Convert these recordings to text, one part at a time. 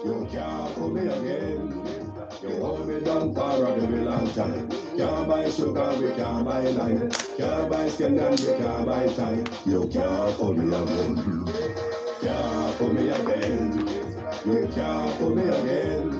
You can't pull me again. You hold me down for a very long time. Can't buy sugar, we can't buy lime. Can't buy scallion, we can't buy time. You can't pull me again. Can't pull me again. You can't pull me again.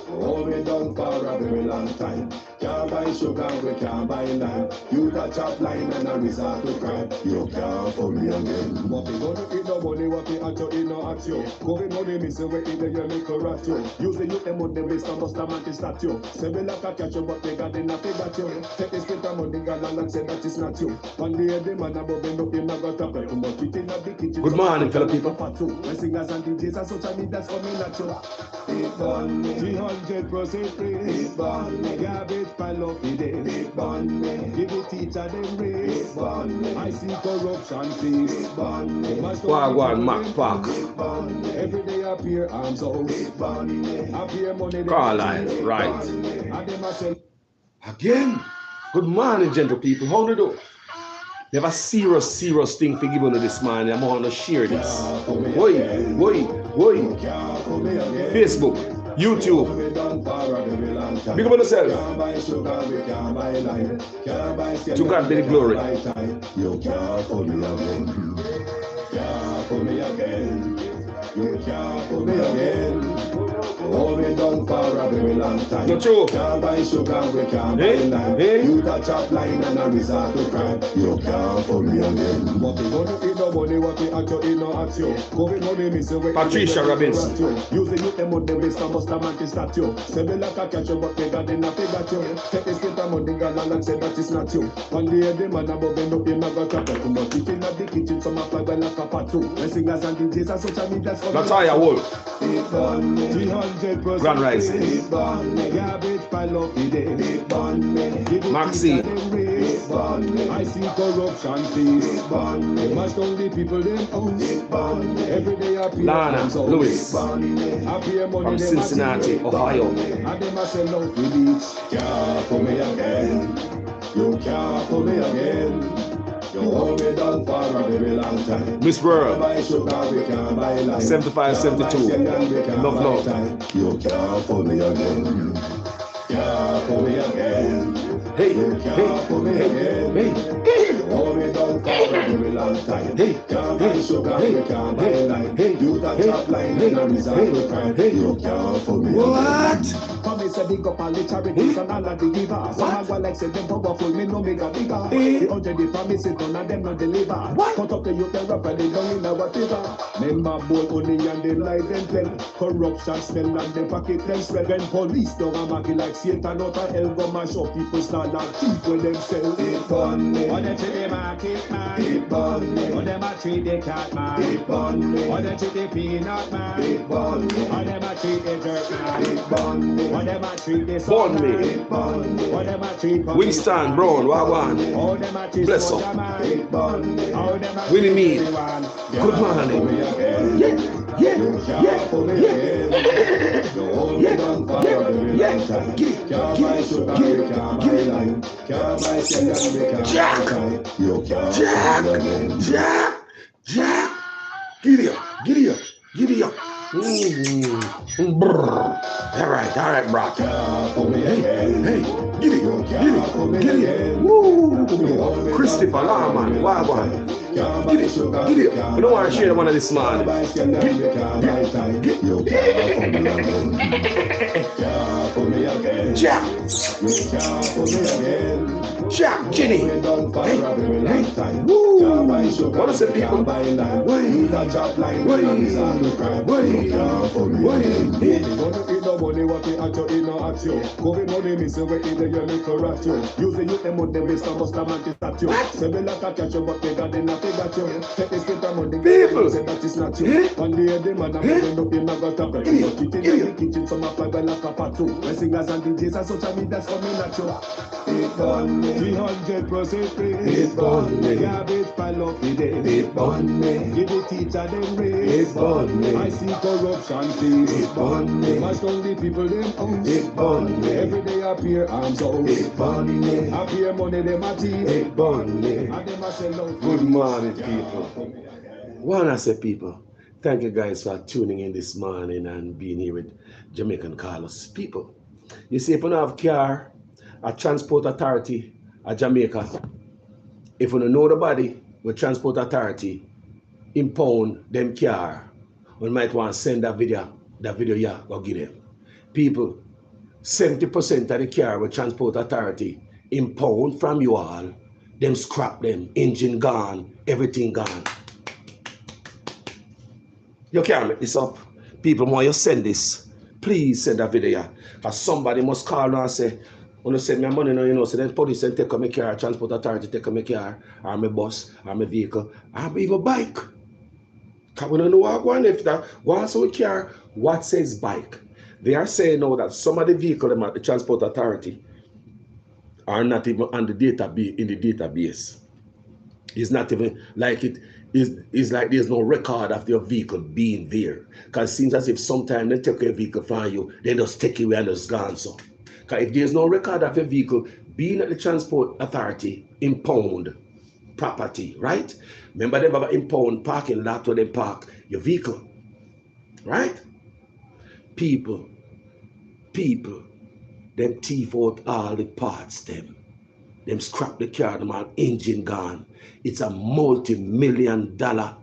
Hold me down for a very long time. Can't buy sugar, we can't buy lime. You got chop line and a resort to crime. You can't pull me again. What we gonna eat no money, what we at you, eat no at you. Going money, miss away in the year, make a rat you. Use the youth, them on the waste, and must have man to start you. Say we like a catch you, but they got enough, they got you. Take this bit of money, girl, and say that is not you. One day, the man above them, up in a got up, too much it in the kitchen. Good morning, fellow people. When singers and DJs and social media, that's coming at you. It burn me, 300% free. It burn me, garbage pile up the day. It burn me, give the teacher them raise. It burn me, I see corruption fees. It burn me, Wagwan Mac Park. It burn me, every day appear arms out. It burn me, appear money. Carlisle, right. Again, good morning, gentle people. How do you do? They have a serious thing for giving you this morning. I'm going to share this. Woi. Facebook, YouTube. Big up on yourself. To God be the glory. You can't pull me again. Can't pull me again. You can't pull me again. Hold me down for a very long time. Not true. Can't buy sugar, we can't buy lime. You got chop line and a resort to crime. You can't pull me again. What we gonna eat no money, what we at you, eat no at you. Going money, miss away. Patricia Robinson. Using you, them on the waste, and must have man to start you. Say we like a catch you, but they got enough, they got you. Take this bit of money, girl, and say that is not you. One day, the man above them, up in a got chop. Too much it in the kitchen, some of like a part two. When singers and DJs and social media, that's Natalia Wolf. It burn me, 300%. Grand Rising. It burn me, garbage pile up the day. It burn me, Maxine. It burn me, I see corruption fees. It burn me, must only people them own. It burn me, every day appear. Lana Lewis from Cincinnati, Ohio. And them a sell out the beach. Can't pull me again. You can't pull me again. You hold me down for a very long time. Miss World, buy sugar, we can't buy lime. 75, 72. Love. You can't pull me again. Can't pull me again. Hey, you can't pull me again. You hold me down for a very long time. Can't buy sugar, we can't buy lime. You got top line and a result to crime. You can't pull me again. What? Come say big up all the charities and all of the givers. Some go like say them powerful, me no make a bigger. The 100 promises, none of them no deliver. Cut up the youth and rap and they down in our river. Member bowl only and they lie them tell. Corruption smell and they pocket them swell. When police don't a market like Satan out of hell go mash up people start like thief when them sell. It burn me. Or them treat the market man. It burn me. Or them a treat the cat man. It burn me. Or them treat the peanut man. It burn me. Or them a treat the jerk man. It burn me. Born me. Winston Brown, Wagwan. Bless up. Willie Mead. Good morning. Yeah. Jack. Giddy up. All right, bro. Hey, giddy. Woo. Christopher Larman, Wagwan. Giddy. I don't want to share one of this man. Jack, Jenny. Hey. Woo. What is it, people? It burn me, 300% free. It burn me, garbage pile up the day. It burn me, give the teacher them raise. It burn me, I see corruption fees. It burn me, must only people them own. It burn me, every day appear arms out. It burn me, appear money them a teeth. It burn me, and them a sell out. Good morning, people. Wanna say, people, Thank you guys for tuning in this morning and being here with Jamaican Carlos people. You see, if you don't have car, a transport authority at Jamaica, if you don't know the body with transport authority, impound them car, we might want to send that video yeah, go give them. People, 70% of the car with transport authority impound from you all, them scrap them, engine gone, everything gone. You can't make this up. People, when you send this, please send that video. Because somebody must call now and say, when you send me money now, you know, so then police and take my car, transport authority take my car, or my bus, or my vehicle, or even bike. Because we don't know what going if that once we car, what says bike? They are saying now that some of the vehicles at the transport authority are not even on the database in the database. It's not even like it is like there's no record of your vehicle being there. Because it seems as if sometimes they take your vehicle from you, they just take it away and it's gone. So because if there's no record of your vehicle being at the transport authority, impound property, right? Remember they have an impound parking lot where they park your vehicle, right? People, them thief out all the parts, them scrap the car, them all engine gone. It's a multi-million-dollar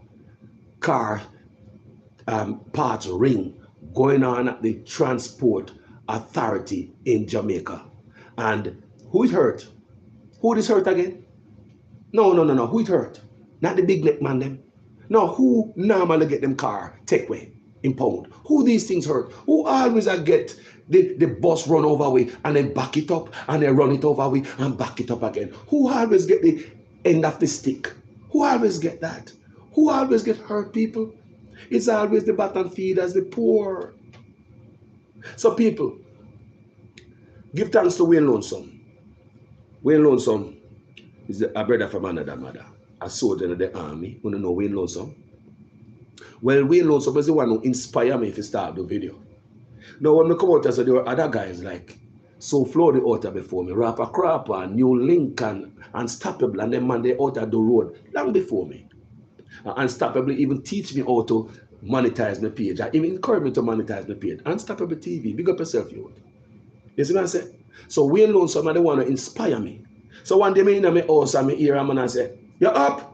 car parts ring going on at the transport authority in Jamaica. And who is hurt? Who is hurt again? No. Who is hurt? Not the big neck man them. No, who normally get them car take away, impound? Who these things hurt? Who always get the bus run over with and then back it up and then run it over with and back it up again? Who always get the end of the stick? Who always get that? Who always get hurt, people? It's always the bottom feeders, the poor. So people, give thanks to Wayne Lonesome. Wayne Lonesome is a brother from another mother, a soldier in the army. You know Wayne Lonesome? Well, Wayne Lonesome is the one who inspired me to start the video. Now, when I come out, there were other guys like So Flow the author before me, Rapper Crapper, New Lincoln, Unstoppable, and them man they out of the road long before me. Unstoppable even teach me how to monetize my page. I even encourage me to monetize my page. Unstoppable TV, big up yourself, you. You see what I say? So Wayne Lonesome, they want to inspire me. So one day, me in my house, and I hear him and I say, you're up.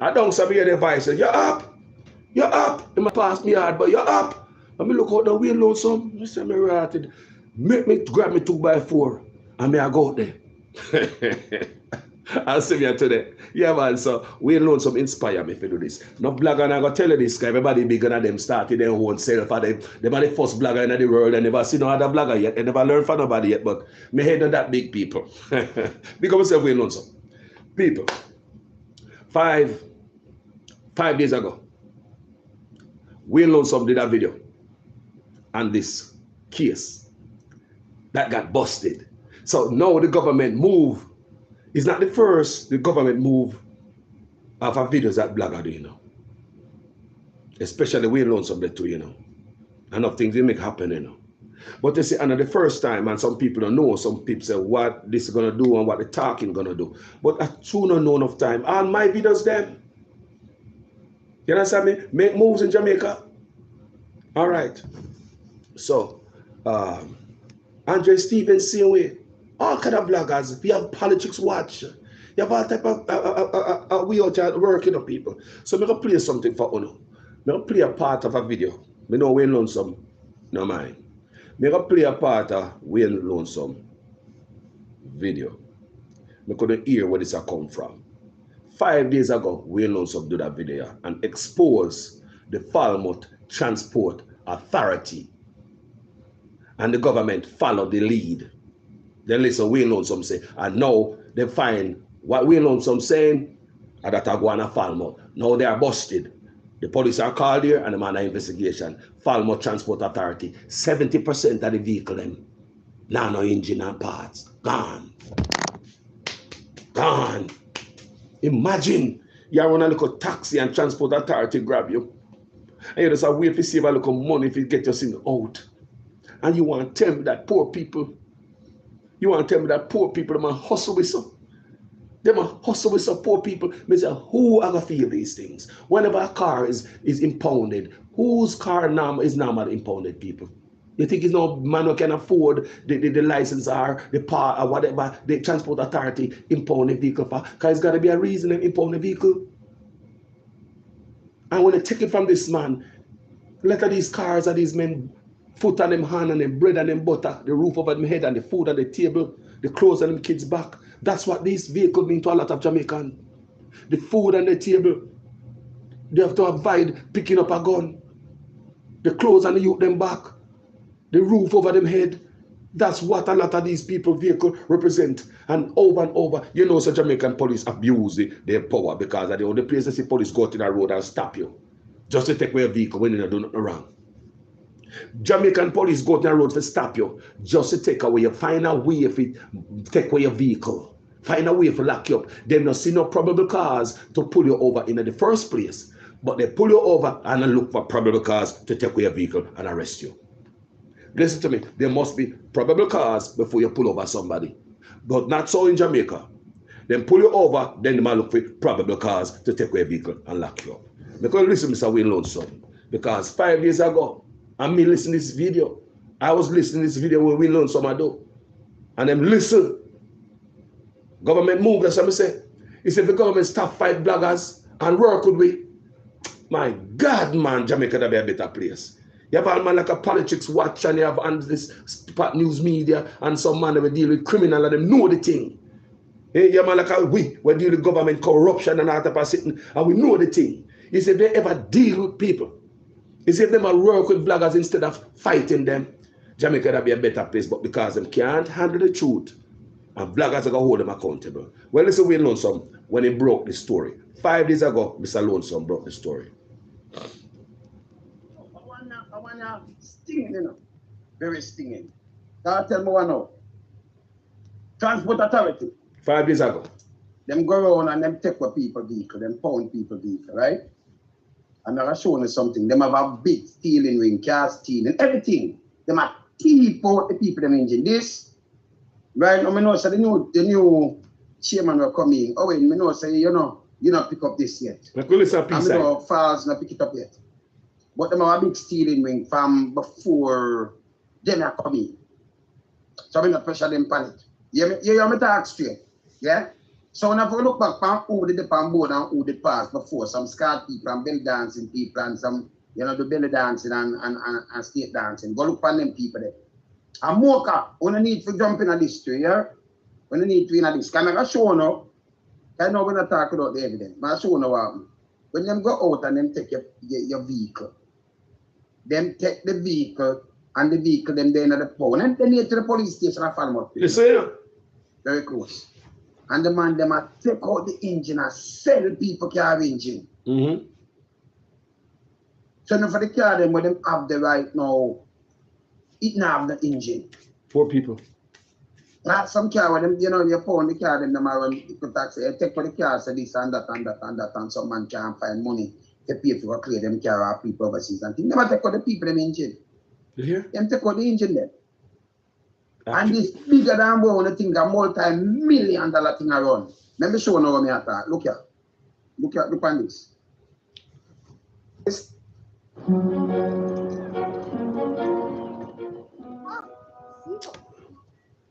I don't say, hear the voice, you're up. You're up. It might pass me hard, but you're up. And me look out the Wayne Lonesome. I say, me ratted. Make me grab me 2x4 and me I go out there. I'll see you today. Yeah, man. So Wayne Lonesome inspire me to do this. No blogger, and I go tell you this, because everybody bigger than them started their own self. They are the first blogger in the world. I never see no other blogger yet. I never learned from nobody yet, but me head on that big people. Big up myself, Wayne Lonesome. People, 5 days ago, Wayne Lonesome did a video on this case that got busted. So now the government move. It's not the first the government move of our videos that blogger do, you know. Especially Wayne Lonesome too, you know. Enough things they make happen, you know. But they say another the first time, and some people don't know, some people say what this is gonna do and what the talking gonna do. But I too don't know enough time. All my videos them. You understand me? Make moves in Jamaica. All right. So Andre Stevens, same way. All kind of bloggers. We have Politics Watch. You have all type of we out there working on people. So I'm going to play something for you. I'm going to play a part of a video. I know Wayne Lonesome, no mind. I'm going to play a part of Wayne Lonesome video. I couldn't hear where this come from. 5 days ago, Wayne Lonesome did that video and exposed the Falmouth Transport Authority. And the government followed the lead. Then listen, Wayne Lonesome say, and now they find what Wayne Lonesome saying, and that are going to Falmouth. Now they are busted. The police are called here and the man of investigation. Falmouth Transport Authority, 70% of the vehicle them, now no engine and parts, gone. Gone. Imagine you run a little taxi and transport authority grab you. And you just have wait to save a little money if you get your thing out. And you want to tell me that poor people, them hustle with some. Them a hustle with support people. Me say, who are gonna feel these things? Whenever a car is impounded, whose car is normal impounded people? You think it's no man who can afford the license or the part or whatever the transport authority impound a vehicle for? Because it's gotta be a reason to impound a vehicle. And when they take it from this man, look at these cars and these men, foot on them hand and them bread and them butter, the roof over them head and the food on the table, the clothes on them kids' back. That's what this vehicle mean to a lot of Jamaicans. The food on the table. They have to avoid picking up a gun. The clothes on the youth them back. The roof over them head. That's what a lot of these people vehicle represent. And over, you know, so Jamaican police abuse their power because at the only place the police go to the road and stop you. Just to take away a vehicle when you do nothing wrong. Jamaican police go to the road to stop you. Just to take away you. Find a way if it take away your vehicle. Find a way to lock you up. They don't see no probable cause to pull you over in the first place. But they pull you over and look for probable cause to take away your vehicle and arrest you. Listen to me. There must be probable cause before you pull over somebody. But not so in Jamaica. Then pull you over, then they might look for probable cause to take away your vehicle and lock you up. Because listen, Mr. Wayne Lonesome. Because 5 years ago, I mean listening to this video. I was listening to this video where we learned some I do. And them listen. Government move, that's what I say. He said the government stop fight bloggers and work with we. My God, man, Jamaica would be a better place. You have a man like a politics watch and you have on this news media and some man that will deal with criminal and them know the thing. Hey, you have a man like we deal with government corruption and all type of sitting and we know the thing. He said they ever deal with people. He said them work with bloggers instead of fighting them. Jamaica would be a better place, but because them can't handle the truth, and bloggers are going to hold them accountable. Well, listen, Wayne Lonesome, when he broke the story. 5 days ago, Mr. Lonesome broke the story. I want to stinging, you know. Very stinging. Now tell me one now. Transport Authority. 5 days ago. Them go around and them take what people vehicle, them pound people vehicle, right? And I'll show you something. Them have a big stealing ring, car stealing, everything. Them are thief out the people them engine. This, right now, I know so the new chairman will come in. Oh wait, I know say you not pick up this yet. Like we listen I know files not pick it up yet. But them have a big stealing ring from before them are coming. So I'm not pressure them panic. You hear me talk straight? Yeah? So when I look back on who did the pan board and who did pass before, some scar people and belly dancing people and some, the belly dancing and state dancing. Go look on them people there. And Mocha, when you need to jump in a this too, yeah? When you need to in a this. Can I show you? I know when I talk about the evidence, but I show you what happens. When them go out and them take your vehicle, them take the vehicle and the vehicle them there in the pound and then near to the police station and Falmouth. You see? Very close. And the man them a take out the engine and sell people car engine. Mm-hmm. So now for the car them where them have the right now, it now have the engine. 4 people. Not some car where them, you found the car them are run equal tax, you take for the car, say this and that and that and that, and some man can't find money to pay for clear them car or people overseas and things. Never take out the people them engine. You hear? Them take out the engine there. And this bigger than one thing, a multi-million dollar thing around. Let me show you how me attack. Look here. Look on this.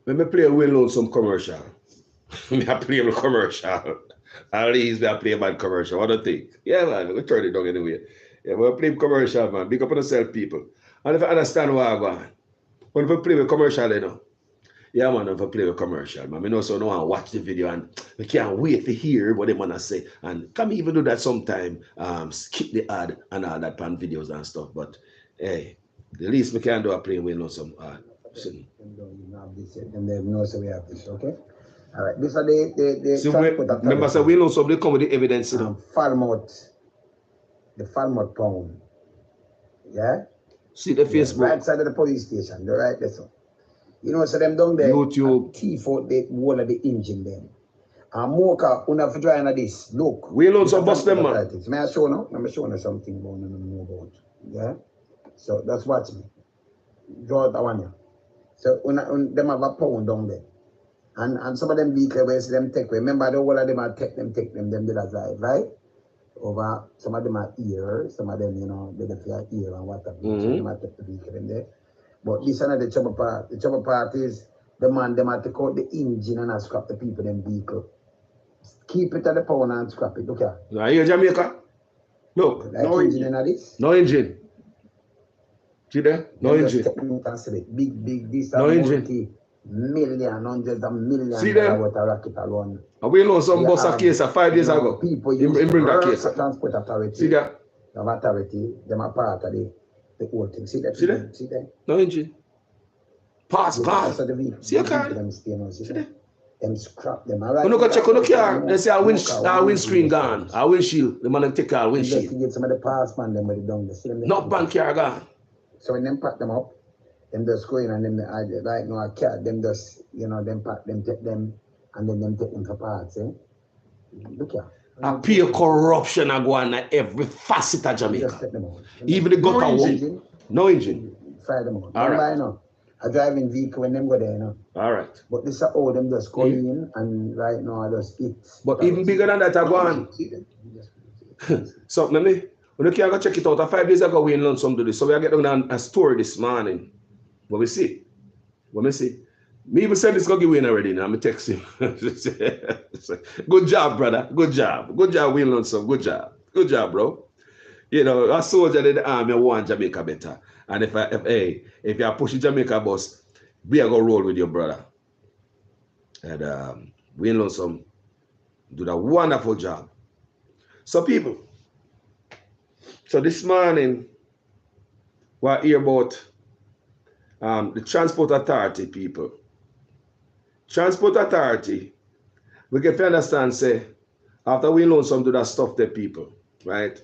Let me play a well-known commercial. I play a commercial. At least I play a bad commercial. What do you think? Yeah, man, we turn it down anyway. Yeah, we'll play commercial, man. Big up on yourself, people. And if I understand why I'm going, when we play with commercial, yeah, man, if I play with commercial, man. I know so no one watch the video and we can't wait to hear what they want to say. And can even do that sometime, skip the ad and all that pan videos and stuff. But hey, the least we can do is play with some ad. And they know so we have this, okay? All right, these are the so remember, so we know so they come with the evidence. Falmouth, the Falmouth pound. Yeah? See the Facebook. Right side of the police station, the right there. So. So them down there, YouTube. Thief out the wall of the engine then. And Mocha, when I try on this, look. We also bust them, man. May I show you? Let me show you something about about. Yeah? So that's watch me. Draw that one here. So when them have a pound down there. And some of them vehicles where them take away. Remember the whole of them are take them did a drive, right? Over some of them are ear, some of them, you know, they don't feel ear and whatever. So they might take the vehicle in there. But this is not the trouble part. The trouble part is the man they might take out the engine and scrap the people in vehicle. Keep it at the pound and scrap it. Look here. Are you Jamaica? Look. Like no engine in this. No engine. See there? No engine. Big, this no engine. Million, hundreds of millions. See there? What a racket alone. And we know some bus a case 5 days ago. People he bring that case. Transport authority. See that? The authority, them are part of the whole thing. See that? See that? See that? No engine. Pass. See your car? See that? Them scrap them. All right. When you go check on the car, they say our windscreen gone. Our windshield. The man take our windshield. Investigate some of the pass man them with it down. Not bank car gone. So when them pack them up, them just go in and then right now a cat, them just, you know, them pack them, take them, and then them take them for parts, eh? Look here. A pure corruption are going on every facet of Jamaica. Just take them out. Even the gutter one. No engine. Fire them out. All right. Know, a driving vehicle when them go there, you know. All right. But this is how them just go in and right now I just eat. But even bigger than that are going. So, let me. When you can go check it out, 5 days ago we in London do this. So we are getting down a story this morning. What we see. Me even said this go give win already now. I'm text him. Good job, brother. Good job. Good job, we in London. Good job. Good job, bro. You know, a soldier in the army want Jamaica better. And if you're pushing Jamaica bus, we are gonna roll with your brother. And we in London do a wonderful job. So people. So this morning, we're here about the Transport Authority people. Transport Authority, we can understand, say, after we learn some do that stuff, the people, right?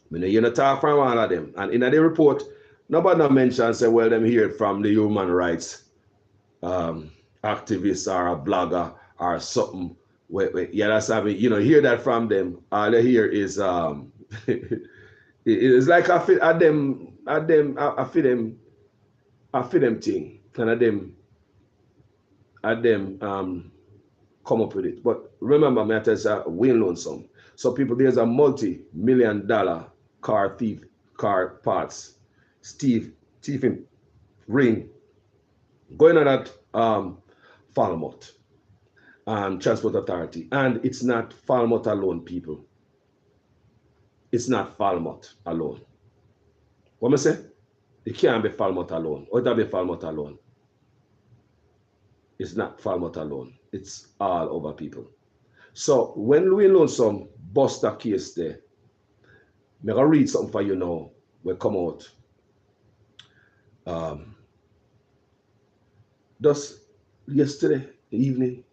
When you talk from all of them, and in the report, nobody mentions, say, well, them hear it from the human rights activists or a blogger or something. Yeah, that's how you know, hear that from them. All they hear is it's like I fit them thing, and them come up with it. But remember, me I tell you, we loan some. So people, there's a multi-million-dollar car parts, thieving ring going on at Falmouth Transport Authority, and it's not Falmouth alone, people. It's not Falmouth alone. What I say? It can't be Falmouth alone. Or it'll be Falmouth alone. It's not Falmouth alone. It's all over, people. So when Louis Lonesome bust a case there, I'm going to read something for you now. Will come out. Just yesterday evening,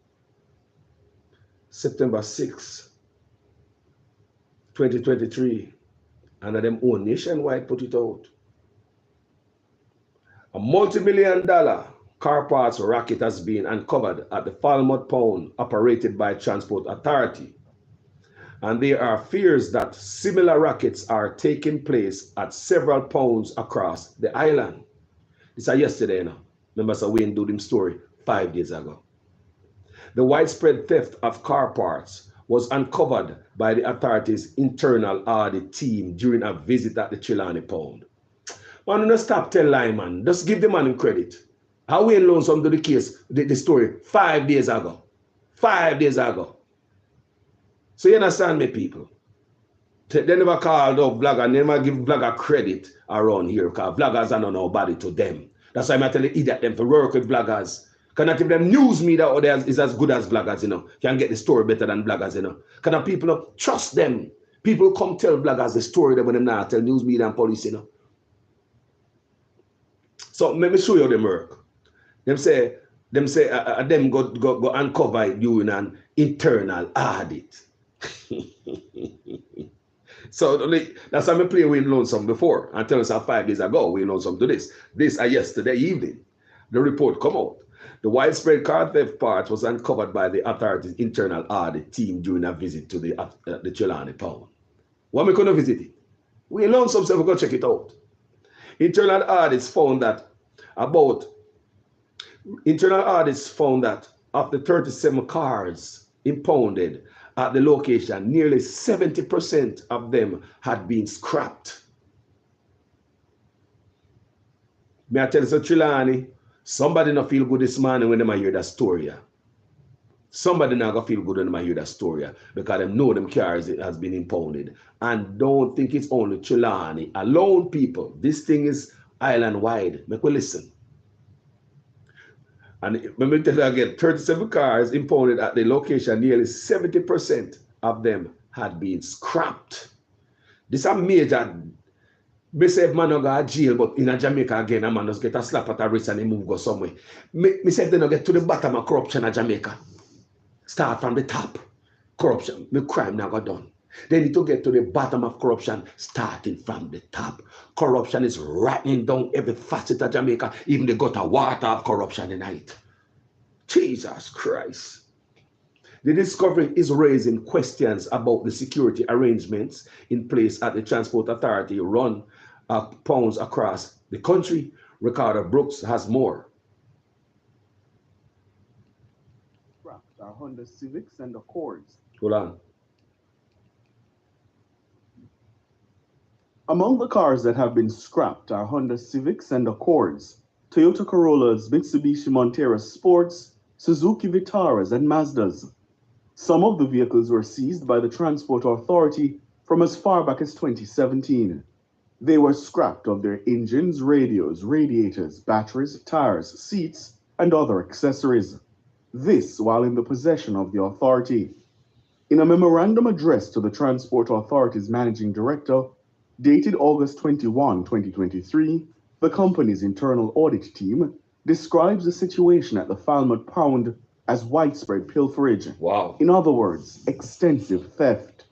September 6th, 2023, and them own nationwide put it out. A multi-million-dollar car parts racket has been uncovered at the Falmouth Pound operated by Transport Authority. And there are fears that similar rackets are taking place at several pounds across the island. This is yesterday now. Remember, so we didn't do them story 5 days ago. The widespread theft of car parts was uncovered by the authority's internal audit team during a visit at the Trelawney Pound. Man, don't stop tell lie, man. Just give the man credit. How we loan some to the case, the story 5 days ago. 5 days ago. So you understand me, people? They never called up blogger, they never give blogger credit around here, because bloggers are not nobody to them. That's why I tell the idiot them to work with bloggers. Cannot if them news media out there is as good as bloggers, you know. Can get the story better than bloggers, you know. Cannot people trust them. People come tell bloggers the story that when them now tell news media and police, you know. So let me show you them work. Them say them go uncover during an internal audit. So that's how I play with Lonesome before. And tell us how 5 days ago we Lonesome do this. This yesterday evening. The report come out. The widespread car theft part was uncovered by the authority's internal audit team during a visit to the Trelawney Pound. Why we couldn't visit it? We Lonesome, so we go check it out. Internal audits found that about Internal audits found that of the 37 cars impounded at the location, nearly 70% of them had been scrapped. May I tell you, so Trelawney, somebody not feel good this morning when they hear that story. Somebody not gonna feel good when they hear that story because they know them cars has been impounded. And don't think it's only Trelawney alone, people. This thing is island wide. Make we listen. And let me tell you again, 37 cars impounded at the location, nearly 70% of them had been scrapped. This is a major. Me say if man no go to jail, but in a Jamaica again, a man just get a slap at the wrist and he move go somewhere. Me say if they no get to the bottom of corruption in Jamaica, start from the top. Corruption, the crime now got done. They need to get to the bottom of corruption, starting from the top. Corruption is rattling down every facet of Jamaica, even the gutter water of corruption tonight. Jesus Christ. The discovery is raising questions about the security arrangements in place at the Transport Authority run pounds across the country. Ricardo Brooks has more. Our Honda Civics and Accords. Hold on. Among the cars that have been scrapped are Honda Civics and Accords, Toyota Corollas, Mitsubishi Montero Sports, Suzuki Vitaras, and Mazdas. Some of the vehicles were seized by the Transport Authority from as far back as 2017. They were scrapped of their engines, radios, radiators, batteries, tires, seats, and other accessories. This while in the possession of the authority. In a memorandum addressed to the Transport Authority's Managing Director, dated August 21, 2023, the company's internal audit team describes the situation at the Falmouth Pound as widespread pilferage. Wow. In other words, extensive theft.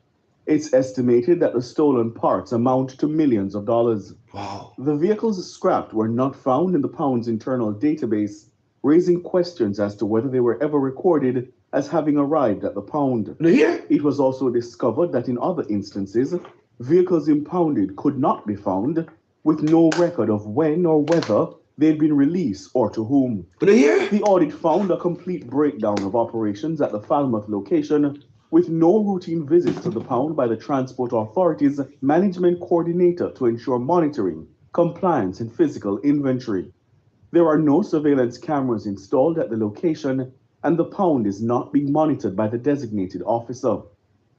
It's estimated that the stolen parts amount to millions of dollars. Wow. The vehicles scrapped were not found in the Pound's internal database, raising questions as to whether they were ever recorded as having arrived at the Pound. Yeah. It was also discovered that in other instances, vehicles impounded could not be found, with no record of when or whether they'd been released or to whom. Yeah. The audit found a complete breakdown of operations at the Falmouth location, with no routine visits to the Pound by the Transport Authority's management coordinator to ensure monitoring, compliance, and physical inventory. There are no surveillance cameras installed at the location, and the Pound is not being monitored by the designated officer.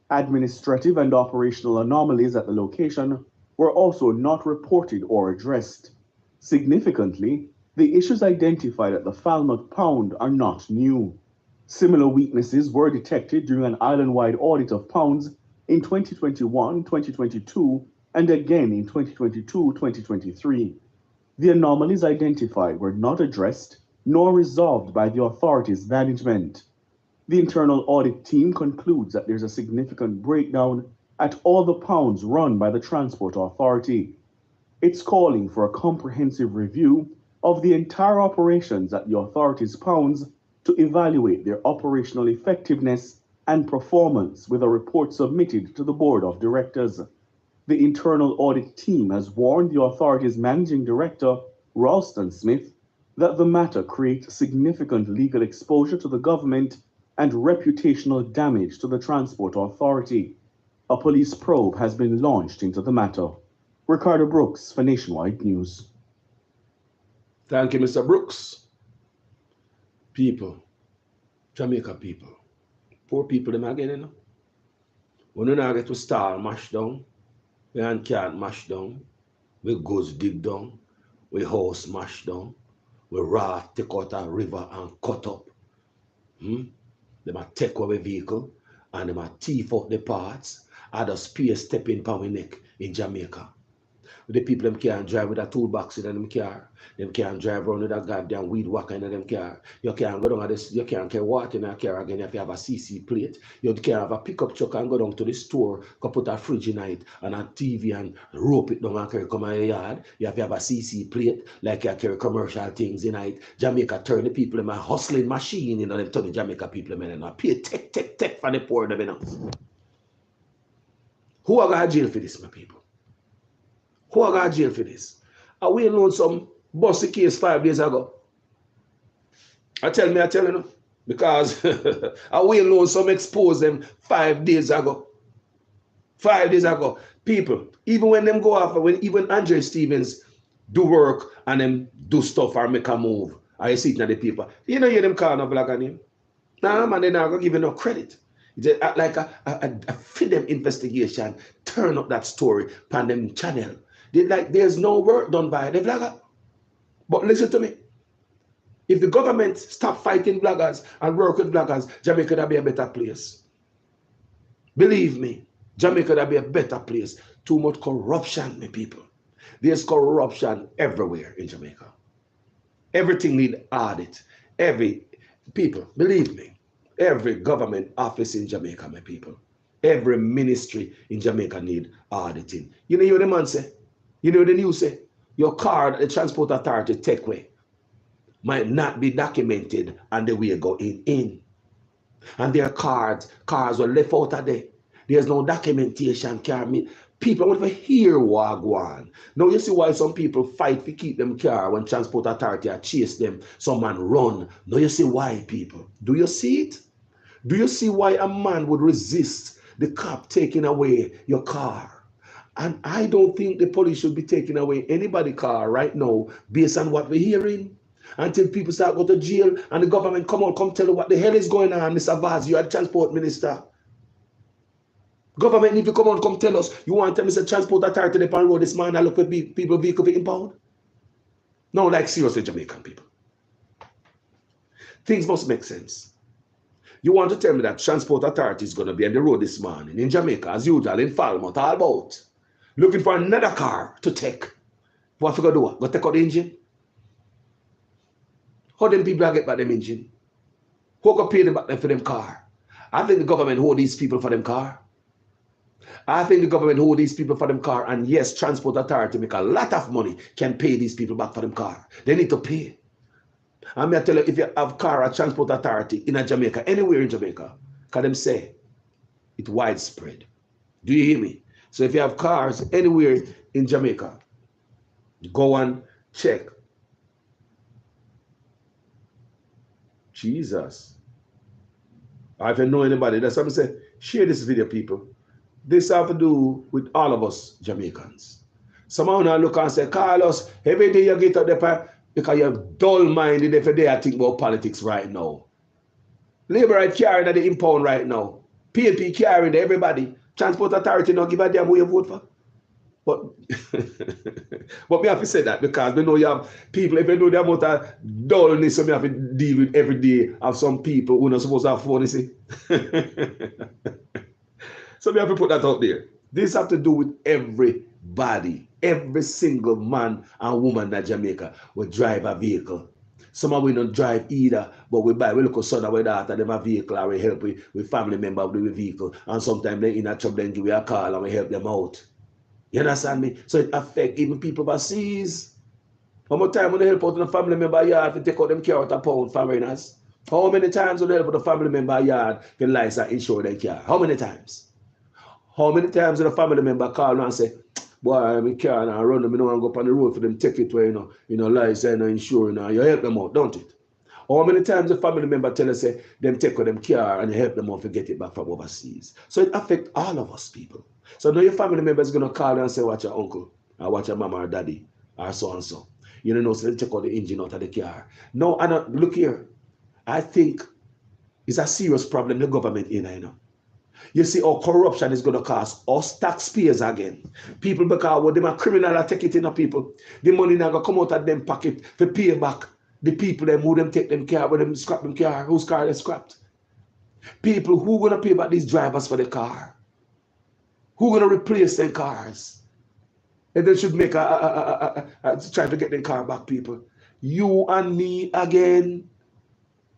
Administrative and operational anomalies at the location were also not reported or addressed. Significantly, the issues identified at the Falmouth Pound are not new. Similar weaknesses were detected during an island-wide audit of pounds in 2021, 2022, and again in 2022-2023. The anomalies identified were not addressed nor resolved by the authority's management. The internal audit team concludes that there's a significant breakdown at all the pounds run by the Transport Authority. It's calling for a comprehensive review of the entire operations at the authority's pounds to evaluate their operational effectiveness and performance with a report submitted to the Board of Directors. The internal audit team has warned the authority's Managing Director, Ralston Smith, that the matter creates significant legal exposure to the government and reputational damage to the Transport Authority. A police probe has been launched into the matter. Ricardo Brooks for Nationwide News. Thank you, Mr. Brooks. People, Jamaica people, poor people them again, you know. When you now get to stall mash down, we can't mash down, we goods dig down, we house mash down, we raft take out a river and cut up. They might take away vehicle and they might thief out the parts, and the spear step in power neck in Jamaica. The people them can't drive with a toolbox in them car. Them can't drive around with a goddamn weed whacker in them car. You can't go down at this, you can't carry water in a car again if you have a CC plate. You can't have a pickup truck and go down to the store, go put a fridge in it and a TV and rope it down and carry come out of your yard. You have to have a CC plate like you carry commercial things in it. Jamaica turn the people them a hustling machine, you know, them turn the Jamaica people them and pay tech for the poor them, you know. Who are going to jail for this, my people? Who are going to jail for this? We known some bossy case 5 days ago. I tell you, because I will know some expose them 5 days ago. 5 days ago. People, even when them go off, when even Andre Stevens do work and them do stuff or make a move, I see it in the paper. You know, you them call no black on him. Nah, man, they're not gonna give you no credit. It's like a film investigation, turn up that story on them channel. There's no work done by the blogger. But listen to me. If the government stop fighting bloggers and work with bloggers, Jamaica would be a better place. Believe me, Jamaica would be a better place. Too much corruption, my people. There's corruption everywhere in Jamaica. Everything need audit. People, believe me, every government office in Jamaica, my people, every ministry in Jamaica need auditing. You know what the man say? You know what the news say? Your card, the transport authority take away, might not be documented and the way going in. And their cars were left out of there. There's no documentation. People want to hear Wagwan. Now you see why some people fight to keep them car when transport authority chase them. Some man run. Now you see why, people. Do you see it? Do you see why a man would resist the cop taking away your car? And I don't think the police should be taking away anybody's car right now based on what we're hearing. Until people start go to jail and the government come tell you what the hell is going on, Mr. Vaz, you are transport minister. Government need to come tell us, you want to tell Mr. Transport Authority the road this man, I look for people vehicle for impound? No, like seriously, Jamaican people. Things must make sense. You want to tell me that Transport Authority is going to be on the road this morning in Jamaica, as usual, in Falmouth, all about, looking for another car to take. What you going to do? Go take out the engine? How them people get back them engine? Who can pay them back for them car? I think the government hold these people for them car. I think the government hold these people for them car. And yes, Transport Authority make a lot of money, can pay these people back for them car. They need to pay. I'm going to tell you, if you have car at Transport Authority in Jamaica, anywhere in Jamaica, can them say it's widespread. Do you hear me? So if you have cars anywhere in Jamaica, go and check. Jesus. If you know anybody, that's what I'm saying. Share this video, people. This have to do with all of us Jamaicans. Someone now look and say, Carlos, every day you get out there because you're dull-minded every day I think about politics right now. Labour right carrying the impound right now. PNP carrying everybody. Transport Authority don't give a damn who you vote for. But we have to say that because we know you have people, if you know the amount of dullness so we have to deal with every day of some people who are not supposed to have fun, you see. So we have to put that out there. This have to do with everybody. Every single man and woman in Jamaica will drive a vehicle. Some of we don't drive either, but we look at son or daughter, them a vehicle, or we help with family member with the vehicle. And sometimes they in a trouble, then give you a call and we help them out. You understand me? So it affects even people overseas. How much time when they help out in a family member yard to take out them car out a pound foreigners? How many times when they help out a family member yard can license insure their car? How many times? How many times when a family member call and say, boy, I'm in car and I run them, you know, and go up on the road for them take it where license and insure, you help them out, don't it? How many times a family member tell us say them take out them car and you help them out to get it back from overseas? So it affects all of us people. So now your family member is going to call and say, watch your uncle, or watch your mama or daddy, or so and so. You know, so they check out the engine out of the car. No, look here. I think it's a serious problem the government in, I know. You see how corruption is going to cost us taxpayers again. People, because what them are criminal are take it in people. The money now going to come out of them pocket to pay back the people them who them take them car, where them scrap them car, whose car they scrapped. People who going to pay back these drivers for the car. Who going to replace their cars? And they should make try to get their car back, people. You and me again.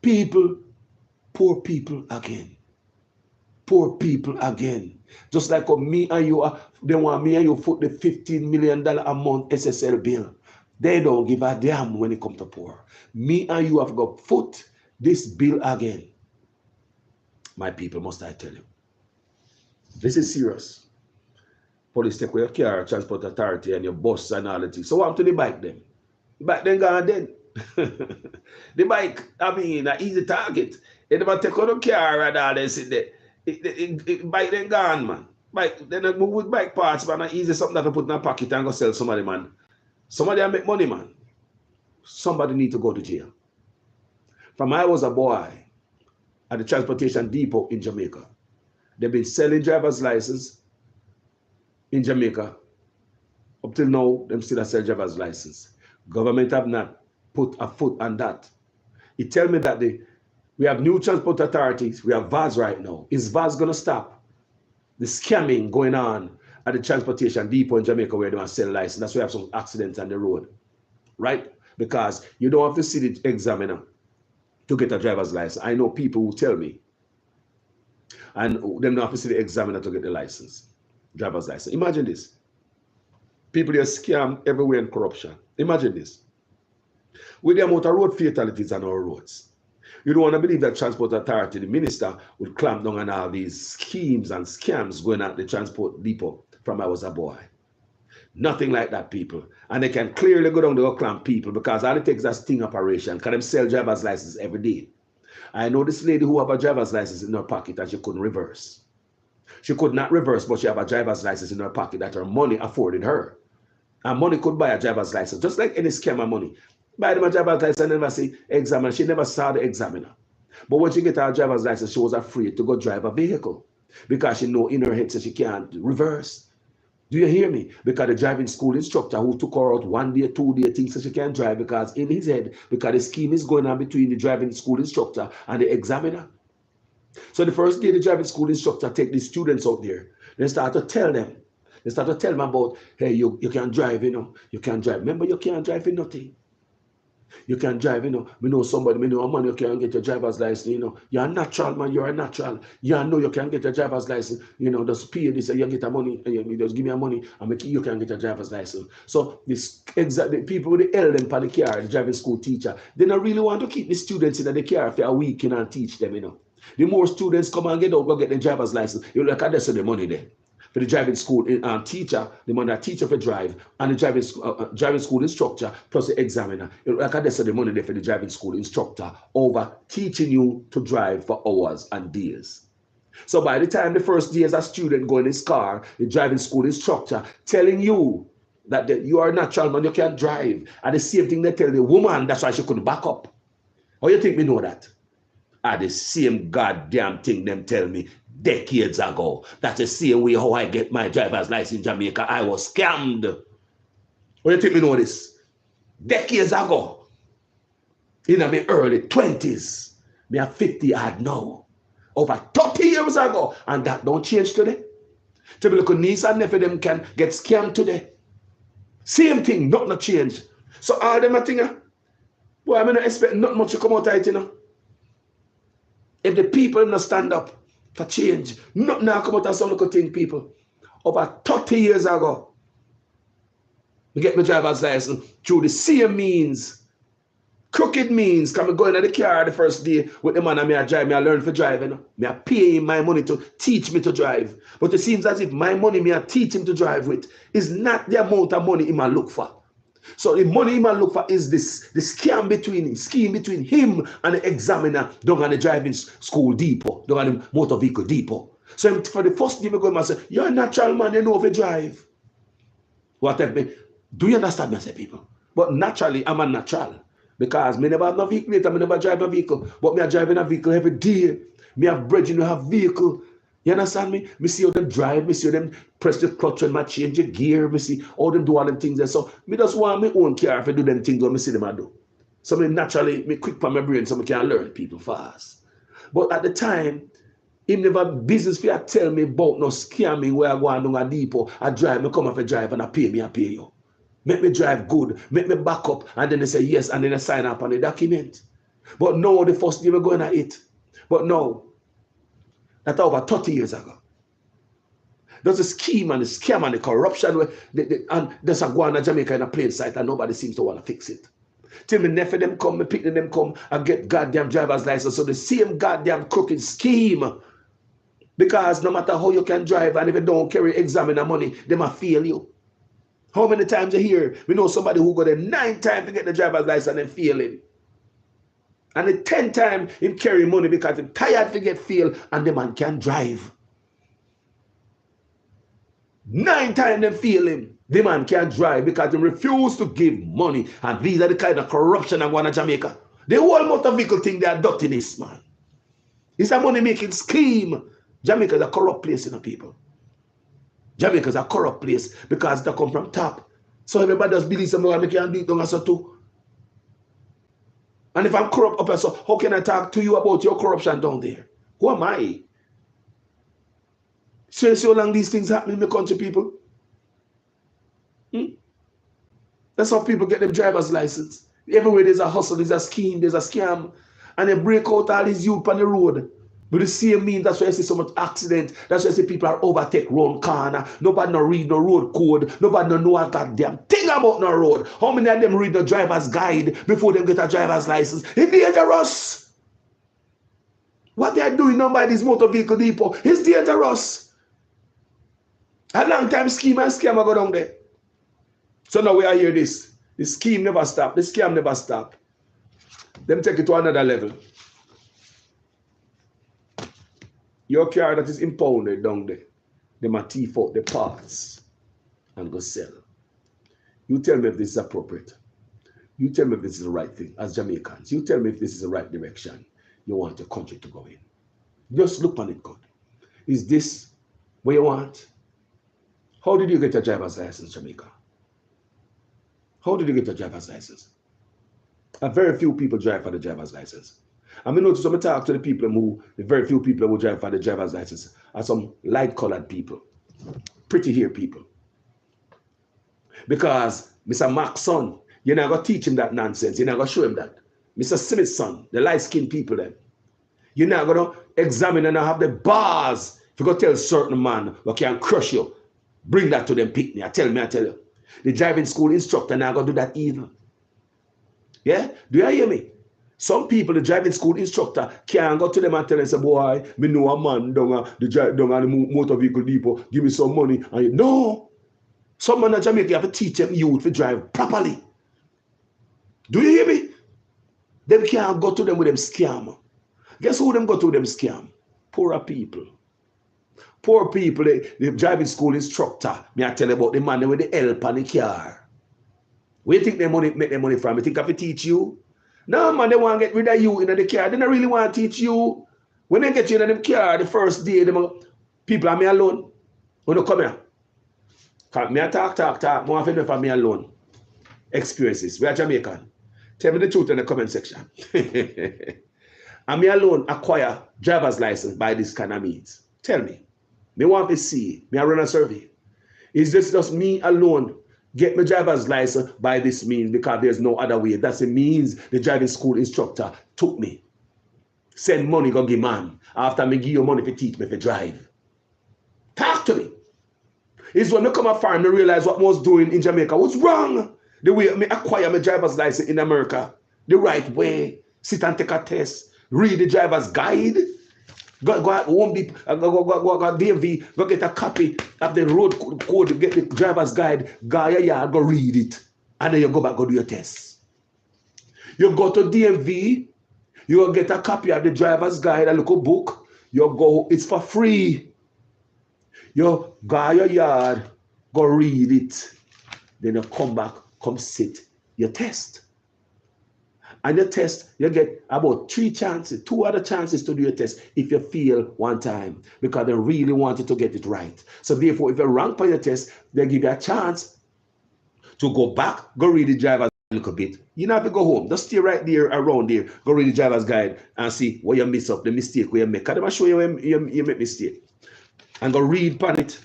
People, poor people again. Poor people again. Just like me and you, they want me and you foot the $15 million a month SSL bill. They don't give a damn when it comes to poor. Me and you have got foot this bill again. My people, must I tell you. This is serious. Police take away your car, Transport Authority, and your bus and all that. So what happened to the bike then? The bike then gone then. The bike, I mean, an easy target. They never take out the car and all this in there. Bike then gone, man. Bike, then they move with bike parts, man. And easy something that to put in a pocket and go sell somebody, man. Somebody make money, man. Somebody need to go to jail. From I was a boy at the transportation depot in Jamaica, they've been selling driver's license in Jamaica. Up till now, them still sell driver's license. Government have not put a foot on that. It tell me that we have new transport authorities. We have VAS right now. Is VAS going to stop the scamming going on at the transportation depot in Jamaica where they want to sell license? That's why we have some accidents on the road, right? Because you don't have to see the examiner to get a driver's license. I know people who tell me, and them don't have to see the examiner to get the license, driver's license. Imagine this. People are scam everywhere in corruption. Imagine this. With the amount of road fatalities on our roads, you don't want to believe that transport authority, the minister, would clamp down on all these schemes and scams going at the transport depot from I was a boy. Nothing like that, people. And they can clearly go down to clamp people because all it takes is a sting operation. Because them sell driver's license every day. I know this lady who have a driver's license in her pocket and she couldn't reverse. She could not reverse, but she have a driver's license in her pocket that her money afforded her. And money could buy a driver's license, just like any scammer money. Buy them a driver's license and never see examiner. She never saw the examiner. But when she get her driver's license, she was afraid to go drive a vehicle because she know in her head that she can't reverse. Do you hear me? Because the driving school instructor who took her out 1 day, 2 day, thinks that she can't drive because in his head, because the scheme is going on between the driving school instructor and the examiner. So the first day the driving school instructor take the students out there, they start to tell them. They start to tell them about, hey, you can't drive, you know. You can't drive. Remember, you can't drive for nothing. You can't drive, you know. We know somebody, we know a man, you can't get your driver's license, you know. You're a natural, man. You're a natural. You know you can't get your driver's license. You know, just pay this, you get the money, and you just give me your money, and you can't get your driver's license. So this exactly people with the elderly for the car, the driving school teacher, they don't really want to keep the students in the car for a week, you know, and teach them, you know. The more students come and get out, go get the driver's license, you look at this the money there. For the driving school teacher, the money that teacher for drive, and the driving school instructor, plus the examiner. Like I said, the money there for the driving school instructor over teaching you to drive for hours and days. So by the time the first day as a student go in his car, the driving school instructor telling you that you are a natural man, you can't drive. And the same thing they tell the woman, that's why she couldn't back up. How you think we know that? The same goddamn thing them tell me decades ago. That's the same way how I get my driver's license in Jamaica. I was scammed. What do you think me know this? Decades ago. In my early 20s. Me are 50 odd now. Over 30 years ago. And that don't change today. To be look at niece and nephew them can get scammed today. Same thing, nothing change. So all them a thing, boy, I not expect not much to come out of it, you know. If the people not stand up for change, not now come out of some little thing, people. Over 30 years ago, we get my driver's license through the same means, crooked means. Come go in the car the first day with the man and me I drive, me I learn for driving. Me I pay him my money to teach me to drive. But it seems as if my money me I teach him to drive with is not the amount of money he might look for. So the money he might look for is the scheme between him and the examiner down at the driving school depot, down at the motor vehicle depot. So for the first day, I go and say, you're a natural man, you know if you drive. Whatever. Do you understand me, I say, people? But naturally, I'm a natural. Because me never have no vehicle later, me never drive a vehicle. But me are driving a vehicle every day. Me have brethren who have vehicle. You understand me? Me see how them drive, me see how them press the clutch and change the gear, me see how them do all them things there. So me just want my own car if I do them things when me see them I do. So me naturally, me quick for my brain so I can learn people fast. But at the time, him never business for you tell me about no scamming where I go on a depot, I drive, me come off a drive and I pay you. Make me drive good, make me back up, and then they say yes, and then they sign up on the document. But no, the first day we're going at it. But no. That's over 30 years ago. There's a scheme and the scam and the corruption and there's a go on Jamaica in a plain sight and nobody seems to want to fix it. Till me nephew them come, me picnic them come and get goddamn driver's license. So the same goddamn crooked scheme. Because no matter how you can drive and if you don't carry examiner money, they might fail you. How many times you hear, we know somebody who got a 9 times to get the driver's license and failing. And the 10 times him carry money because he's tired to get fail and the man can't drive. 9 times them fail him. The man can't drive because he refuse to give money. And these are the kind of corruption that go on in Jamaica. The whole motor vehicle thing, they are dirty this, man. It's a money-making scheme. Jamaica is a corrupt place, you know, people. Jamaica is a corrupt place because they come from top. So everybody just believes somebody can do it down so too. And if I'm corrupt up, so how can I talk to you about your corruption down there? Who am I? So long these things happen in the country, people. That's how people get their driver's license. Everywhere there's a hustle, there's a scheme, there's a scam. And they break out all these youth on the road. But the same means that's why I see so much accident. That's why I see people are overtake round corner. Nobody no read no road code. Nobody no know a goddamn thing about no road. How many of them read the driver's guide before they get a driver's license? It's dangerous. What they are doing now by this motor vehicle depot is dangerous. A long time scheme and scam go down there. So now we are hear this. The scheme never stop. The scam never stop. Them take it to another level. Your car that is impounded down there, they might thief out the parts and go sell. You tell me if this is appropriate. You tell me if this is the right thing as Jamaicans. You tell me if this is the right direction you want your country to go in. Just look on it good. Is this what you want? How did you get your driver's license, Jamaica? How did you get your driver's license? Very few people drive for the driver's license. I mean, notice when I talk to the people who, the very few people who drive for the driver's license are some light-colored people, pretty hair people. Because Mr. Mark's son, you're not going to teach him that nonsense. You're not going to show him that. Mr. Smith's son, the light-skinned people then. You're not going to examine and have the bars. If you go tell a certain man who can crush you, bring that to them, pick me. I tell you. The driving school instructor not going to do that either. Yeah? Do you hear me? Some people, the driving school instructor, can go to them and tell them, say, boy, me know a man down the motor vehicle depot, give me some money. And no. Some man in Jamaica, you have to teach them youth to drive properly. Do you hear me? Them can't go to them with them scam. Guess who them go to them scam? Poorer people. Poor people, the driving school instructor, me I tell you about the man with the help on the car. Where you think they make their money from? You think I have to teach you? No, man, they want to get rid of you in the car. They don't really want to teach you. When they get you in the car, the first day, people are me alone. When you come here, me I talk. More often for me alone. Experiences. We are Jamaican. Tell me the truth in the comment section. And me alone acquire driver's license by this kind of means. Tell me. Me want to see. Me I run a survey. Is this just me alone? Get my driver's license by this means because there's no other way. That's the means the driving school instructor took me. Send money, go give man. After me give you money to teach me to drive. Talk to me. It's when I come up farm, I realize what I was doing in Jamaica was wrong. The way I acquire my driver's license in America. The right way. Sit and take a test. Read the driver's guide. Go at home, go DMV, go get a copy of the road code, get the driver's guide, go read it, and then you go back, go do your test. You go to DMV, you go get a copy of the driver's guide, a little book, you go, it's for free. You go your yard, go read it, then you come back, come sit your test. And your test, you get about 3 chances, 2 other chances to do your test if you fail one time because they really want you to get it right. So therefore, if you rank on your test, they give you a chance to go back, go read the driver's guide a little bit. You don't have to go home. Just stay right there, around there, go read the driver's guide and see what you miss up, the mistake where you make. Because they will show you where you make mistake. And go read upon it.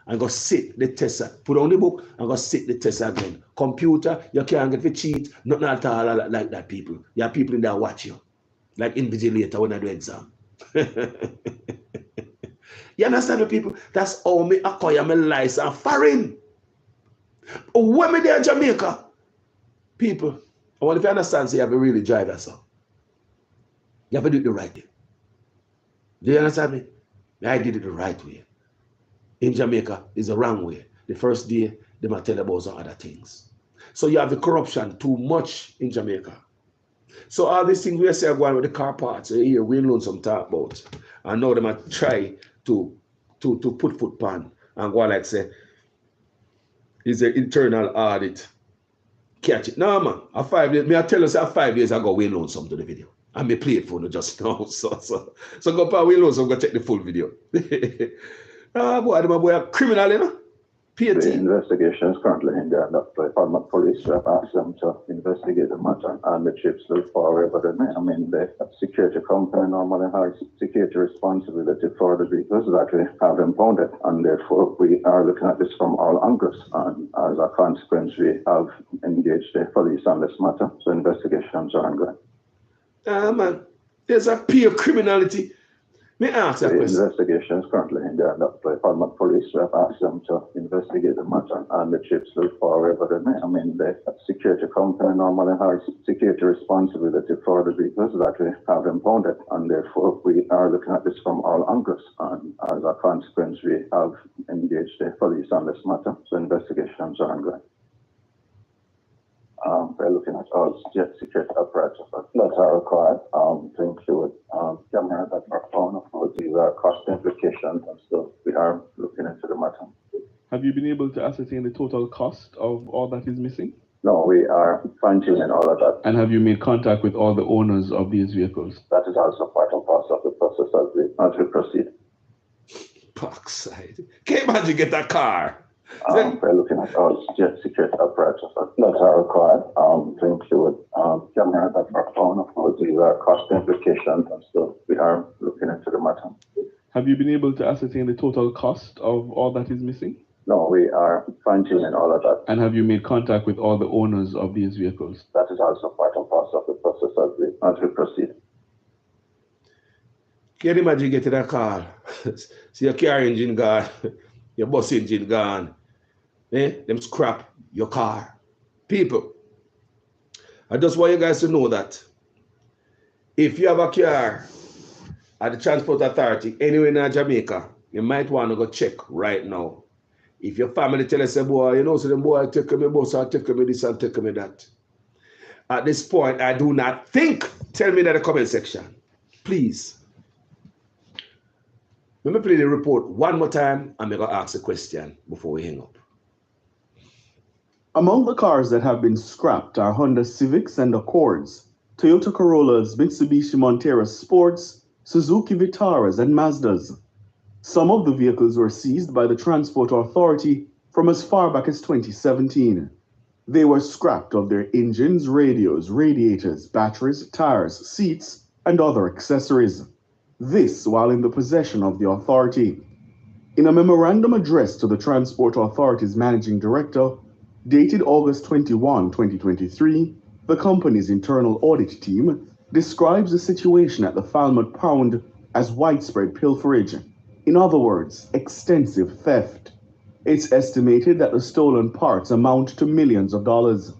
And go sit the test, put on the book and go sit the test again. Computer, you can't get to cheat, nothing at all like that, people. You have people in there watch you, like invigilator when I do exam. You understand the people? That's how me acquire my license foreign. When me there in Jamaica, people, I want if you understand, so you have to really drive that song. You have to do it the right way. Do you understand me? I did it the right way. In Jamaica, is the wrong way. The first day, they might tell you about some other things. So you have the corruption too much in Jamaica. So all these things we say are going with the car parts, here we learn some talk about. And now they might try to put foot pan and go like say, is an internal audit. Catch it. No man, a 5 years, me I tell you say 5 years ago we learned some to the video. And me play it for you just now. So go pa we learn some, go check the full video. Boy, my boy a criminal, you know. The investigation is currently in the Parliament Police. I've asked them to investigate the matter and the chips look forward, but I mean, the security company normally has security responsibility for the vehicles that we have impounded, and therefore we are looking at this from all angles. And as a consequence, we have engaged the police on this matter, so investigations are ongoing. Man, there's a peer criminality. Me ask that the question. investigation is currently in the Parliament Police. I've asked them to investigate the matter and the chips look forward, but I mean, the security company normally has security responsibility for the vehicles that we have impounded, and therefore we are looking at this from all angles. And as a consequence, we have engaged the police on this matter, so investigations are ongoing. We're looking at all security apparatus that are required to include cameras that are found. Of course, these are cost implications, and so we are looking into the matter. Have you been able to ascertain the total cost of all that is missing? No, we are fine-tuning all of that. And have you made contact with all the owners of these vehicles? That is also part and parcel of the process as we proceed. Backside. Can't imagine get that car. We're looking at all security apparatus that are required to include cameras that are found. Of course, these are cost implications, and so we are looking into the matter. Have you been able to ascertain the total cost of all that is missing? No, we are fine-tuning all of that. And have you made contact with all the owners of these vehicles? That is also part and parcel of the process as we proceed. Can you imagine getting a car? See your car engine gone, your bus engine gone. Them scrap your car. People, I just want you guys to know that if you have a car at the Transport Authority anywhere in Jamaica, you might want to go check right now. If your family tell us, boy, you know, so them boy take me bus or take me this and take me that. At this point, I do not think. Tell me in the comment section, please. Let me play the report one more time and I'm going to ask a question before we hang up. Among the cars that have been scrapped are Honda Civics and Accords, Toyota Corollas, Mitsubishi Montero Sports, Suzuki Vitaras, and Mazdas. Some of the vehicles were seized by the Transport Authority from as far back as 2017. They were scrapped of their engines, radios, radiators, batteries, tires, seats, and other accessories. This while in the possession of the authority. In a memorandum addressed to the Transport Authority's Managing Director, dated August 21, 2023, the company's internal audit team describes the situation at the Falmouth Pound as widespread pilferage. In other words, extensive theft. It's estimated that the stolen parts amount to millions of dollars.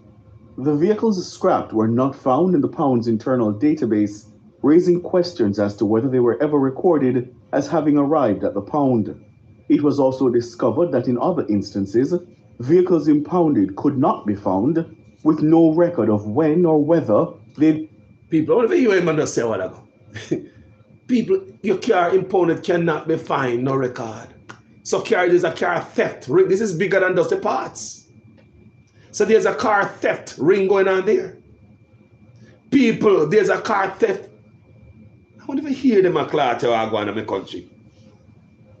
The vehicles scrapped were not found in the Pound's internal database, raising questions as to whether they were ever recorded as having arrived at the Pound. It was also discovered that in other instances, vehicles impounded could not be found, with no record of when or whether they... People, what if you even understand what I go? People, your car impounded cannot be found, no record. So there's a car theft ring. This is bigger than just the parts. So there's a car theft ring going on there. People, there's a car theft. I won't even hear them a clout or go on in my country.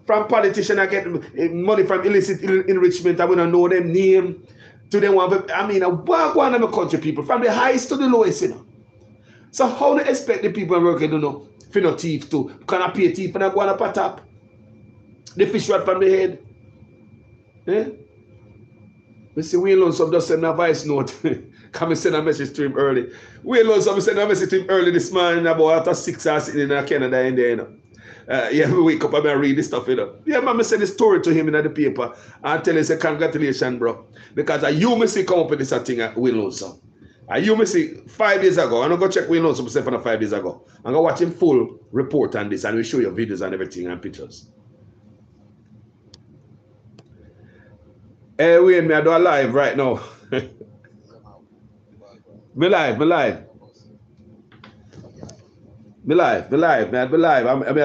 From politicians, I get money from illicit enrichment. I want to know them name. To them, I mean, I walk on in my country, people, from the highest to the lowest, you know. So how do you expect the people working, you know, for no thief too? Can I pay thief and I go on up a top? The fish rod from the head. Eh? We see Will Lonesome just send a voice note. Come and send a message to him early. Will Lonesome send a message to him early this morning about after 6 hours sitting in Canada in there, you know. Yeah, we wake up and I read this stuff, you know. Yeah, man, I send a story to him in the paper and tell him, say, congratulations, bro. Because you may see come up with this thing at Will Lonesome. You may see 5 years ago, I'm going to go check Will Lonesome for 5 years ago. I'm going to watch him full report on this and we'll show you videos and everything and pictures. Hey, wait, me I do a live right now. Me live. Me live, man. I'm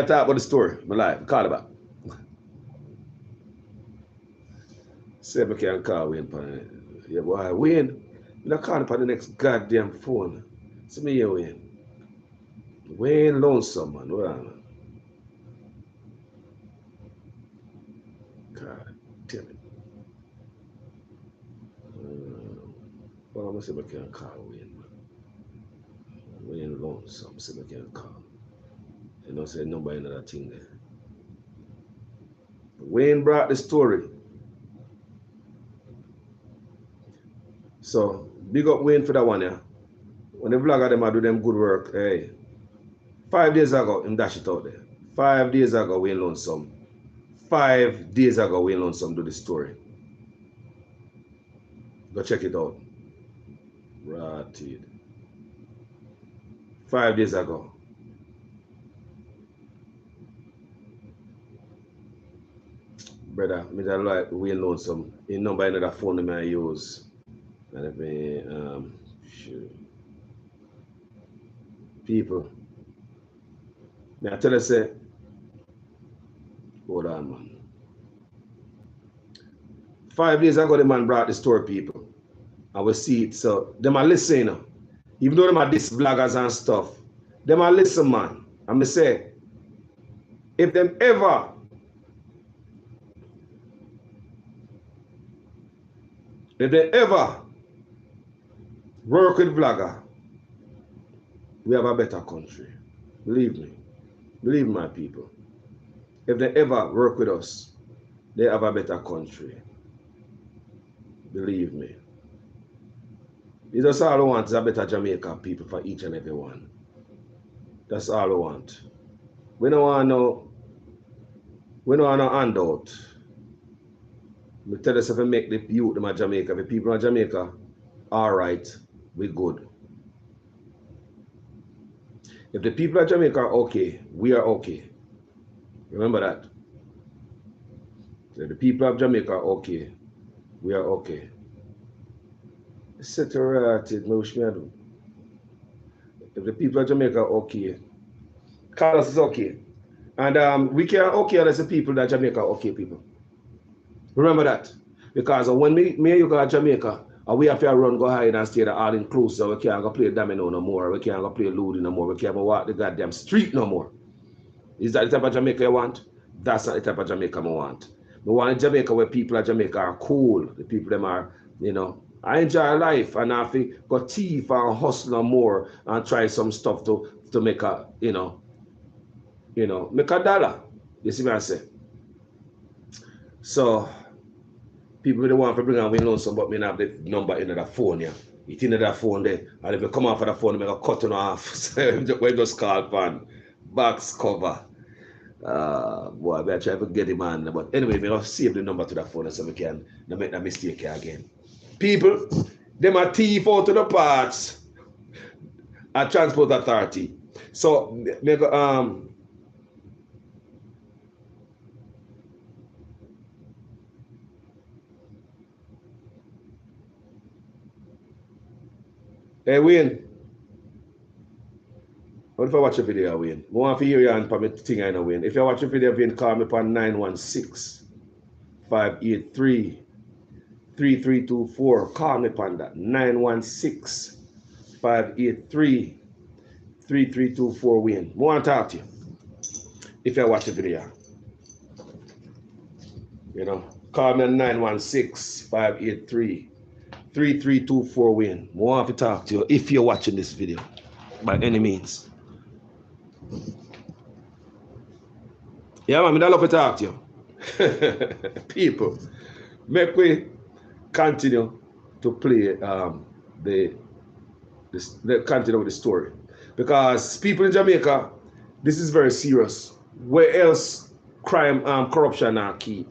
talk about the story. Me live. Call it back. See if I can call Wayne. Yeah, boy, Wayne. You not call upon the next goddamn phone. See me here, Wayne. Wayne lonesome, man. Hold on, man. God damn it. Well, I'm gonna see if I can call Wayne, man. Wayne lonesome. See if I can call. You know, say nobody another thing there. Wayne brought the story. So big up Wayne for that one, yeah. When the vlogger them do them good work, hey. 5 days ago, him dash it out there. 5 days ago, Wayne lonesome. 5 days ago, Wayne lonesome do the story. Go check it out. Ratted. 5 days ago. Brother, me that like Wayne lonesome. In number another phone that I use. And if me shoot. People. May I tell you say, hold on, man. 5 days ago, the man brought the story, people. I will see it. So them are listening. Even though them are these vloggers and stuff, them are listen, man. I'm gonna say, if them ever work with vlogger, we have a better country. Believe me. Believe my people. If they ever work with us, they have a better country. Believe me. It's just all I want is a better Jamaica people for each and every one. That's all I want. We don't want no handout. We tell us if we make the youth in Jamaica, the people in Jamaica, all right, we good. If the people of Jamaica are okay, we are okay. Remember that. If the people of Jamaica are okay, we are okay. Set right, it wish me I do. If the people of Jamaica are okay, Carlos is okay. And we can okay unless the people that Jamaica are okay people. Remember that. Because when me and you go to Jamaica, we have to run, go hide and stay there all inclusive. So we can't go play domino no more. We can't go play Ludi no more. We can't go walk the goddamn street no more. Is that the type of Jamaica you want? That's not the type of Jamaica I want. I want a Jamaica where people of Jamaica are cool. The people them are, you know, I enjoy life and I have to go thief and hustle no more and try some stuff to make a, you know, make a dollar. You see what I say? So people really want to bring on Wayne lonesome, but me not have the number in the phone, yeah. It's in that phone there. And if you come off of the phone, I'm going to cut it off. So we just call fan box cover. Boy, I try to get him on. But anyway, I'm going to save the number to the phone so we can not make that mistake again. People, them are thief out of the parts at Transport Authority. So, hey, Wayne. What if I watch a video, Wayne? I want to hear you and permit thing I know, Wayne. If you watch a video, Wayne, call me upon 916-583-3324. Call me upon that. 916-583-3324, Wayne. I want to talk to you. If you watch a video. You know, call me on 916-583-3324, Wayne. I want to talk to you if you're watching this video by any means. Yeah, man, I love to talk to you. People, make we continue to play continue with the story. Because people in Jamaica, this is very serious. Where else crime, corruption are keep?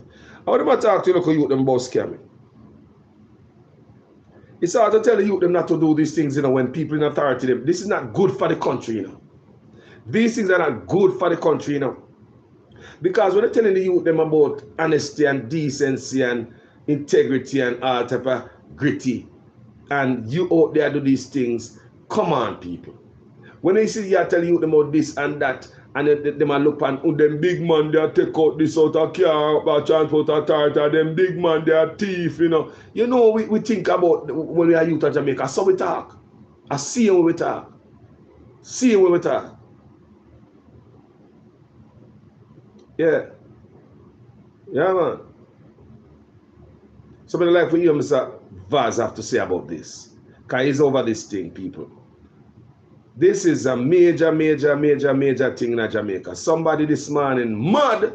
I want to talk to you, local youth them about scamming. It's hard to tell the youth them not to do these things, you know, when people in authority, this is not good for the country, you know. These things are not good for the country, you know. Because when they're telling the youth them about honesty and decency and, integrity and all type of gritty, and you out there do these things, come on, people. When they see you are telling you about this and that, and they might look and them big man, they take out this out of car, transport authority, them big man, they are thief, you know. You know, we think about when we are youth of Jamaica, so we talk. I see when we talk. See when we talk. Yeah. Yeah, man. Somebody like for you, Mr. Vaz, have to say about this. Because he's over this thing, people. This is a major thing in Jamaica. Somebody this morning, mad,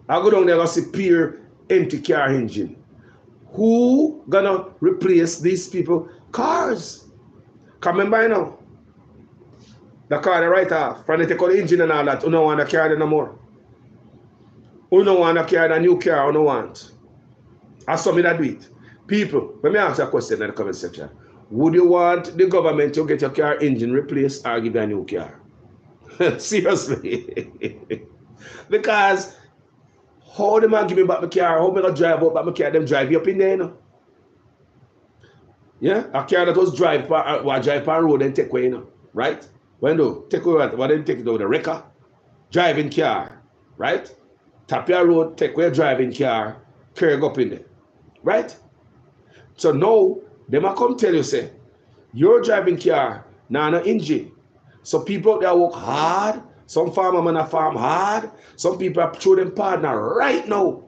I go down there and see pure empty car engine. Who gonna replace these people? Cars. Come remember, you know, the car they write off, from they take out the engine and all that, you don't want to carry it no more. You don't want to carry the new car, you don't want. I saw me that do it. People, let me ask you a question in the comment section. Would you want the government to get your car engine replaced or give you a new car? Seriously. Because how them give me back my car, how am I going to drive out back my car, them drive you up in there, you know? Yeah, a car that was drive on road and take away, you know, right? When do take away what then take it over the wrecker? Driving car, right? Tap your road, take away driving car, carry up in there, right? So now, they might come tell you, say, your driving car, now no engine. So people out there work hard. Some farmer man farm hard. Some people are through them partner right now.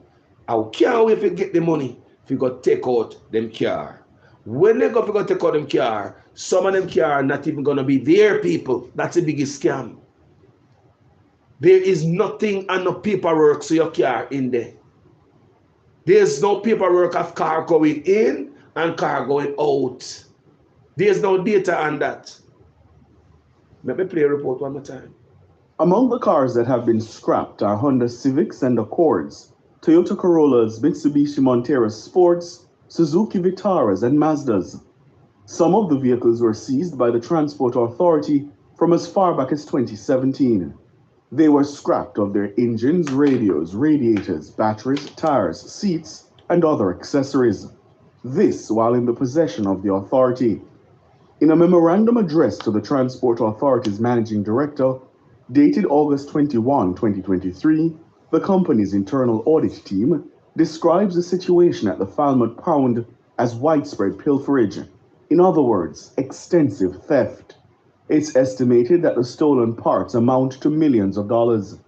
I can't wait to get the money if you go take out them car. When they go take out them car, some of them car are not even gonna be their people. That's the biggest scam. There is nothing and no paperwork so your car in there. There's no paperwork of car going in and car going out. There's no data on that. Let me play a report one more time. Among the cars that have been scrapped are Honda Civics and Accords, Toyota Corollas, Mitsubishi Montero Sports, Suzuki Vitaras, and Mazdas. Some of the vehicles were seized by the Transport Authority from as far back as 2017. They were scrapped of their engines, radios, radiators, batteries, tires, seats, and other accessories. This while in the possession of the authority. In a memorandum addressed to the Transport Authority's Managing Director, dated August 21, 2023, the company's internal audit team describes the situation at the Falmouth Pound as widespread pilferage. In other words, extensive theft. It's estimated that the stolen parts amount to millions of dollars.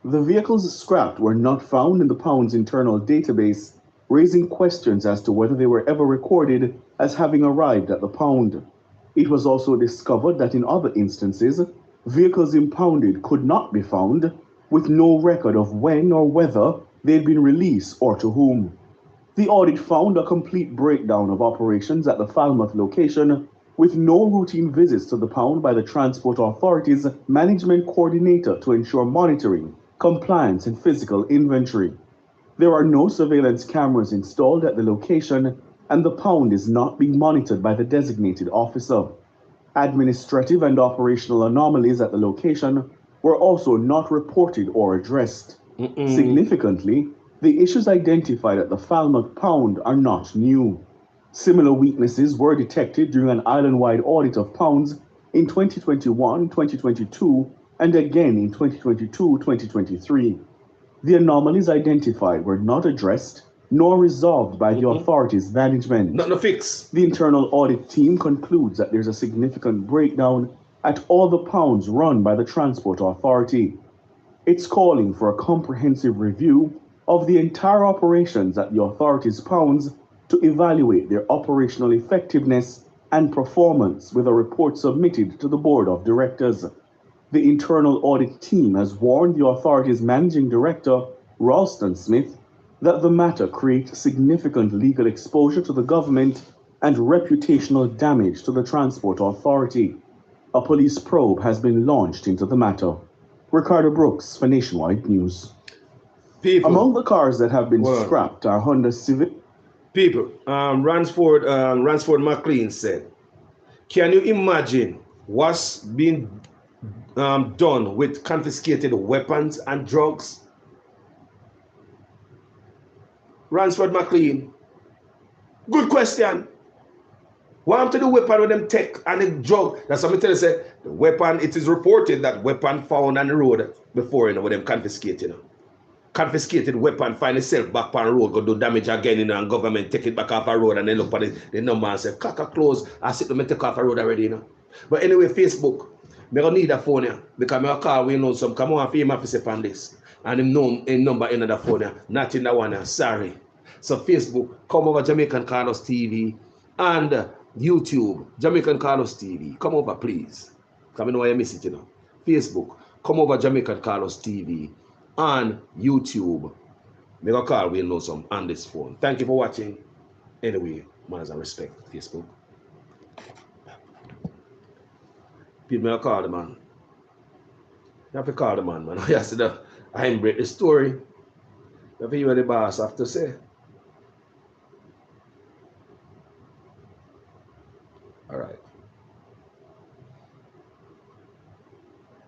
The vehicles scrapped were not found in the Pound's internal database, raising questions as to whether they were ever recorded as having arrived at the Pound. It was also discovered that in other instances, vehicles impounded could not be found, with no record of when or whether they'd been released or to whom. The audit found a complete breakdown of operations at the Falmouth location, with no routine visits to the Pound by the Transport Authority's management coordinator to ensure monitoring, compliance, and physical inventory. There are no surveillance cameras installed at the location, and the Pound is not being monitored by the designated officer. Administrative and operational anomalies at the location were also not reported or addressed. Significantly, the issues identified at the Falmouth Pound are not new. Similar weaknesses were detected during an island-wide audit of pounds in 2021, 2022, and again in 2022-2023. The anomalies identified were not addressed nor resolved by the authority's management. Not no fix. The internal audit team concludes that there's a significant breakdown at all the pounds run by the Transport Authority. It's calling for a comprehensive review of the entire operations at the authority's pounds to evaluate their operational effectiveness and performance with a report submitted to the Board of Directors. The internal audit team has warned the authority's managing director, Ralston Smith, that the matter creates significant legal exposure to the government and reputational damage to the Transport Authority. A police probe has been launched into the matter. Ricardo Brooks for Nationwide News. People. Among the cars that have been scrapped are Honda Civic. People, Ransford McLean said, can you imagine what's been done with confiscated weapons and drugs? Ransford McLean, Good question. What happened to the weapon with them tech and the drug? That's what I tell you, say, the weapon, it is reported that weapon found on the road before, you know, with them confiscated, you know. Confiscated weapon find itself back on the road, go do damage again, you know, and government take it back off the road and then look at the number and say, caca close, I sit them and take off the road already, you know. But anyway, Facebook, I don't need a phone here because I call we know some come on for him office on this. And him know a number in the phone here, not in that one here, sorry. So Facebook, come over Jamaican Carlos TV and YouTube, Jamaican Carlos TV. Come over, please. Come in know you miss it, you know. Facebook, come over Jamaican Carlos TV and YouTube. Make a call, we'll know some on this phone. Thank you for watching. Anyway, manners and respect, Facebook. People may call the man. You have to call the man, man. I said that I ain't break the story. You have to hear what the boss have to say. All right.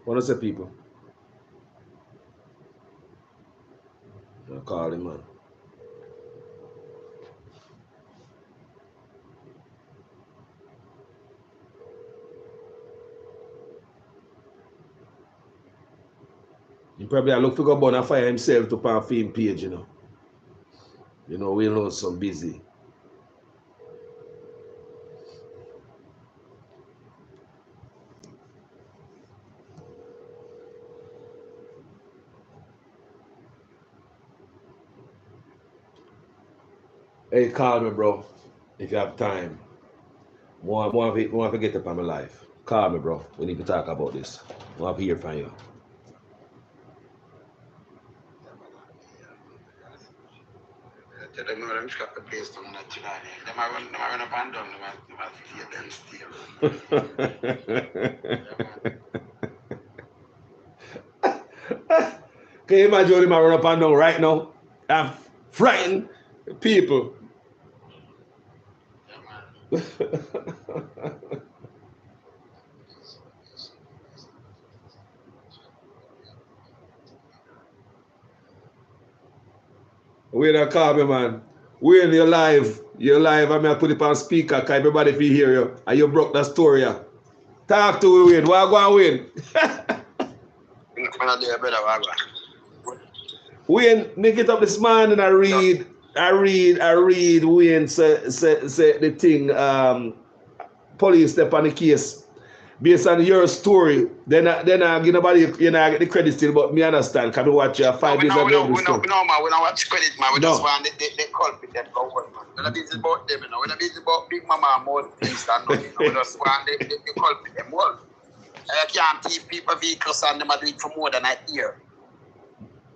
What does it say, people? I'll call him, man. He probably look for go burn and fire himself to pan film page, you know. You know, we know some busy. Hey, call me, bro, if you have time. More to get up on my life. Call me, bro. We need to talk about this. I want to hear from you. Tell them no, them scrap the place down that tonight. Them are run up and down, them are fear them still. Can you imagine him run up and down right now? I'm frightened people. Yeah, Wait a call me, man. Wayne, you're live. You're live. I'm going to put it on speaker because everybody can hear you. And you broke that story. Yeah. Talk to Wayne. What go on, Wayne? Wayne, make it up this morning and I read Wayne say the thing, police step on the case. Based on your story, then I give nobody, you know, I get the credit still, but me understand. Can we watch 5 days ago? No, man, we don't watch credit, man. We just want the culprit them go work, man. We're not busy about them, you know. We're not busy about Big Mama and more things than nothing. We just want the culprit them work. I can't keep people vehicles and them are doing it for more than a year.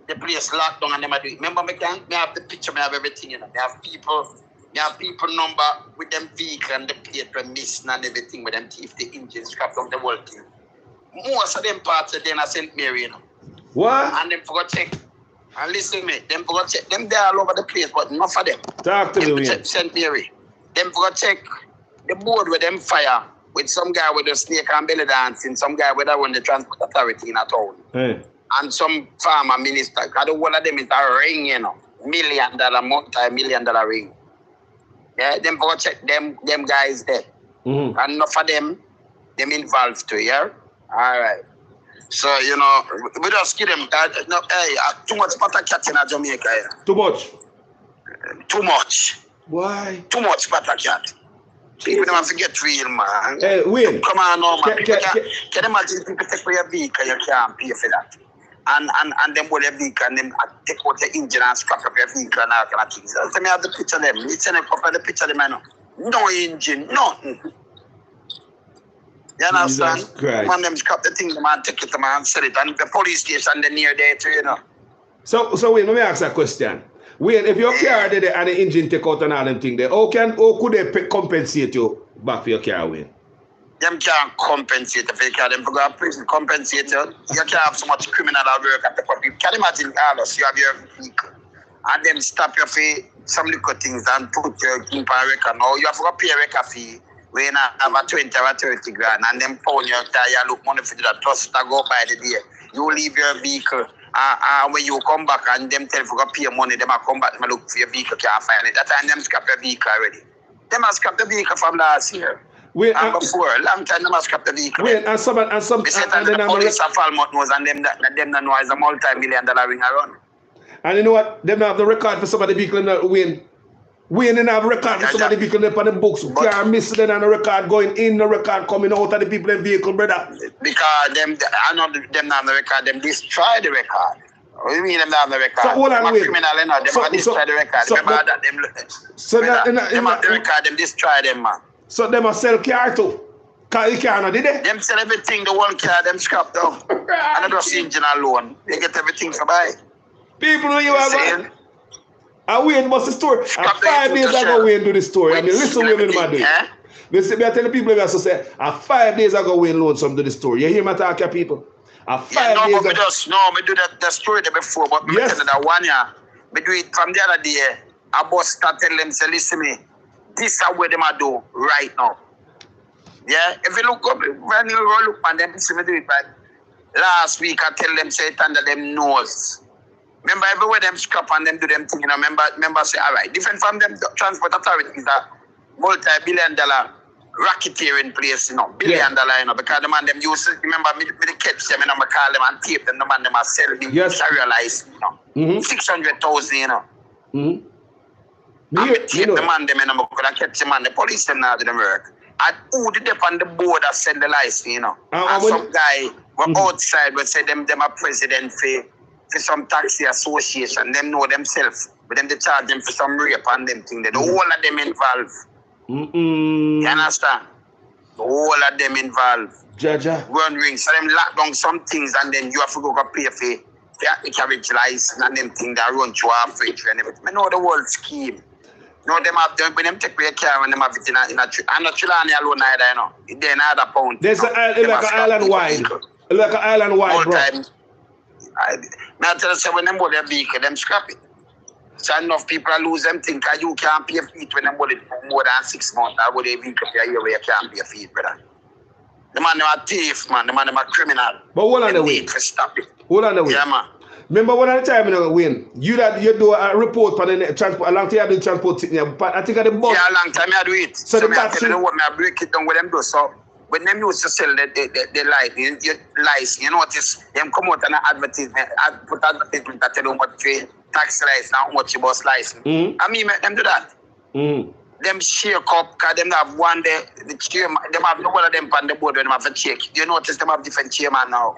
The place locked down and them are doing it. Remember, me have the picture, me have everything, you know. Me have people number with them vehicle and the plate were missing and everything with them teeth, the engines scrapped from the whole thing. Most of them parts are then at St. Mary, you know. What? And them forgot check. And listen to me, them forgot check. Them there all over the place, but enough of them. Talk to me, check St. Mary. Them forgot check the board with them fire with some guy with a snake and belly dancing, some guy with that one the transport authority in a town. Hey. And some farmer minister. Because the whole of them is a ring, you know. $1 million, multi-million ring. Yeah, them go check them guys there. Mm-hmm. And enough of them involved too, yeah? All right. So, you know, we just give them that. No, hey, too much butter cat in Jamaica. Yeah. Too much? Too much. Why? Too much butter cat. People don't forget real, man. Hey, Wayne. Come on, no, man. Can you imagine people take for your vehicle, you can't pay for that? And them hold your vehicle and them take out the engine and scrap up your vehicle and all kind of things. So me have the picture of them. It's in a couple of the picture of them, I know. No engine, nothing. You understand? Man, them scrap the thing, man, take it, man, sell it. And the police station, they're near there too, you know. So Wayne, let me ask a question. Wayne, if your car did and the engine take out and all them things there, how could they compensate you back for your car, Wayne? Them can't compensate if you can. Them go to prison, compensate you. You can't have so much criminal work at the public. Can you imagine, Carlos, you have your vehicle and then stop your fee, some little things and put your keep a record. Now you have to pay a record fee when you have a 20 or 30 grand and then pound your tire, look money for that, just to go by the day. You leave your vehicle when you come back and them tell you to pay money, them come back and look for your vehicle, can't find it. That time them scrap your vehicle already. Them has scrapped the vehicle from last year. Wait, and before, long time them has scrapped the vehicle. Wait, and some, and then the police are Falmouth knows, and them that know is a multi-million-dollar ring around. And you know what? Them have the record for some of the vehicle that win. We didn't have a record for some of the vehicle on the books. Car missing and a record going in, the record coming out of the people in vehicle, brother. Because them, I know them have the record, them destroy the record. What do you mean them have the record? So hold on, wait. Criminal, you know, them destroy the record. Remember that them have the record, them destroy them, man. So them a sell car too? Car you can't, did they? Them sell everything, the one car, them scrap down. And they just engine alone. They get everything for buy. People know you are going. And Wayne must the story. And 5 days ago Wayne do the story. I mean, listen Wayne when I do it. Listen, I tell the people that say, and 5 days ago Wayne loaned some to the story. You hear me talk to people? And 5 days ago. I do that story there before, but yes. Me tell that 1 year. I do it from the other day. I boss start tell them, say, listen me, this is what them I do right now. Yeah? If you look up, when you look at them, see me do it right. Last week I tell them, say it under them nose. Remember, everywhere them scrap and them do them thing, you know, remember say, all right, different from them transport authorities are multi-billion-dollar racketeering place, you know, billion-dollar, you know, because the man them used to, remember, me catch them, you know, I call them and tape them, the man them are selling carrier license, you know, 600,000, you know. And me tape the man them, you know, because I catch the man, the police them now do them work. And who did they on the board that send the license, you know? And some guy were outside, would say them a president for some taxi association, them know themselves, but them they charge them for some rape and them thing. The whole of them involved. You understand? The whole of them involved. Jaja. Run rings. So them lock down some things and then you have to go pay for the carriage license and them things that run through our fridge and everything. I know the whole scheme. No, them have them when them take their car and them have it in a I'm not Chilani alone either, you know. It's there another pound. There's like an island wide. Like an island wide, bro. I tell you, when them bought their vehicle, them scrap it. So enough people lose them think you can't pay a fee when them bought it for more than 6 months. I bought a vehicle for a year where you can't pay a fee, brother. The man are thief, man. The man are criminal. But hold on the way. To stop it. Hold on the way. Yeah, man. Remember one at the time, you know, Wayne, you do a report for the transport, a long time you do transport, but I think at the bus. Yeah, a long time I do it. So the battery. I tell you what, I break it down with them do. So when them used to sell the license, you notice them come out and advertisement, put advertisement that tell you how much tax license, how much you bus license. I mean, make them do that. Them shake up, because them have one day, the chairman, them have no one of them on the board when them have a check. You notice them have different chairman now.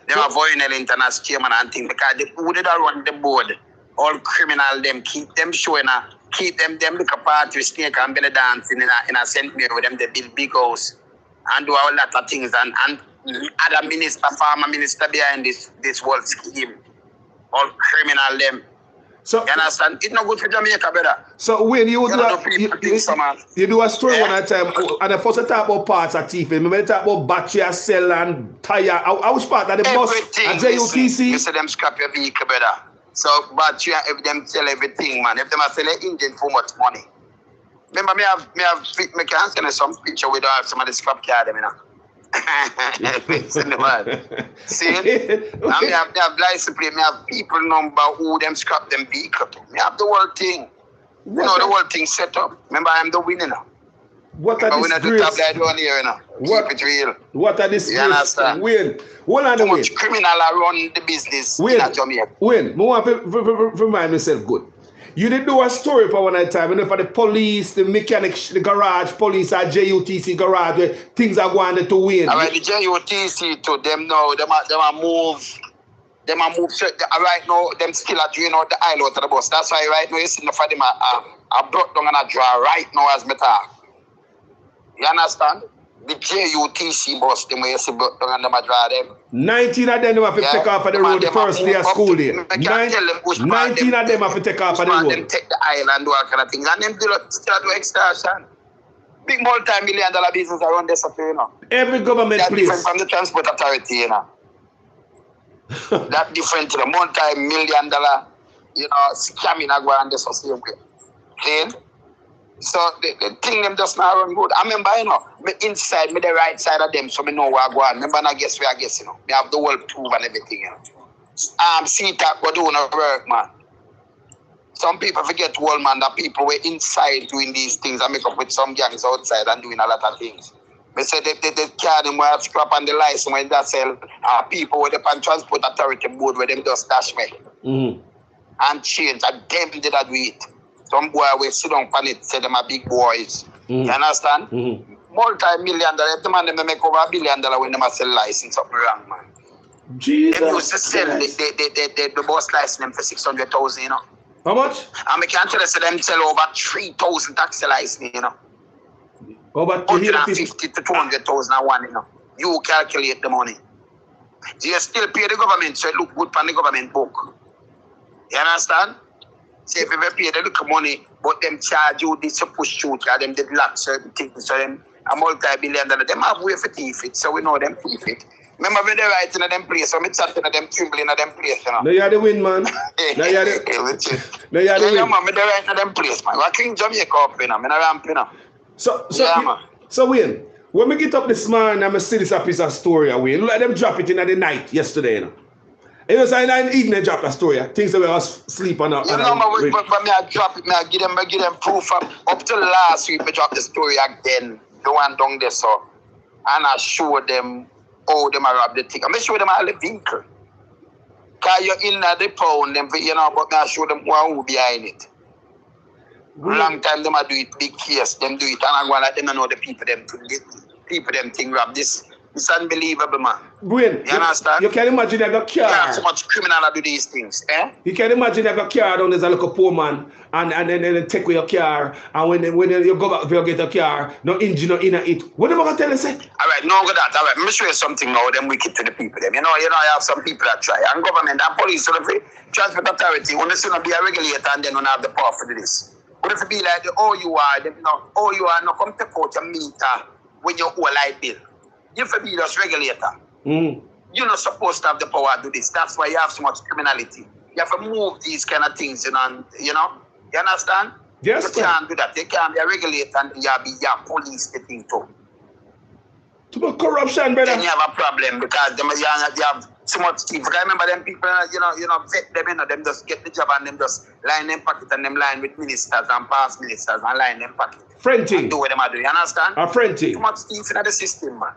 They have Voynel International chairman and things, because they who did run the board, all criminal them, keep them showing keep them look apart with snake and belly dancing in a St. Mary with them, they build big house and do a lot of things and other minister, farmer minister behind this whole scheme. All criminal them. So you understand? It's not good for Jamaica, brother. So when you do a story one at a time, and the first talk about parts of thief, remember they talk about battery, cell and tire. I was part of the bus at JUTC. You say them scrap your vehicle, brother. So battery, if them sell everything, man. If them sell an engine for much money. Remember me can send some picture with some of the scrap car them, you know. See, I have license plate, I have people number who them scrap them vehicle. I have the whole thing. You know, the whole thing set up. Remember, I'm the winner now. What are these grades? Down here, you know. Keep it real. What are these grades? Wayne, hold on the way. Criminal run the business in Jamaica. Wayne, I want to remind myself good. You did do a story for one time, you know, for the police, the mechanics, the garage, police at JUTC garage, where things are going to win. All right, the JUTC to them now, them are move. Right now, them still are doing out the aisle out of the bus. That's why right now you see for them are brought down and a draw right now as me talk. You understand? The JUTC bus, them way you see brought down and them a draw them. 19 of them have to take off of the road the first day of school day. 19 of them have to take off of the road. Them take the aisle and do all kind of things. And them still do extortion. Big multi-million-dollar business around this, you know. Every government place. Different from the transport authority, you know. That different to the multi-million-dollar, you know, scamming around this or same way. Okay? So the thing them just now run good. I remember, you know, me inside, me the right side of them, so me know where I go on. Remember, I guess where I guess, you know. Me have the whole proof and everything, you know. CTAC go do no work, man. some people forget, well, man, that people were inside doing these things and make up with some gangs outside and doing a lot of things. They say they carry them where scrap on the license when they sell people with the Transport Authority board where them just dash me. And change, and them did that do it. Some boy will sit down on it, say them are big boys. You understand? Multi-million dollar, the man them make over $1 billion when they sell license up wrong, man. Jesus. They used to sell the bus license them for 600,000, you know. How much? And I can't tell you, them sell over 3,000 taxi license, you know. About 150 to 200,000 a one, you know. You calculate the money. So you still pay the government, so it look good on the government book. You understand? So if you pay the little money, but them charge you this to push through, them did lock certain things, so them a multi-billion dollar, them have way for thief it, so we know them thief it. Remember when they write in them place, so me chat in them trembling in them place, you know. No, you're the win, man. No, you're the win. Yeah, man, me they write in them place, man. We're King Jamaica up, you know, me not ramp, you know. So Wayne, when we get up this morning and I see this a piece of story, Wayne, look like them drop it in the night yesterday, you know. It was in the evening drop the story, things that we was sleep on. You know, but me I drop it, me I give them proof up till last week, me drop the story again, the one down there, so, and I show them how them are rob the thing. I show them all the vehicle. Cause you're in the pound, them, you know, but I show them who behind it. Long time them do it, big case, them do it, and I'm going to let them know the people them think rob this. It's unbelievable, man. Brilliant. You understand? You can imagine like a car. Yeah, so much criminal that do these things, eh? You can imagine like a car down there's a little poor man, and then they take away your car, and when you go back to get a car, no engine, no inner it. What am I gonna tell you, say? Alright, no good that. Alright, let me show you something now, then we keep to the people them. You know, I have some people that try. And government and police, so the transport authority, when they say be a regulator and then when have the power for this. But if it be like the OUR, them, you know, OUR no come take out your meter when you owe light bill. You have to be just regulator. You're not supposed to have the power to do this. That's why you have so much criminality. You have to move these kind of things, you know. You understand? Yes. You can't do that. You can't be a regulator and you have police the thing too. Too much corruption, brother. Then you have a problem because you have so much things. I remember them people, you know, vet them, you know, them just get the job and them just line them pocket and them line with ministers and past ministers and line them pocket. Friending. Do what them do. You understand? A friending. Too much things in the system, man.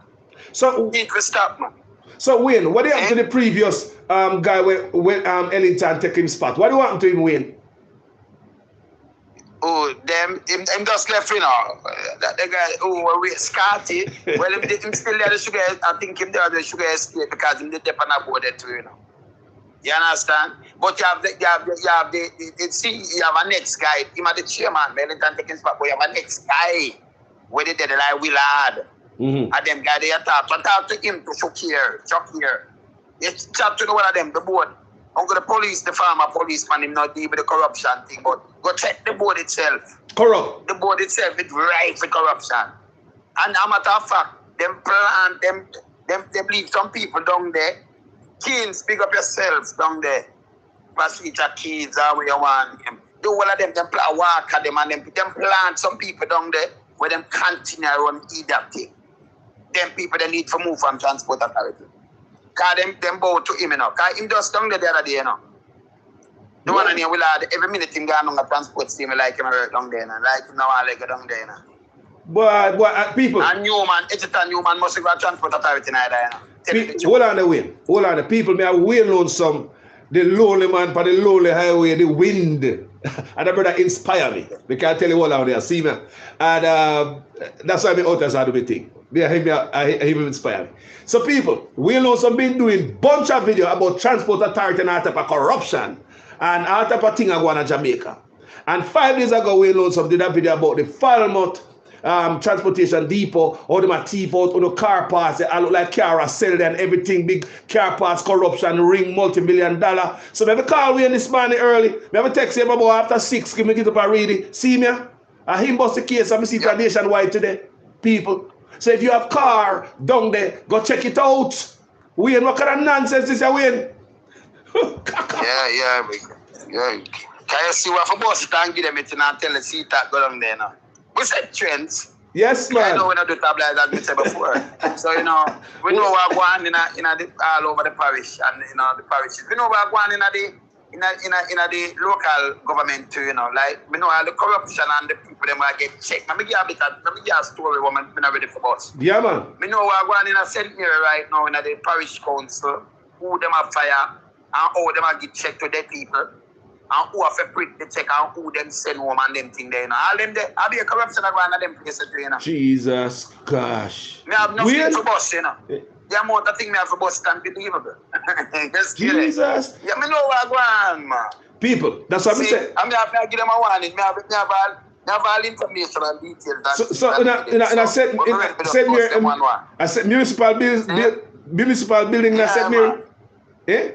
So need to stop, man. So Wayne, what do you happen to the previous guy when Ellington take him spot? What do you happen to him, Wayne? Oh, him just left, you know. The guy we Scotty. Well, him still there the sugar. I think him there the sugar estate because him the dep on a board too, you know. You understand? But you have a next guy. Him are the chairman, Ellington taking spot, but you have a next guy where they did like Willard. And them guy they talk to him to shock here. You chat to the one of them, the board. Uncle the police, the farmer policeman, him not deal with the corruption thing, but go check the board itself. Corrupt. The board itself is right for corruption. And a matter of fact, them leave some people down there. Kids, pick up yourselves down there. Passenger kids are where you want them. Do all of them walk at them and them plant some people down there where them continue on either thing. Them people they need to move from transport authority. Cause them bow to him, you know. Cause him just down there the other day, you know. The one in here will have every minute him going on the transport team like him work down there, you know. Like him now I like down there, you know. But people. And Newman must go to transport authority neither, you know. Hold on the way. Hold on the people may have way lonesome. The lonely man for the lonely highway, the wind. And the brother inspire me. They can't tell you all out there, see me. And that's why I'm out there to be thing. He inspire me. So people, we also been doing bunch of video about transport authority and all type of corruption and all type of thing going on in Jamaica. And 5 days ago, we also did a video about the Falmouth transportation depot, how they thief out on the car parts. They look like car sell and everything, big car parts, corruption, ring, multi-million dollar. So maybe call me in this morning early. Maybe text him about after 6, give me get up and read it. See me? Him bust the case and see it nationwide today. People. So if you have car down there, go check it out. Wayne, what kind of nonsense is that, Wayne? yeah. Can you see what for boss it and give them it and tell the seat that go down there now? We said trends. Yes, man. I know we don't do tabloids as we said before. So, you know, we know we're going in all over the parish and, you know, the parishes. We know we're going in in the local government too, you know, like me know all the corruption and the people them will get checked. Let me give a story when I'm not ready for boss. Yeah, man. Me know we're going in a St. Mary right now in the parish council, who them have fire and how them have get checked to their people, and who have to print the check and who them send home and them thing there, you know. All them there, I'll be a corruption that going in them places too, you know. Jesus gosh. Me have nothing for boss, you know. The amount of thing me have for boss is unbelievable. Jesus. Yeah, me know what I want, man. People, that's what I'm saying. I have to give them a warning. I have all information and details. I said municipal building. I said me. Eh?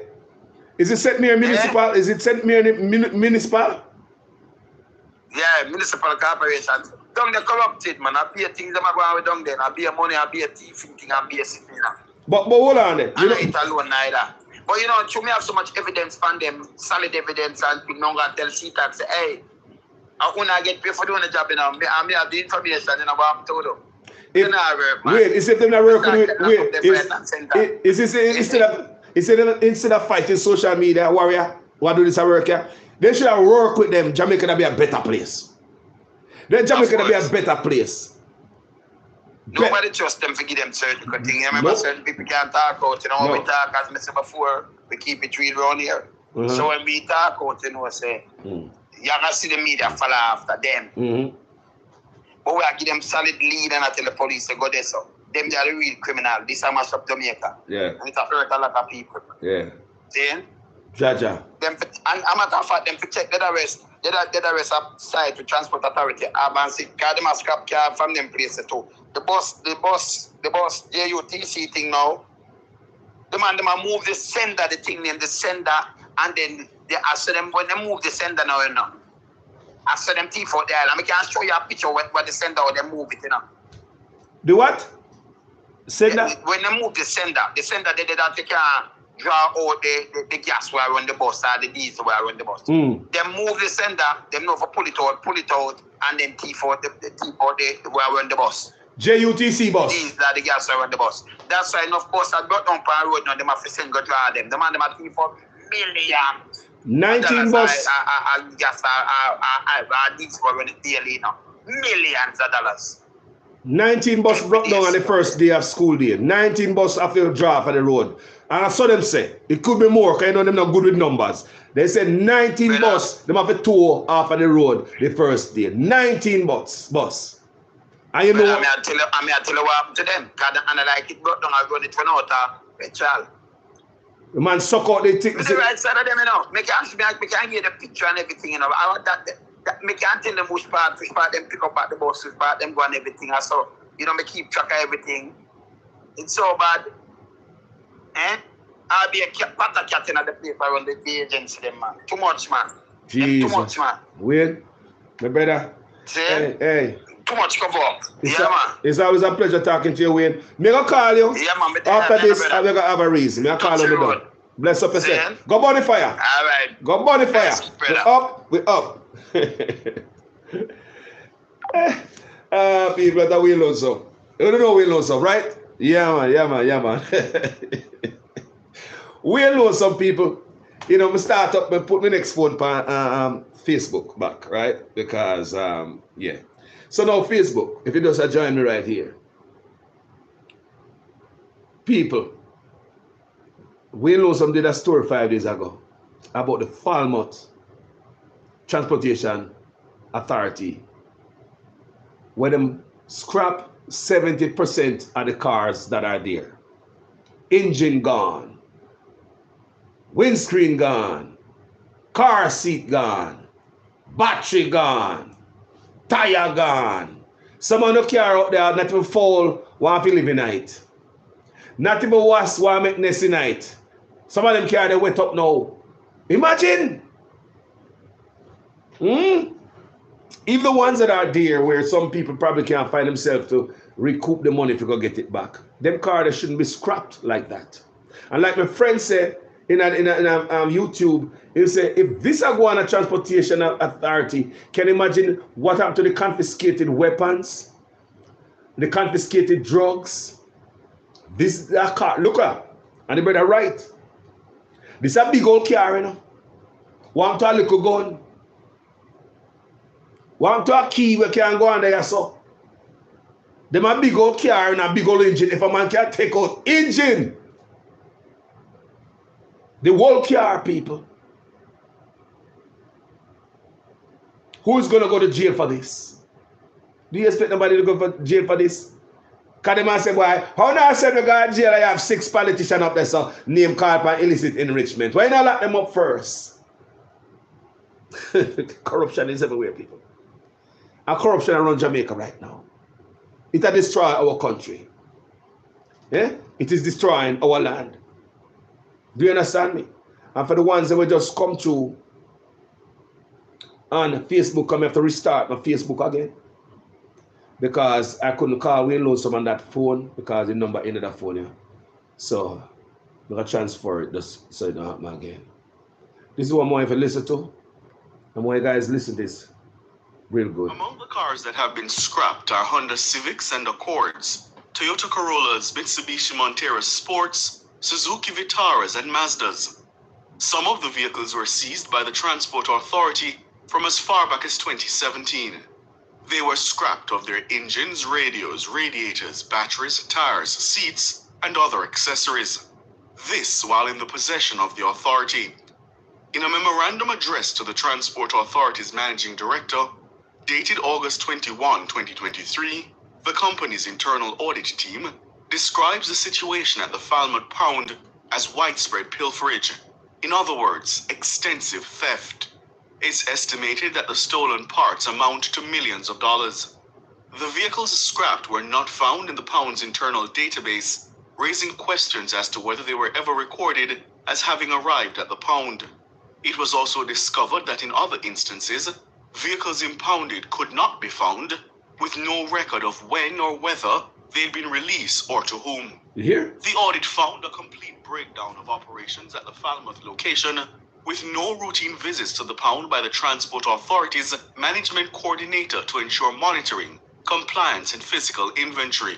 Is it St. Mary municipal? Yeah. Is it St. Mary municipal? Yeah, municipal corporation. Down there corrupted, man. I pay things them going with down there. I pay money, I pay thieving thing, I pay sitting. But hold on there. I know it alone neither. But you know, to me have so much evidence from them, solid evidence, and people don't gonna tell CTAC say, hey, I wanna get paid for doing the job, you know. I have the information, you know, what I'm told them. Wait, is it them not working with is this instead of fighting social media warrior, what do this work here? They should have worked with them. Jamaica to be a better place. Then Jamaica to be a better place. Nobody trusts them to give them certain good things. Remember, certain people can't talk out. You know, when we talk, as I said before, we keep it real around here. So when we talk out, you know, say, you're going to see the media follow after them. But we are give them solid lead and I tell the police to go there. So them they are the real criminal. This is a mash up Jamaica. Yeah. And it hurt a lot of people. Yeah. See? Jaja. Them and I'm matter of fact, them to check the arrest. The arrest side to Transport Authority. Urban City. Because them a scrap car from them places too. The bus JUTC thing now. The man them a move the sender, the thing named the sender, and then I saw them when they move the sender now, you know. I saw them thief out there. I can show you a picture what the sender or they move it, you know. The what? Sender? When they move the sender they did that they can draw out the gas where I run the bus or the diesel where I run the bus. They move the sender, them know for pull it out, and then thief out the where I run the bus. JUTC bus. These are the gas where I run the bus. That's why enough bus that got down on road now, them have to send go draw them. The man them have thief out millions. 19 bus. These were running daily now. Millions of dollars. 19 bus brought down on the first day of school day. 19 bus after the draw for the road. And I saw them say, it could be more, because you know them not good with numbers. They said 19 bus, them have a tour off of the road the first day. 19 bus. And you know what? I tell you what happened to them. Because I like it brought down, I run it for no petrol. The man suck out the thing. The right side of them, you know. Me can get the picture and everything, you know. I want that me can tell them which part them pick up at the bus, which part them go and everything. And so, you know, me keep track of everything. It's so bad. I'll be a cat in the place around the agency, them, man. Too much, man. Jesus. Too much, man. Wait, my brother. See? Hey. Too much cover up. Man. It's always a pleasure talking to you, Wayne. Me gonna call you. Yeah, man. After this, I'm gonna have a reason. Me call you down. Bless up yourself. Go burn the fire. All right. Go burn the fire. We're up. People that we love so. You don't know we love so, right? Yeah, man. We know some people. You know, we start up and put my next phone on Facebook back, right? Because yeah. So now Facebook, if you just join me right here. People, we know some did a story 5 days ago about the Falmouth Transportation Authority, where them scrap 70% of the cars that are there. Engine gone, windscreen gone, car seat gone, battery gone, tire gone. Some of the car out there not even fall want to live in night. Not even was want to make nest in night. Some of them car they went up now. Imagine. Even the ones that are there where some people probably can't find themselves to recoup the money if you go get it back. Them cars they shouldn't be scrapped like that. And like my friend said in YouTube, he said, if this are going on a transportation authority, can you imagine what happened to the confiscated weapons, the confiscated drugs? This car, look up, and the brother right. This is a big old car, you know. Want to a little gun. Want to a key where can go under your so. Them a big old car and a big old engine. If a man can take out engine, the whole car, people. Who's gonna go to jail for this? Do you expect nobody to go to jail for this? Can the man say, why? How now I said we go to jail? I have 6 politicians up there, so name called for illicit enrichment. Why not lock them up first? Corruption is everywhere, people. And corruption around Jamaica right now. It has destroyed our country. Yeah? It is destroying our land. Do you understand me? And for the ones that will just come through on Facebook, I have to restart my Facebook again. Because I couldn't call Wayne Lonesome on that phone because the number ended that phone. Yeah. So I'm going to transfer it just so it don't happen again. This is what I want you to listen to. And why you guys listen to this real good. Among the cars that have been scrapped are Honda Civics and Accords, Toyota Corollas, Mitsubishi Montero Sports, Suzuki Vitaras, and Mazdas. Some of the vehicles were seized by the Transport Authority from as far back as 2017. They were scrapped of their engines, radios, radiators, batteries, tires, seats, and other accessories. This while in the possession of the authority. In a memorandum addressed to the Transport Authority's Managing Director, dated August 21, 2023, the company's internal audit team describes the situation at the Falmouth Pound as widespread pilferage. In other words, extensive theft. It's estimated that the stolen parts amount to millions of dollars. The vehicles scrapped were not found in the Pound's internal database, raising questions as to whether they were ever recorded as having arrived at the Pound. It was also discovered that in other instances, vehicles impounded could not be found, with no record of when or whether they'd been released or to whom. You hear? The audit found a complete breakdown of operations at the Falmouth location, with no routine visits to the Pound by the Transport Authority's management coordinator to ensure monitoring, compliance, and physical inventory.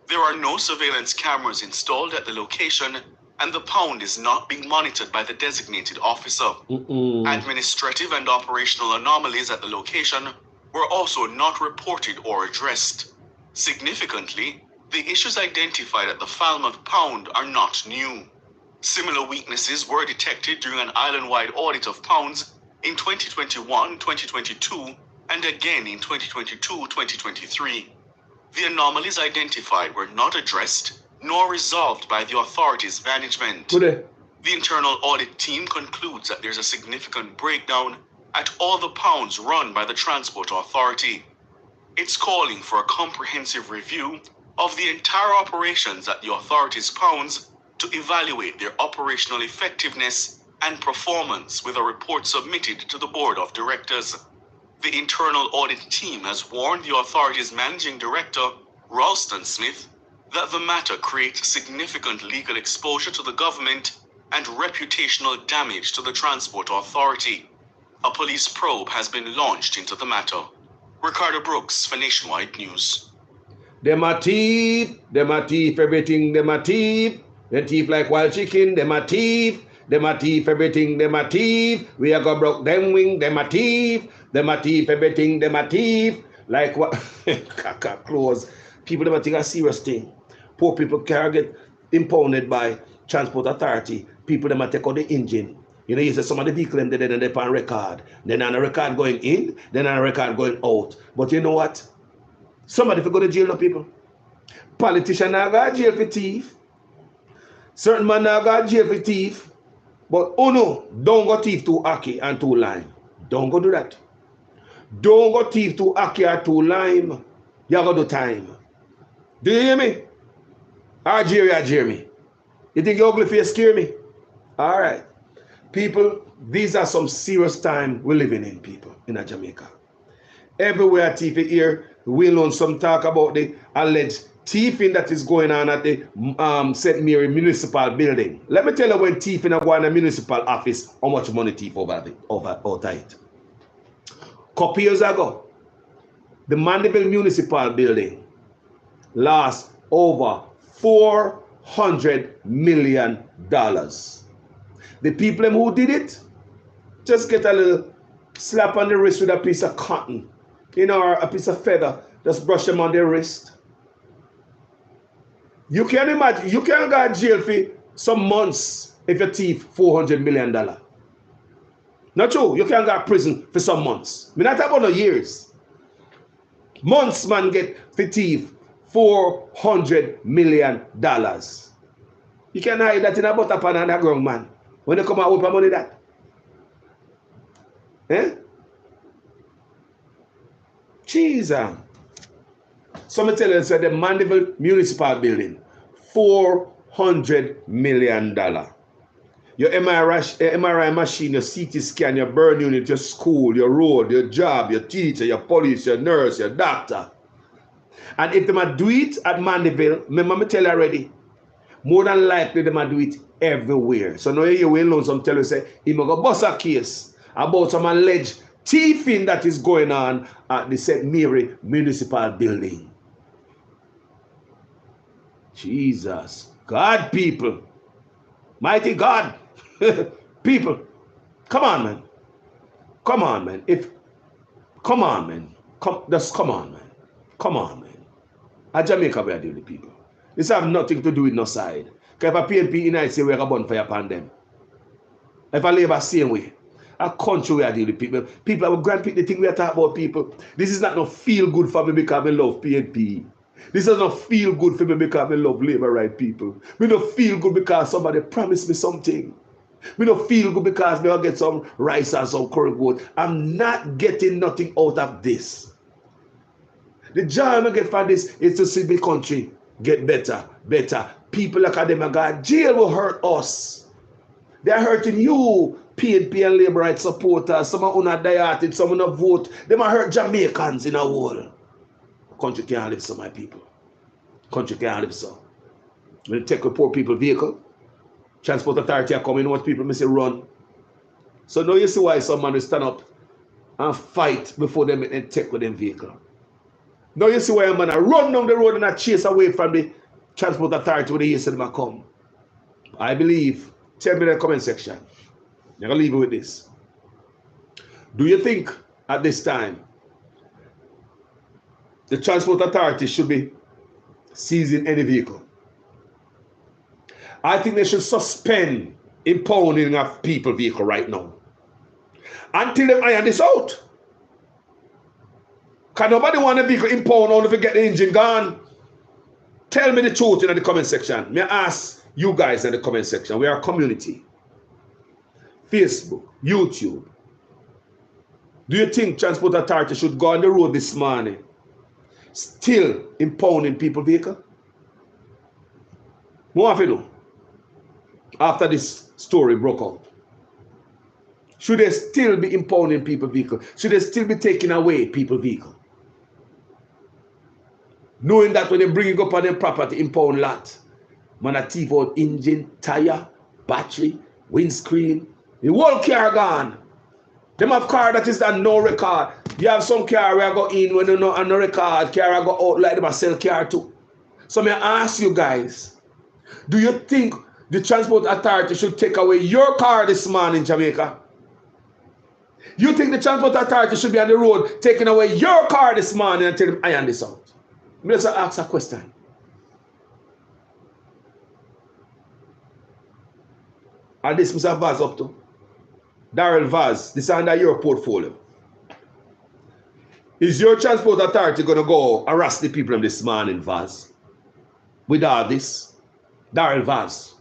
There are no surveillance cameras installed at the location, and the Pound is not being monitored by the designated officer. Administrative and operational anomalies at the location were also not reported or addressed. Significantly, the issues identified at the Falmouth Pound are not new. Similar weaknesses were detected during an island-wide audit of pounds in 2021, 2022, and again in 2022-2023. The anomalies identified were not addressed nor resolved by the authority's management. The internal audit team concludes that there's a significant breakdown at all the pounds run by the Transport Authority. It's calling for a comprehensive review of the entire operations at the authority's pounds to evaluate their operational effectiveness and performance with a report submitted to the Board of Directors. The internal audit team has warned the authority's Managing Director, Ralston Smith, that the matter creates significant legal exposure to the government and reputational damage to the Transport Authority. A police probe has been launched into the matter. Ricardo Brooks for Nationwide News. Them a thief, everything, them a thief. They thief like wild chicken, them a thief, everything, them a thief. We are gonna broke them wing, them a thief, everything, them a thief. Like what? Close. People never think a serious thing. Poor people can't get impounded by Transport Authority. People never take out the engine. You know, you say some of the vehicle them then they on record. Then on a record going in, then on a record going out. But you know what? Somebody for go to jail, no people. Politician now go to jail for thief. Certain man now go to jail for thief. But oh no, don't go thief too hockey and too lime. Don't go do that. Don't go thief too hockey or too lime. You go do time. Do you hear me? Or Jeremy? You think your ugly face scare me? All right. People, these are some serious time we're living in, people, in Jamaica. Everywhere TV here, we learn some talk about the alleged thieving that is going on at the St. Mary Municipal building. Let me tell you when thieving are going to municipal office, how much money thief over it. Couple years ago, the Manley Municipal building lost over $400 million. The people who did it, Just get a little slap on the wrist with a piece of cotton, or a piece of feather. Just brush them on their wrist. You can imagine, you can go to jail for some months if you thief $400 million. Not true, you can go to prison for some months. We're not talking about no years. Months man get for thief $400 million. You can hide that in a butter pan underground, man. When they come out with money that. Eh? Jesus. So I tell you, so the Manley municipal building, $400 million. Your MRI machine, your CT scan, your burn unit, your school, your road, your job, your teacher, your police, your nurse, your doctor. And if they might do it at Manleyville, remember me tell you already, more than likely they might do it everywhere. So now you will know some tell you say, he might go bust a case about some alleged thieving that is going on at the St. Mary municipal building. Jesus, God, people, mighty God, people, come on, man. Come on, man. Come on, man. Come on, man. Come on, man. At Jamaica, we are dealing with people. This have nothing to do with no side. Because if a PNP United say we are going to bonfire upon them. If I live the same way. A country we are dealing with people. People will grant the thing we are talking about people. This is not no feel good for me because I love PNP. This does not feel good for me because I love labor right people. We don't feel good because somebody promised me something. We don't feel good because we will get some rice and some curry goat. I'm not getting nothing out of this. The job I get for this is to see the country get better, better. People like them, God, jail will hurt us. They're hurting you, PNP and labor rights supporters. Some are not dieted, some are not vote. They might hurt Jamaicans in a whole. Country can't live so, my people. Country can't live so. When you take a poor people vehicle, transport authority are coming, what people may say run. So now you see why some man will stand up and fight before them and take with them vehicle. Now you see why a man will run down the road and I chase away from the transport authority when they hear them come. I believe, tell me in the comment section. I'm going to leave you with this. Do you think at this time the transport authority should be seizing any vehicle? I think they should suspend impounding of people vehicle right now until they iron this out. Can nobody want a vehicle impound only if you get the engine gone? Tell me the truth in the comment section. May I ask you guys in the comment section. We are a community. Facebook, YouTube. Do you think transport authority should go on the road this morning still impounding people vehicle? What have you do after this story broke out? Should they still be impounding people vehicle? Should they still be taking away people vehicle? Knowing that when they bring it up on their property, impound lot, man a thief out engine, tire, battery, windscreen, the whole car gone. Them have car that is on no record. You have some car where I go in when you know on no record, car I go out like them a sell car too. So may I ask you guys, do you think the transport authority should take away your car this morning in Jamaica? You think the transport authority should be on the road taking away your car this morning until them iron this out? Let's ask a question. And this Mr. Vaz up to? Darrell Vaz, this is under your portfolio. Is your transport authority going to go harass the people this morning, Vaz? With all this? Darrell Vaz.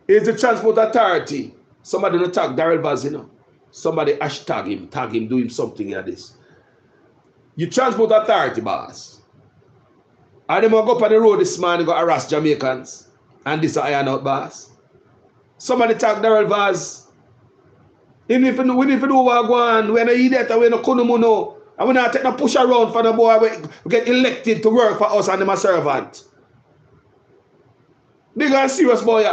Is the transport authority, somebody don't tag Darrell Vaz, you know? Somebody hashtag him, tag him, do him something like this. You transport authority, boss. And they will go up on the road this morning and go harass Jamaicans. And this is iron out, boss. Somebody tag Darrell Vaz. Even if we do what go on, we're not idiot and we're not kunumono. And we're not taking a push around for the boy we get elected to work for us and them a servant. Big and serious, boy.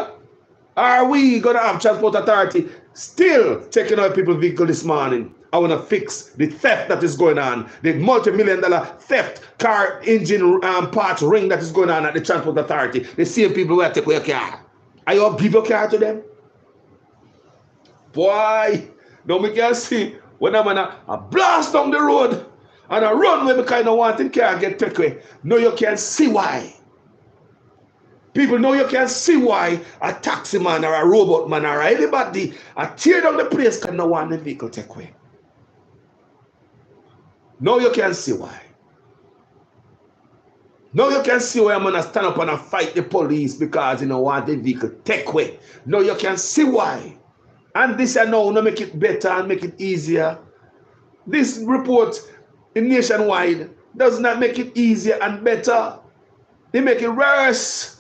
Are we going to have transport authority still taking out people's vehicle this morning? I want to fix the theft that is going on, the multi-million-dollar theft, car engine parts ring that is going on at the transport authority. The same people who take away your car. Are you give your car to them? Boy, now we can see when I'm a blast down the road and I run where we kind of want it can't get taken away. Now you can see why. People know you can see why a taxi man or a robot man or anybody tear down the place because no want the vehicle take away. Now you can see why. Now you can see why I'm gonna stand up and fight the police because you know want the vehicle take away. Now you can see why. And this I know make it better and make it easier. This report in nationwide does not make it easier and better. They make it worse.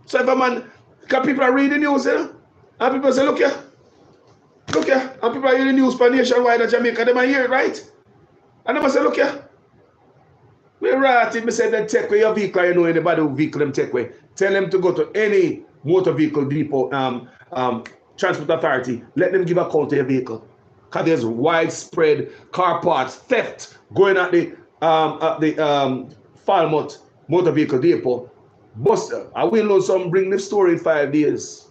So if a man, because people are reading the news, you know, and people say, look here, and people are reading the news for nationwide in Jamaica, they might hear it, right? And they say, look here, me right it, me say they take away your vehicle, you know anybody who vehicle them take away. Tell them to go to any motor vehicle depot, transport authority, let them give account to your vehicle. Because there's widespread car parts theft going at the Falmouth motor vehicle depot. Buster, I will know some bring the story in 5 days.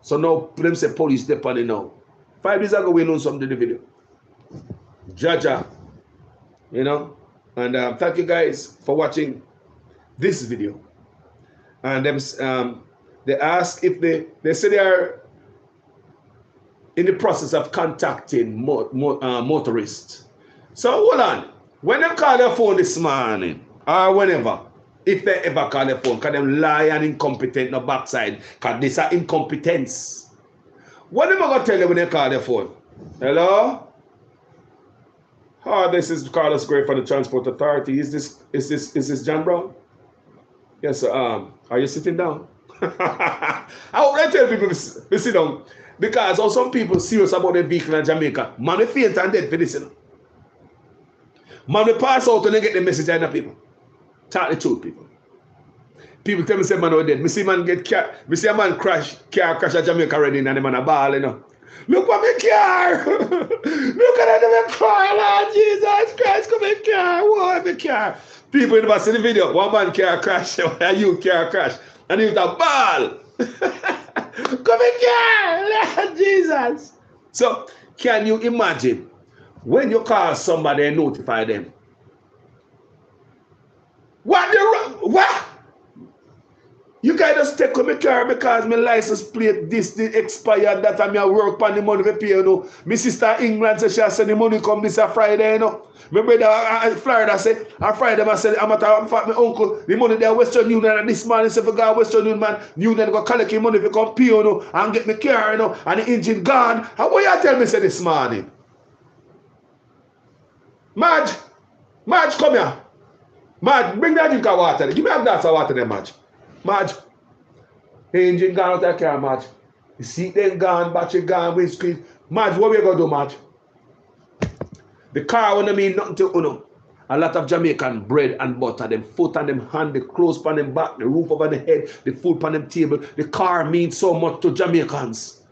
So now them say police depending now. 5 days ago we know something in the video. Jaja, you know, and thank you guys for watching this video. And them they ask if they say they are in the process of contacting motorists. So hold on, when they call their phone this morning or whenever. If they ever call the phone, because them lie and incompetent no backside, because this are incompetence. What am I going to tell you when they call the phone? Hello? Oh, this is Carlos Gray from the Transport Authority. Is this John Brown? Yes, sir. Are you sitting down? I hope I tell people to sit down. Because some people serious about their vehicle in Jamaica. Man, they faint and dead for this. You know? Man, they pass out and they get the message in the people. Talk the truth, people. People tell me say man are dead. Me see man get car. Me see a man crash at Jamaica already and the man a ball, you know. Look at my car. Look at that car, Lord Jesus Christ, come in car. Whoa, my car. People never see the video. One man car crash, and you car crash, and you with a ball. Come in car, Lord Jesus. So can you imagine when you call somebody and notify them? What? You guys just take my car because my license plate this expired that I work on the money we pay, you know. My sister England said she send the money come this Friday, you know. My brother Florida said on Friday I said I'm at my uncle, the money there Western Union and this man said if I go Western Union go collect the money if you come pay, you know, and get my car, you know, and the engine gone. And what you tell me say this morning? Madge, come here. Madge, bring that drink of water. Give me a glass of water there, Madge. Madge. The engine gone out of the car, Madge. The seat then gone, battery gone, windscreen. Madge, what we going to do, Madge? The car won't mean nothing to you. A lot of Jamaican bread and butter, them foot and them hand, the clothes on them back, the roof over the head, the food on them table. The car means so much to Jamaicans.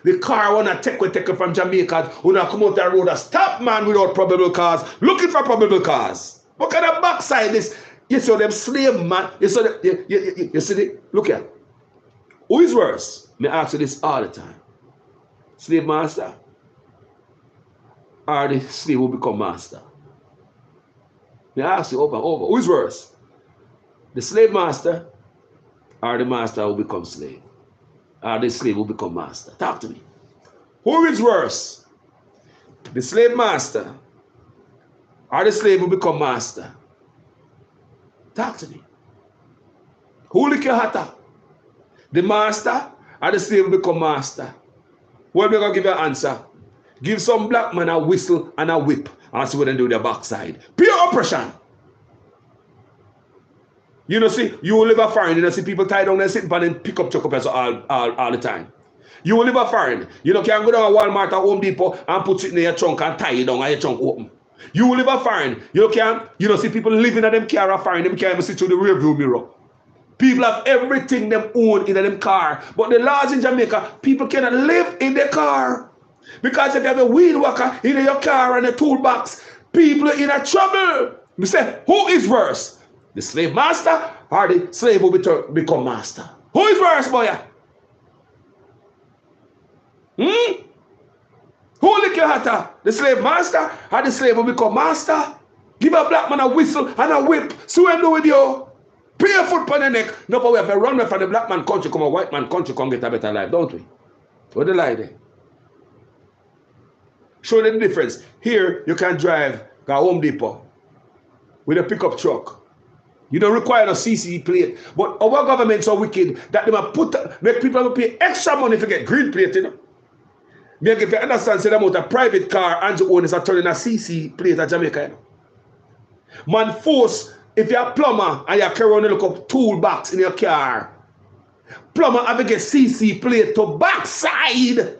The car wanna take from Jamaicans who not come out the road and stop man without probable cause, looking for probable cause. What kind of backside this? You saw them slave man. You saw them, you see the, look here. Who is worse? Me ask you this all the time. Slave master or the slave who become master? Me ask you over and over. Who is worse? The slave master or the master who become slave? Or the slave who become master? Talk to me. Who is worse? The slave master or the slave who become master? Talk to me. Who lick your hotter? The master or the slave who become master? What we gonna give you an answer? Give some black man a whistle and a whip and see what they do their backside. Pure oppression. You know, see, you will live a foreign, you know, see people tie down and sit and pick up chuck up all the time. You will live a foreign. You know, can go down to Walmart or Home Depot and put it in your trunk and tie it down and your trunk open. You will live a foreign. You can, you know, see people living in them car a foreign, them can't even see through the rear view mirror. People have everything them own in them car. But the laws in Jamaica, people cannot live in their car. Because if you have a weed whacker in your car and a toolbox, people are in a trouble. We say, who is worse? The slave master or the slave who become master? Who is worse, boy? Who lick your hatter? The slave master or the slave who become master? Give a black man a whistle and a whip. So what do with you? Put your foot on the neck. No, but we have to run away from the black man country, come a white man country, come get a better life, don't we? What the lie there? Show them the difference. Here, you can drive a Home Depot with a pickup truck. You don't require a CC plate. But our government's so wicked that they make people pay extra money to get green plate, you know. Make if you understand, say about a private car and the owners are turning a CC plate at Jamaica, you know. Man force, if you're a plumber and you carry on a look up toolbox in your car, plumber have to get CC plate to backside.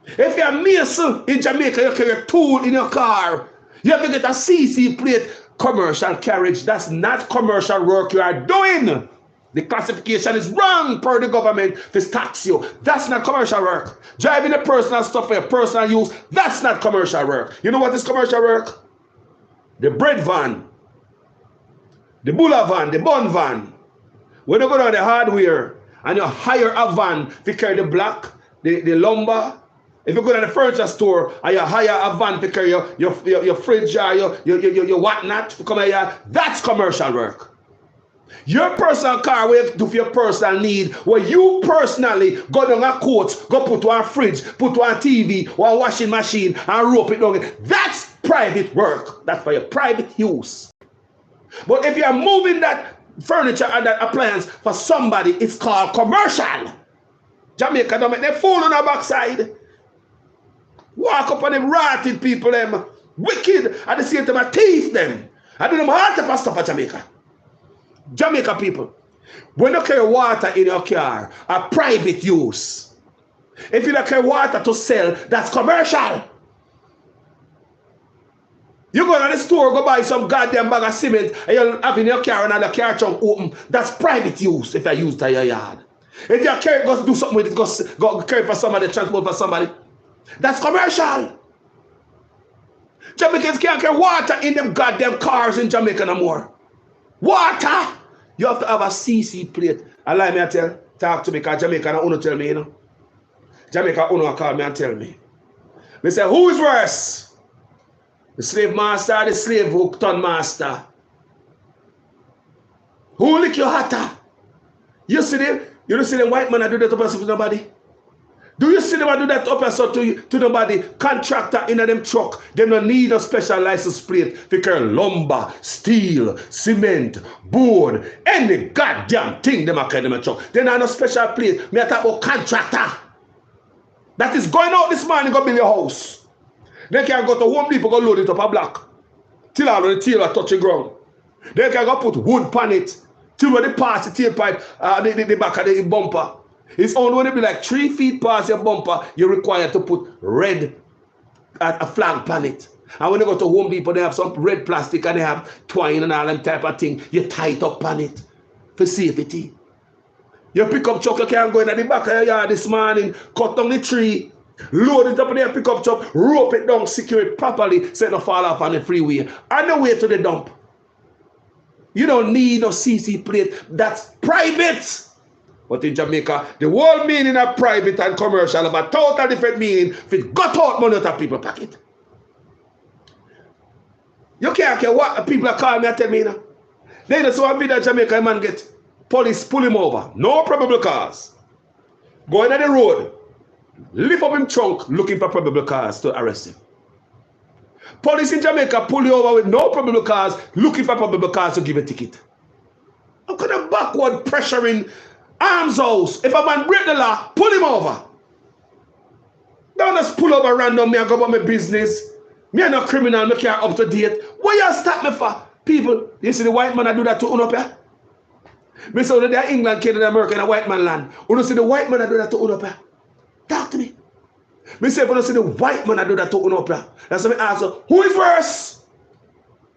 If you're a mason in Jamaica, you carry a tool in your car, you have to get a CC plate. Commercial carriage, that's not commercial work you are doing. The classification is wrong per the government to tax you. That's not commercial work. Driving a personal stuff for your personal use, that's not commercial work. You know what is commercial work? The bread van, the bulla van, the bun van. When you go down the hardware and you hire a van to carry the block, the lumber. If you go to the furniture store and you hire a van to carry your fridge or your whatnot to come here, that's commercial work. Your personal car, where you do for your personal need, where you personally go down a coat, go put one fridge, put one TV, one washing machine, and rope it down. That's private work. That's for your private use. But if you are moving that furniture and that appliance for somebody, it's called commercial. Jamaica don't make them fool on our backside. Walk up on them rotted people, them wicked, at the same time I thief them. I do them hard to stop at Jamaica. Jamaica people, when you carry water in your car, a private use. If you don't carry water to sell, that's commercial. You go to the store, go buy some goddamn bag of cement, and you have in your car another car trunk open, that's private use if you use it in your yard. If you carry, go do something with it, go carry for somebody, transport for somebody, that's commercial. Jamaicans can't carry water in them goddamn cars in Jamaica no more. Water! You have to have a CC plate. Allow me to talk to me, because Jamaica don't tell me, you know. Jamaica don't call me and tell me. They say, who is worse? The slave master or the slave who turned master? Who lick your hatter? You see them? You don't see the white man that do that to person for nobody? Do you see them do that up to nobody? Contractor in them truck, they don't need a special license plate to carry lumber, steel, cement, board, any goddamn thing them carry in them truck. They don't have no special plate. Me talk about contractor that is going out this morning go build your house. They can go to Home Depot, go load it up a block till all the tail touch the ground. They can go put wood on it till when they pass the tailpipe, the back of the bumper. It's only when it be like 3 feet past your bumper, you're required to put red a flag on it. And when you go to Home Depot, they have some red plastic and they have twine and all them type of thing. You tie it up on it for safety. You pick up truck, you can't go in the back of your yard this morning, cut down the tree, load it up in your pickup truck, rope it down, secure it properly, so it don't fall off on the freeway. On the way to the dump. You don't need no CC plate. That's private. But in Jamaica, the whole meaning of private and commercial have a total different meaning if it got out money out of people's pocket. You can't care what people are calling me and tell me, you know. They just want to be that Jamaican man get police pull him over. No probable cause. Going on the road, lift up him trunk looking for probable cause to arrest him. Police in Jamaica pull you over with no probable cause, looking for probable cause to give a ticket. How kind of backward pressuring arms house? If a man break the law, pull him over. Don't just pull over random me and go about my business. Me are not criminal, me can't up to date. What you stop me for? People, you see the white man that do that to un up here? Me say that they are England, Canada, America, and a white man land. You see the white man that do that to un up here? Talk to me. Me say if you see the white man that do that to un up here, that's why I ask you, who is worse?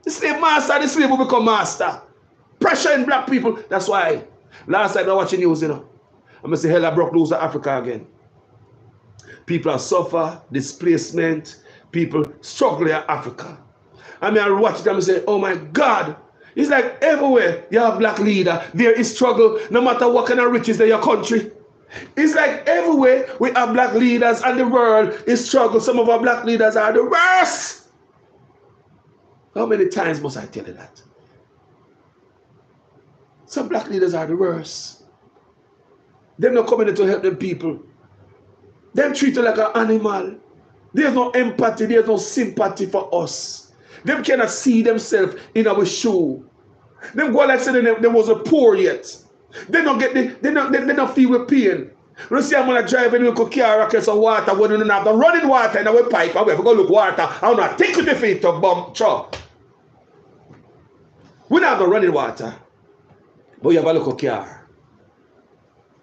The slave master or the slave will become master? Pressure in black people, that's why. Last time I watched the news, you know, I'm going to say hell I broke loose of Africa again. People are suffer, displacement, people struggling in Africa. I mean, I watch them and say, oh my God, It's like everywhere you have black leader, there is struggle, no matter what kind of riches in your country. It's like everywhere we have black leaders and the world is struggle. Some of our black leaders are the worst. How many times must I tell you that? Some black leaders are the worst. They're not coming in to help them people. They're treated like an animal. There's no empathy, there's no sympathy for us. Them cannot see themselves in our shoe. Them go like saying they wasn't poor yet. They don't get they don't feel with pain. You see, I'm gonna drive in a car, racket some water, when you don't have the running water in our pipe, and we have to go look water. I'm not taking the feet to bump truck. We don't have the running water, but you have a local car.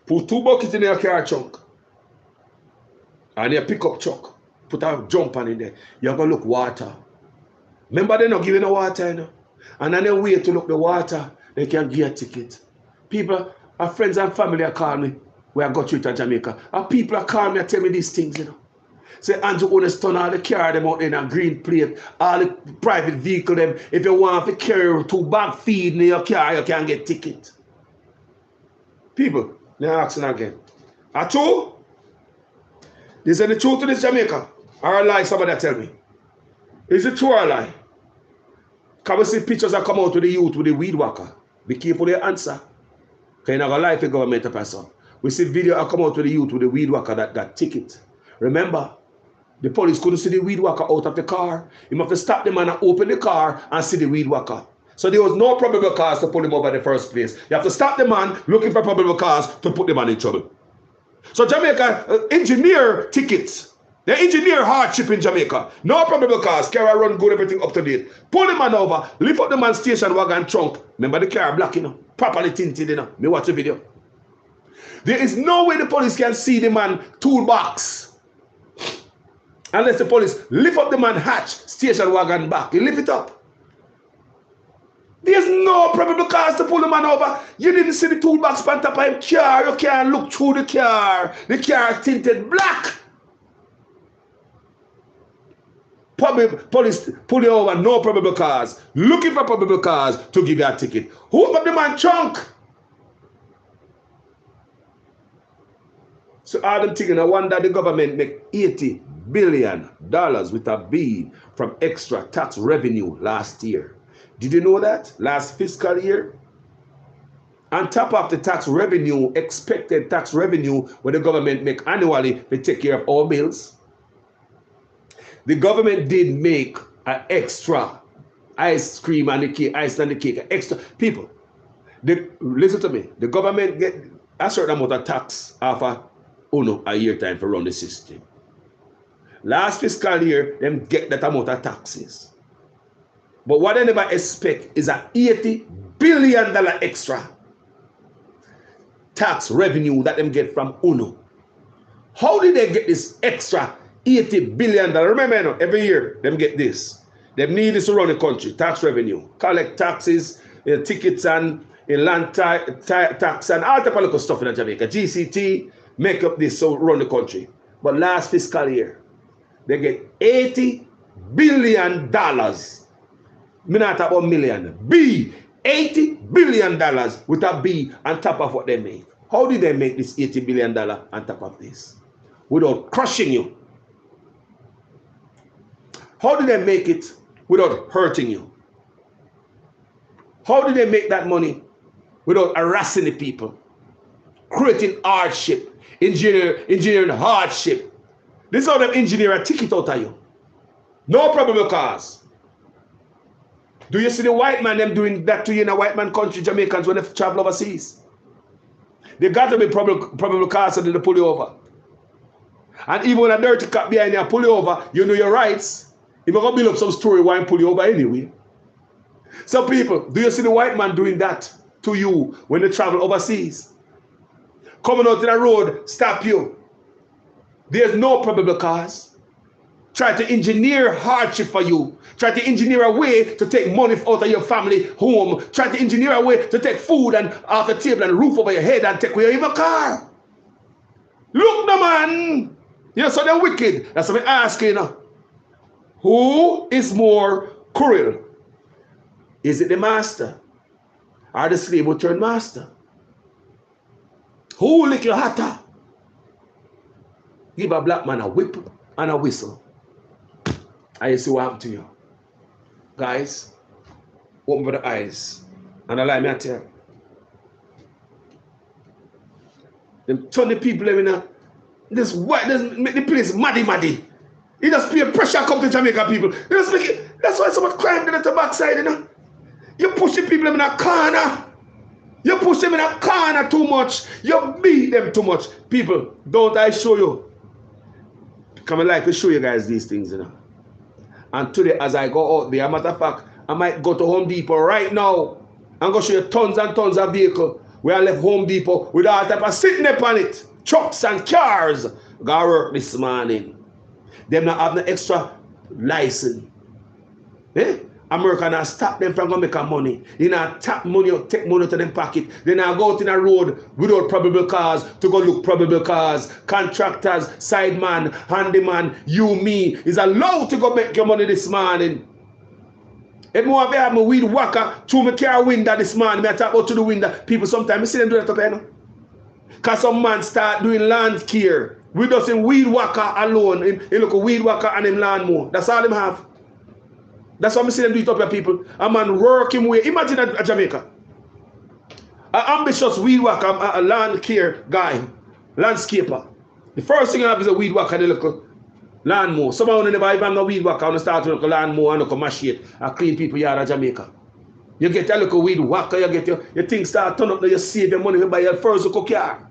Put 2 buckets in your car trunk, and your pickup truck. Put a jump on in there. You have to look water. Remember, they're not giving the water, you know? And then they wait to look the water, they can get a ticket. People, our friends and family are calling me where I got through to Jamaica. And people are calling me and tell me these things, you know. Say, Andrew Owners turn all the car them out in a green plate, all the private vehicle them. If you want to carry 2 bag feed in your car, you can get ticket. People, they're asking again. Are true? Is it the truth to this Jamaica? Or a lie, somebody tell me. Is it true or a lie? Can we see pictures that come out to the youth with the weed whacker? Be careful your answer. Because you're not going to lie for government person. We see video that come out to the youth with the weed whacker that got ticket. Remember, the police couldn't see the weed whacker out of the car. You have to stop the man and open the car and see the weed whacker. So there was no probable cause to pull him over in the first place. You have to stop the man looking for probable cause to put the man in trouble. So Jamaica engineer tickets. They engineer hardship in Jamaica. No probable cause. Car run good, everything up to date. Pull the man over, lift up the man's station wagon trunk. Remember the car black, you know, properly tinted, you know. Me watch the video. There is no way the police can see the man toolbox. Unless the police lift up the man hatch, station wagon back. You lift it up. There's no probable cause to pull the man over. You didn't see the toolbox on top of his car. You can't look through the car. The car tinted black. Police pull you over, no probable cause. Looking for probable cause to give you a ticket. Who got the man trunk? So all them thinking, I wonder the government make $80 billion with a B from extra tax revenue last year. Did you know that? Last fiscal year? On top of the tax revenue, expected tax revenue what the government make annually to take care of all bills, the government did make an extra ice cream and the cake, ice and the cake, extra people. Listen to me. The government get a certain amount of tax off a year time for run the system. Last fiscal year, them get that amount of taxes. But what they never expect is an $80 billion extra tax revenue that them get from UNO. How did they get this extra $80 billion? Remember, you know, every year them get this. They need this to run the country, tax revenue, collect taxes, tickets and land tax and all type of local stuff in Jamaica. GCT make up this so run the country. But last fiscal year, they get $80 billion. Me not talk about million. B, $80 billion with a B on top of what they make. How did they make this $80 billion on top of this? Without crushing you. How did they make it without hurting you? How did they make that money without harassing the people? Creating hardship, engineering hardship. This is how they engineer a ticket out of you. No probable cause. Do you see the white man them doing that to you in a white man country, Jamaicans, when they travel overseas? They got to be probable cause so they pull you over. And even when a dirty cop behind you pull you over, you know your rights. You're going to build up some story why pull you over anyway. So people, do you see the white man doing that to you when they travel overseas? Coming out to the road, stop you. There's no probable cause. Try to engineer hardship for you. Try to engineer a way to take money out of your family home. Try to engineer a way to take food and off the table and roof over your head and take away your car. Look, no man. You're so they're wicked. That's what I'm asking. Who is more cruel? Is it the master? Or the slave will turn master? Who lick your hatter? Give a black man a whip and a whistle. And you see what happened to you. Guys, open for the eyes. And allow me to tell you. Them 20 people in this white, make the place maddy. He just peer pressure come to Jamaica people. He just make it, that's why so much crime at the backside, you know. You push the people in a corner. You push them in a corner too much. You beat them too much. People, don't I show you? Come and like to show you guys these things, you know. And today, as I go out there, matter of fact, I might go to Home Depot right now and go show you tons and tons of vehicles where I left Home Depot with all type of sitting upon it. Trucks and cars. Got work this morning. Them not have no extra license. Eh? America now stop them from going to make money. They now tap money or take money to them pocket. They now go out in a road without probable cause to go look probable cause. Contractors, sideman, handyman, you, me is allowed to go make your money this morning. If more of have my weed whacker through my car window this morning, I talk about to the window. People sometimes see them do that up here. Because some man start doing land care. We just in weed whacker alone. He look a weed whacker and him lawnmower. That's all him have. That's what I see them do it up here, people. A man working way. Imagine a Jamaica. An ambitious weed whacker, a land care guy, landscaper. The first thing you have is a weed whacker and a little lawnmower. Someone never even have no weed whacker and start with a lawnmower and a machete and clean people yard of Jamaica. You get a little weed whacker, you get your things start turn up, you save your money, you buy your first little car.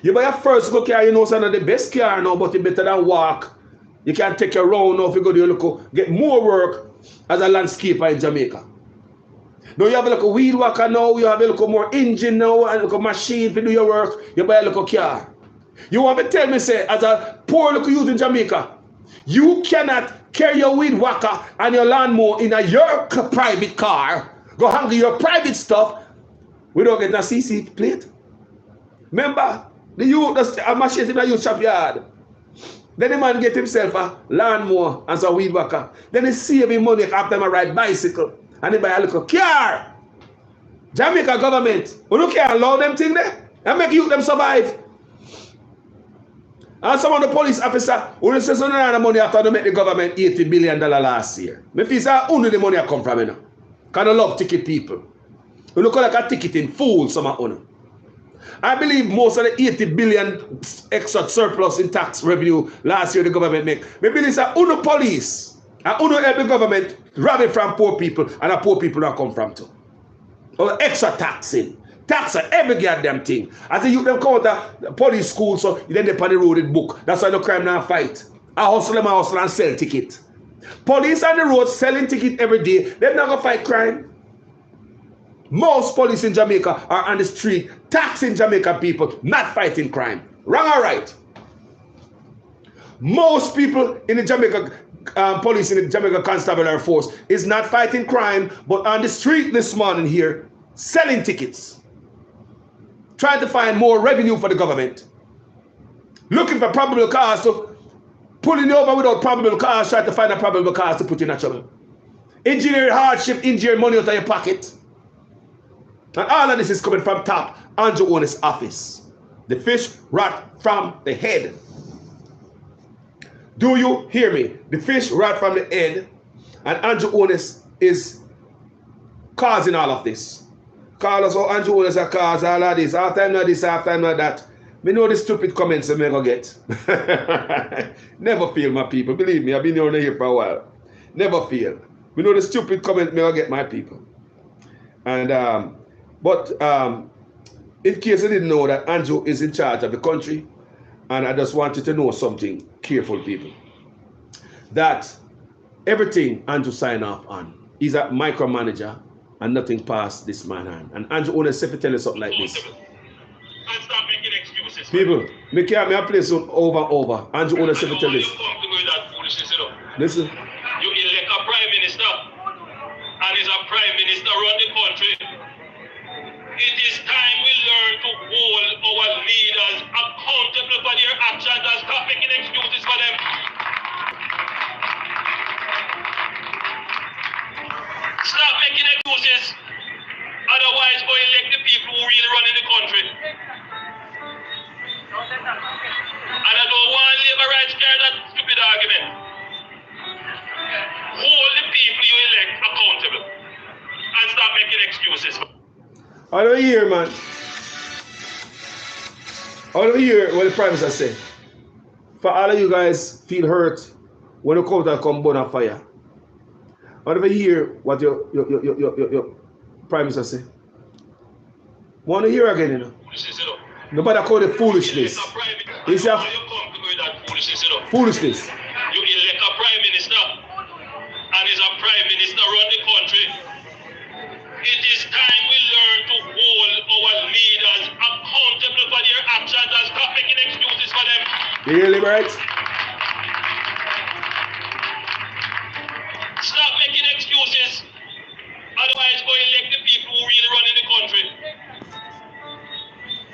You buy your first little car, you know it's not the best car now, but it's better than walk. You can take your round now if you go to your local, get more work as a landscaper in Jamaica. Now you have a little weed whacker now, you have a little more engine now, and a little machine to do your work, you buy a little car. You want to tell me, say, as a poor little youth in Jamaica, you cannot carry your weed whacker and your lawnmower in your private car, go hang your private stuff without getting a CC plate. Remember, the youth, a machine in a youth shop yard. Then the man get himself a lawnmower and some weed whacker. Then he save him money after him ride bicycle. And he buy a little car. Jamaica government, who don't care allow them thing there? And make you them survive. And some of the police officer who says no money after they make the government $80 billion last year. Me feel say only the money come from, you know. Because I love ticket people. You look like a ticketing fool, some of them. I believe most of the 80 billion extra surplus in tax revenue last year the government make. I believe it's a UNO police. And UNO help the government robbing from poor people and the poor people that come from too. Or extra taxing. Tax on every goddamn thing. As the youth them come out the police school, so then they on the road with book. That's why the crime now fight. I hustle and sell ticket. Police on the road selling ticket every day. They're not gonna fight crime. Most police in Jamaica are on the street taxing Jamaican people, not fighting crime. Wrong or right? Most people in the Jamaica police in the Jamaica Constabulary Force is not fighting crime, but on the street this morning here, selling tickets. Trying to find more revenue for the government. Looking for probable cause to pulling you over without probable cause, trying to find a probable cause to put you in trouble. Engineering hardship, engineering money out of your pocket. And all of this is coming from top, Andrew Owner's office. The fish rot from the head. Do you hear me? The fish rot from the head, and Andrew Owner's is causing all of this. Call us, oh, Andrew Owner's are cause all of this. Half time not this, half time not that. Me know the stupid comments I'm going to get. Never fail, my people. Believe me, I've been here for a while. Never fail. We know the stupid comments I'm going to get, my people. And But in case you didn't know that Andrew is in charge of the country, and I just want you to know something, careful people, that everything Andrew signed off on, he's a micromanager and nothing past this man hand. And Andrew only said to tell you something like this. And stop making excuses. People, me can't play so over and over. Andrew only said to tell this. Listen. You elect a prime minister, and he's a prime minister run the country. It is time we learn to hold our leaders accountable for their actions and stop making excuses for them. right scared of that stupid argument. Hold the people you elect accountable and stop making excuses. I don't hear, man. I don't hear what the Prime Minister said. For all of you guys feel hurt when the counter come burn a fire. I never hear what your Prime Minister say. Want to hear again, you know? Nobody call it foolishness. It's a foolishness. You elect a Prime Minister, and is a Prime Minister run the country. It is time we learn to hold our leaders accountable for their actions and stop making excuses for them. You hear, Liberate? Stop making excuses. Otherwise, go elect the people who really run in the country.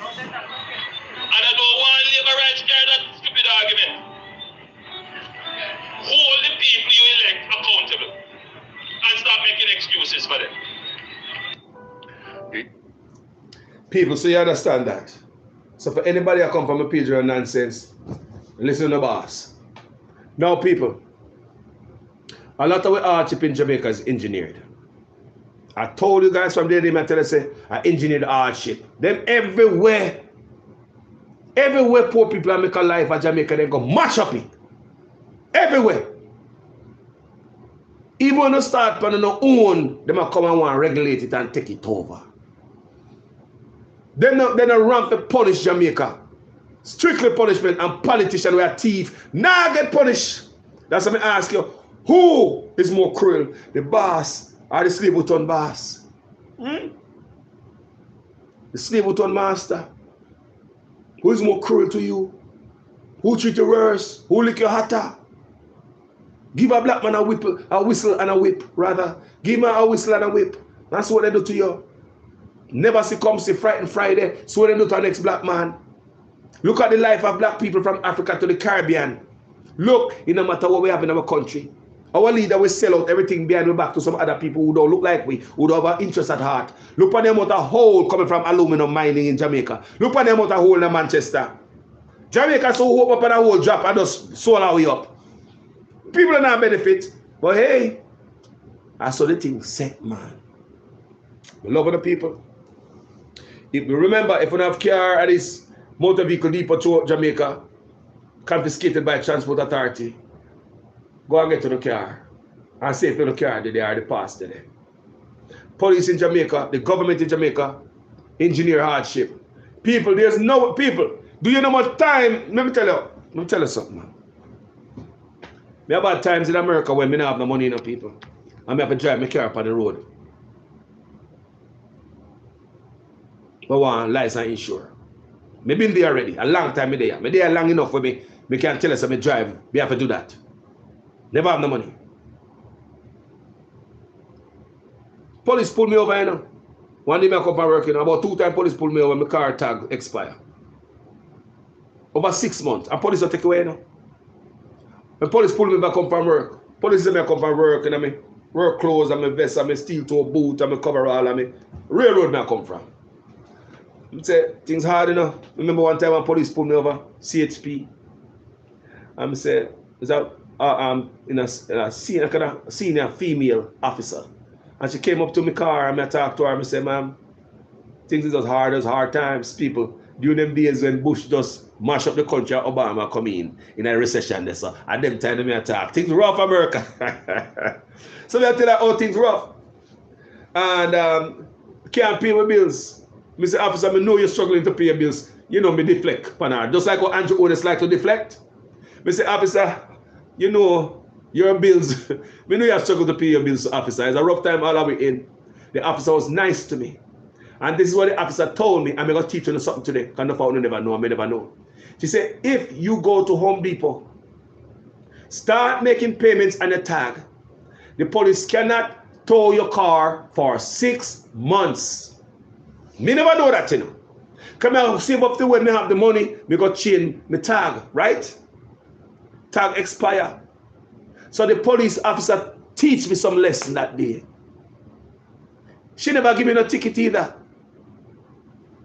And I don't want labor rights carry that stupid argument. Hold the people you elect accountable and stop making excuses for them. People, so you understand that. So for anybody that come from a page of nonsense, listen to the boss. Now, people, a lot of hardship in Jamaica is engineered. I told you guys from the day I tell you, say, I engineered hardship. Them everywhere poor people make a life in Jamaica, they go match up it. Everywhere. Even when you start on your own, they might come and want to regulate it and take it over. Then they run to punish Jamaica. Strictly punishment, and politicians who are thieves now get punished. That's what I ask you. Who is more cruel? The boss or the slave who turn boss? The slave who turn master? Who is more cruel to you? Who treat you worse? Who lick your hatter? Give a black man a whistle and a whip, rather. Give him a whistle and a whip. That's what they do to you. Never see come see Frightened Friday, so what they do to the next black man. Look at the life of black people from Africa to the Caribbean. Look, it no matter what we have in our country. Our leader will sell out everything behind the back to some other people who don't look like we, who don't have an interest at heart. Look at the amount of hole coming from aluminum mining in Jamaica. Look at the amount of hole in Manchester. Jamaica so hope up and a whole drop and just sold our way up. People are not benefit, but hey, I saw the thing set, man. We love the people. If we remember, if we have car at this motor vehicle depot to Jamaica, confiscated by Transport Authority, go and get to the car and say if the car they are the past there. Police in Jamaica, the government in Jamaica, engineer hardship. People, there's no people. Do you know much time? Let me tell you something, man. Me have had times in America when me don't have no money, people. And me have to drive my car up on the road. I want license insure. Me been there already. A long time me there. Me there long enough for me can tell us I drive. Me have to do that. Never have no money. Police pull me over, you know. One day I come from work, you know, about 2 times police pull me over, my car tag expire. Over 6 months. And police will take away, you know. When police pull me back come from work. Police say me come from work, and I mean work clothes, and my vest, and my steel toe boot, and my coverall, and my railroad me I come from. I say things hard, you know. Remember one time when police pulled me over, CHP. And I say, is that in a senior female officer. And she came up to my car and I talked to her and I said, ma'am, things is as hard times, people. During them days when Bush just mash up the country, Obama come in a recession there, so at them time I talk. Things rough, America. So I tell her how things rough. And can't pay my bills. Mr. Officer, I know you're struggling to pay your bills. You know me deflect, Panard. Just like what Andrew Otis like to deflect. Mr. Officer, you know your bills. We know you have struggled to pay your bills, officer. It's a rough time all the way in. The officer was nice to me. And this is what the officer told me. I'm going to teach you something today. Because I never know. I may never know. She said, if you go to Home Depot, start making payments on the tag, the police cannot tow your car for 6 months. Me never know that, you know. Come here, save up the way me have the money, me go change my tag, right? Tag expire. So the police officer teach me some lesson that day. She never give me no ticket either.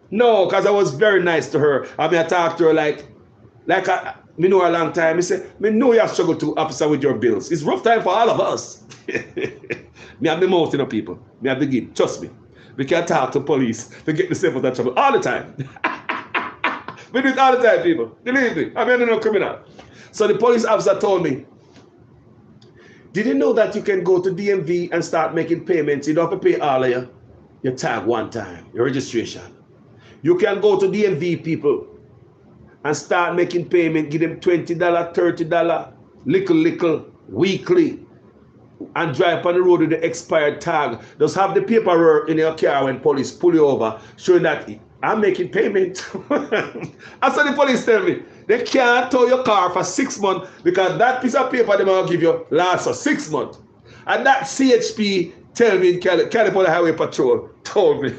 No, because I was very nice to her. I mean, I talked to her like Me know a long time. Me say, me know you have struggled to officer with your bills. It's rough time for all of us. Me have the most, you know, people. Me have the give. Trust me. We can talk to police to get themselves out of trouble all the time. We do it all the time, people. Believe me. I mean, I'm no criminal. So the police officer told me, did you know that you can go to DMV and start making payments? You don't have to pay all of your tag one time, your registration. You can go to DMV, people, and start making payment, give them $20, $30, little, weekly, and drive on the road with the expired tag. Just have the paperwork in your car when police pull you over, showing that I'm making payment. That's what the police tell me. They can't tow your car for 6 months because that piece of paper they will give you lasts for 6 months. And that CHP tell me in California Highway Patrol told me.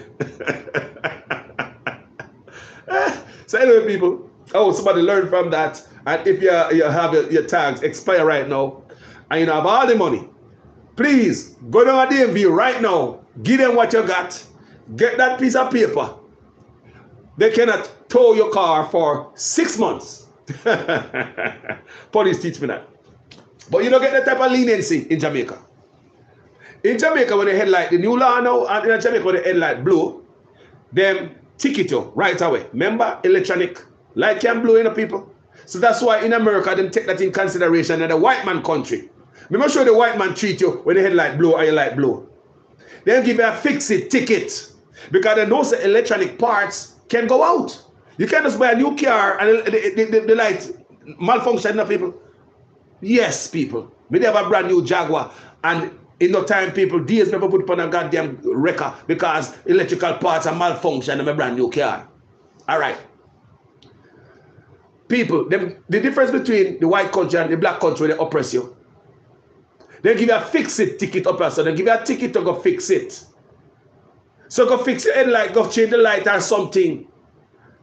So anyway, people, somebody learn from that. And if you have your tags expire right now and you have all the money, please go down to DMV right now. Give them what you got. Get that piece of paper. They cannot tow your car for 6 months. Police teach me that. But you don't get that type of leniency in Jamaica. In Jamaica, when the headlight, the new law now, and in Jamaica, when the headlight blow, them ticket you right away. Remember, electronic light can blow in people. So that's why in America, them take that in consideration in the white man country. Me not sure the white man treat you when the headlight blow or your light blow. They give you a fix-it ticket because they know the electronic parts can go out. You can't just buy a new car and the light malfunction, people. Yes, people. Me have a brand new Jaguar and in no time, people, days never put upon a goddamn wrecker because electrical parts are malfunction in my brand new car. All right. People, the difference between the white country and the black country, they oppress you. They give you a fix-it ticket up here, so they give you a ticket to go fix it. So go fix your headlight, go change the light or something.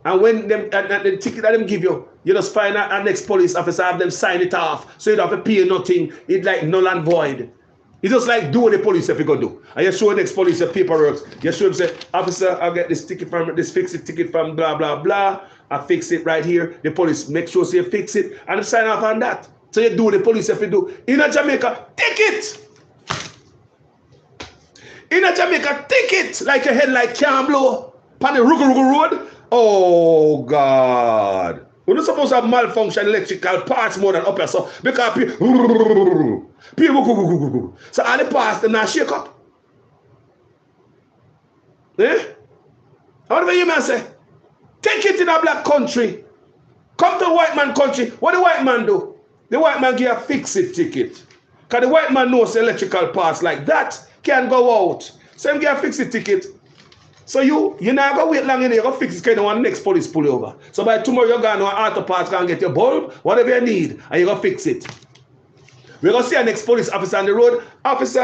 And when them the ticket that them give you, you just find a next police officer, have them sign it off. So you don't have to pay nothing. It's like null and void. It's just like do what the police if you go do. And you show the next police your paperwork. You show him say, officer, I'll get this ticket from this fix-it ticket from blah blah blah. I fix it right here. The police make sure you fix it and sign off on that. So you do the police if you do. In a Jamaica, ticket. In a Jamaica, ticket. Like your headlight can't blow. On the Rugu Road. Oh God. We're not supposed to have malfunction electrical parts more than up here. So because people so all the parts them not shake up. Eh? How do you man say? Take it in a black country. Come to a white man country. What the white man do? The white man give a fix-it ticket. Because the white man knows electrical parts like that can go out. So him give a fix-it ticket. So you're not going to wait long in there. You're going to fix it because the next police pull you over. So by tomorrow you're going to auto parts and get your bulb, whatever you need, and you're going to fix it. We're going to see our next police officer on the road. Officer,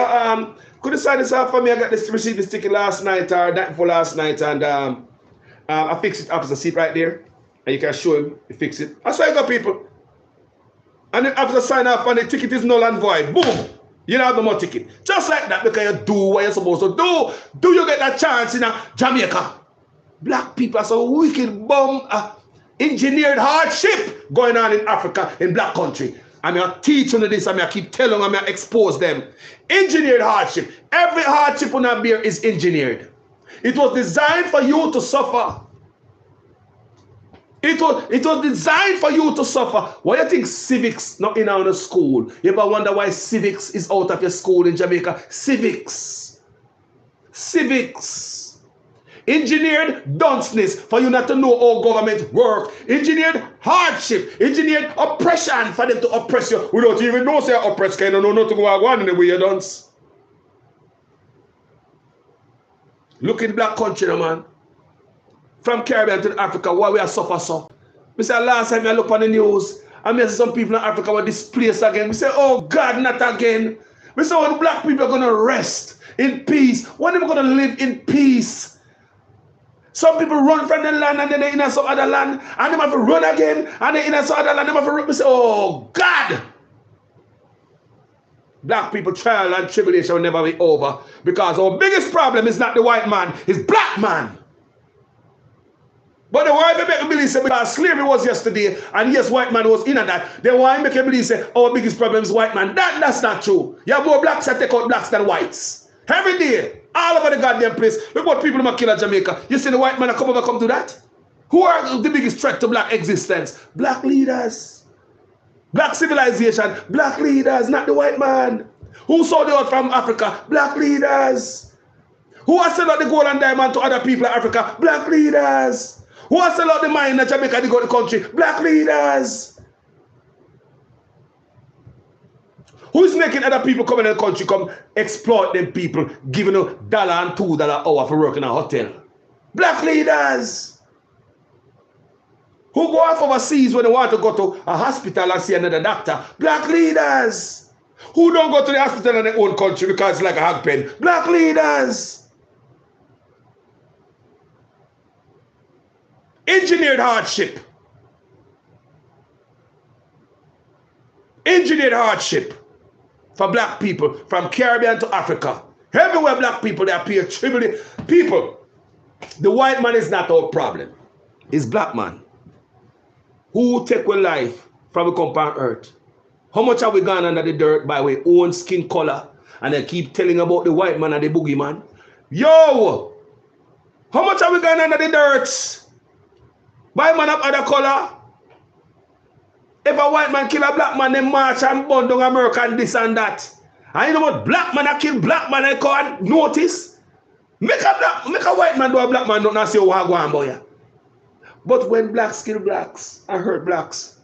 could you sign this off for me? I got this received this ticket last night or that for last night and I fixed it, officer, seat right there. And you can show him, you fix it. That's why you got people. And then after sign off and the ticket is null and void. Boom! You don't have no more ticket. Just like that because you do what you're supposed to do. Do you get that chance in Jamaica? Black people are so wicked bum. Engineered hardship going on in Africa, in black country. I'm going to teach you this, I'm going to keep telling them, I'm going to expose them. Engineered hardship. Every hardship on that beer is engineered. It was designed for you to suffer. It was designed for you to suffer. Why do you think civics not in our school? You ever wonder why civics is out of your school in Jamaica? Civics. Engineered dunceness for you not to know how government work. Engineered hardship. Engineered oppression for them to oppress you. We don't even know say oppress kind of know not to go on in the way you dunce. Look in black country, man. From Caribbean to Africa, why we are suffer so. We say last time I look on the news, and I see some people in Africa were displaced again. We say, oh God, not again. We say, when black people are going to rest in peace, when are they going to live in peace? Some people run from the land and then they're in some other land, and they have to run again, and they're in some other land, they have to run. We say, oh God. Black people trial and tribulation will never be over because our biggest problem is not the white man, it's black man. But they want to make me believe say because slavery was yesterday and yes, white man was in on that. They want to make me believe say our biggest problem is white man. That's not true. You have more blacks that take out blacks than whites. Every day, all over the goddamn place. Look what people might kill in Jamaica. You see the white man that come to that? Who are the biggest threat to black existence? Black leaders. Black civilization. Black leaders, not the white man. Who sold out from Africa? Black leaders. Who has sold out the gold and diamond to other people in Africa? Black leaders. Who has sold out the mine in Jamaica to go to the country? Black leaders. Who's making other people come in the country come exploit them people, giving them $1 and $2 hour for work in a hotel? Black leaders. Who go off overseas when they want to go to a hospital and see another doctor? Black leaders. Who don't go to the hospital in their own country because it's like a hog pen? Black leaders. Engineered hardship. Engineered hardship for black people from Caribbean to Africa. Everywhere black people, they appear tribally. People, the white man is not our problem. It's black man. Who take our life from the compound earth? How much have we gone under the dirt by our own skin color? And they keep telling about the white man and the boogeyman. Yo! How much have we gone under the dirt? By man of other color? If a white man kill a black man, they march and burn down America and this and that. And you know what? Black man that kill black man, I can't notice. Make a white man do a black man, don't say, oh, I go on, boy. But when blacks kill blacks and hurt blacks,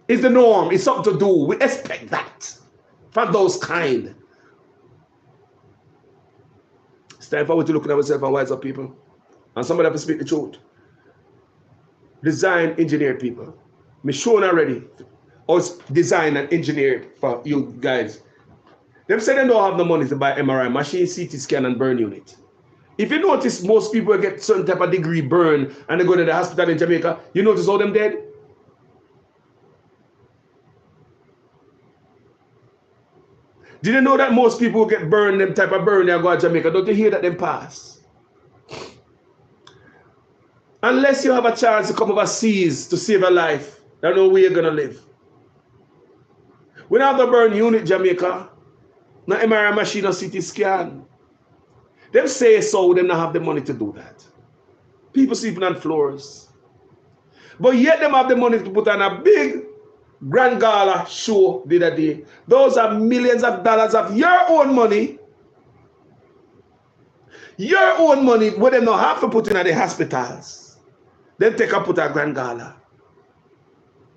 it's the norm. It's something to do. We expect that from those kind. It's time for us to look at ourselves and wise up people. And somebody have to speak the truth. Design engineered people. Me shown already. Us designed and engineered for you guys. Them say they don't have the money to buy MRI machine, CT scan, and burn unit. If you notice, most people get certain type of degree burn and they go to the hospital in Jamaica, you notice all them dead? Did you know that most people who get burned, them type of burn, they go to Jamaica? Don't you hear that them pass? Unless you have a chance to come overseas to save a life, there's no way you're going to live. We don't have the burn unit, Jamaica. No MRI machine or CT scan. Them say so, them not have the money to do that. People sleeping on floors. But yet them have the money to put on a big grand gala show the other day. Those are millions of dollars of your own money. Your own money, where them not have to put in at the hospitals. Then take and put a grand gala.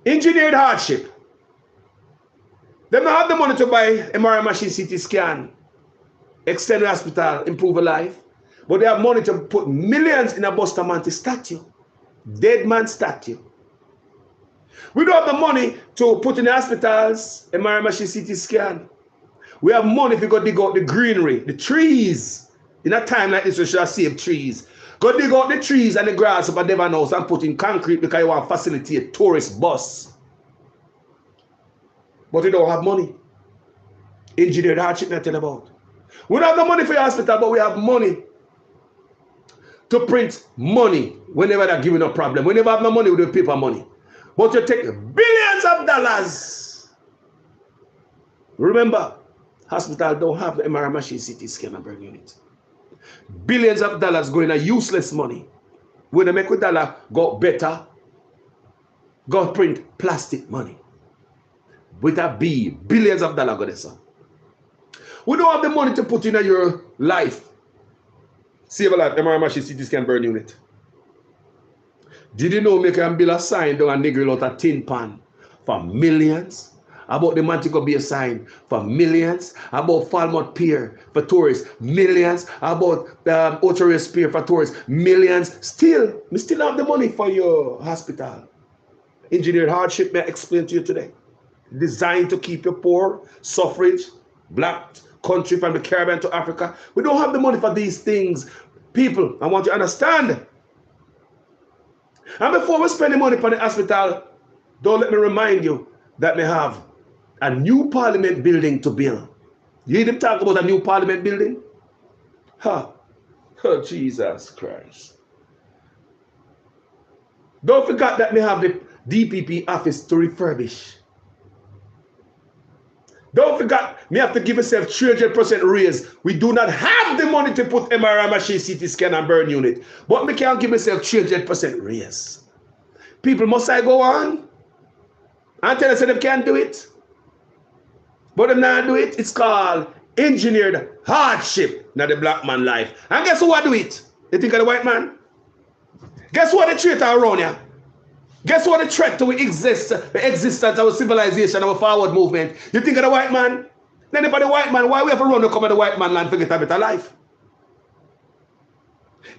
Engineered hardship. They don't have the money to buy MRI machine, CT scan, extend the hospital, improve a life. But they have money to put millions in a Bustamante statue. Dead man statue. We don't have the money to put in the hospitals, MRI machine, CT scan. We have money if you go dig out the greenery, the trees. In a time like this, we should have saved trees. Go dig out the trees and the grass up at Devon House and put in concrete because you want to facilitate tourist bus. But we don't have money. Engineered hardship, I tell you about. We don't have the money for your hospital, but we have money to print money whenever they're giving a problem. We never have no money, we do paper money. But you take billions of dollars. Remember, hospital don't have the MRI machine, CT scan, and burn unit. Billions of dollars going to useless money. When they make a dollar go better, go print plastic money. With a B, billions of dollars go there, sir. We don't have the money to put in your life. Save a life, MRI machine, CT scan, burn unit. Did you know make a bill a sign down and nigger out a tin pan for millions? About the Mantico Bay sign for millions. About Falmouth Pier for tourists, millions. About Ocho Pier for tourists, millions. Still, we still have the money for your hospital. Engineered hardship, may I explain to you today. Designed to keep you poor, suffrage, black country from the Caribbean to Africa. We don't have the money for these things. People, I want you to understand. And before we spend the money for the hospital, don't let me remind you that we have a new parliament building to build. You hear them talk about a new parliament building? Huh. Oh, Jesus Christ. Don't forget that we have the DPP office to refurbish. Don't forget, me have to give myself 300% raise. We do not have the money to put MRI machine, CT scan and burn unit. But me can't give myself 300% raise. People must I go on and tell us that they can't do it. But they not do it. It's called engineered hardship in the black man life. And guess who do it? You think of the white man? Guess what the traitor around here? Guess what the threat to the existence of our civilization, our forward movement? You think of the white man? Then if the white man, why we have to run to come to the white man land to get a better life?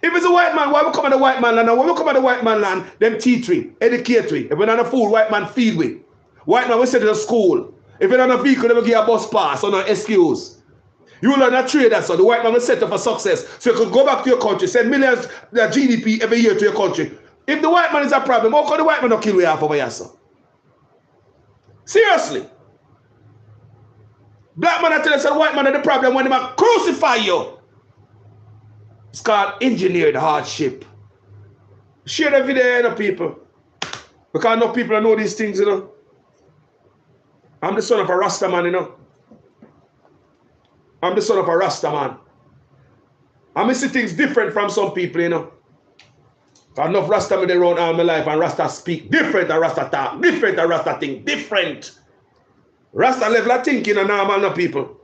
If it's a white man, why we come to the white man land? And when we come to the white man land, them teach we, educate we. If we're not a fool, white man feed we. White man we send to the school. If you're not a vehicle, they will give a bus pass or no excuse. You learn a trade, that's so the white man will set up for success. So you could go back to your country, send millions of GDP every year to your country. If the white man is a problem, how come the white man not kill you half over here, sir? Seriously. Black man, I tell you, the white man is the problem when they crucify you. It's called engineered hardship. Share the video, you know, people. Because no people know these things, you know. I'm the son of a Rasta man, you know. I'm the son of a Rasta man. I see things different from some people, you know. Enough Rasta me they run all my life and Rasta speak different and Rasta talk different and Rasta think different. Rasta level of thinking and normal no people.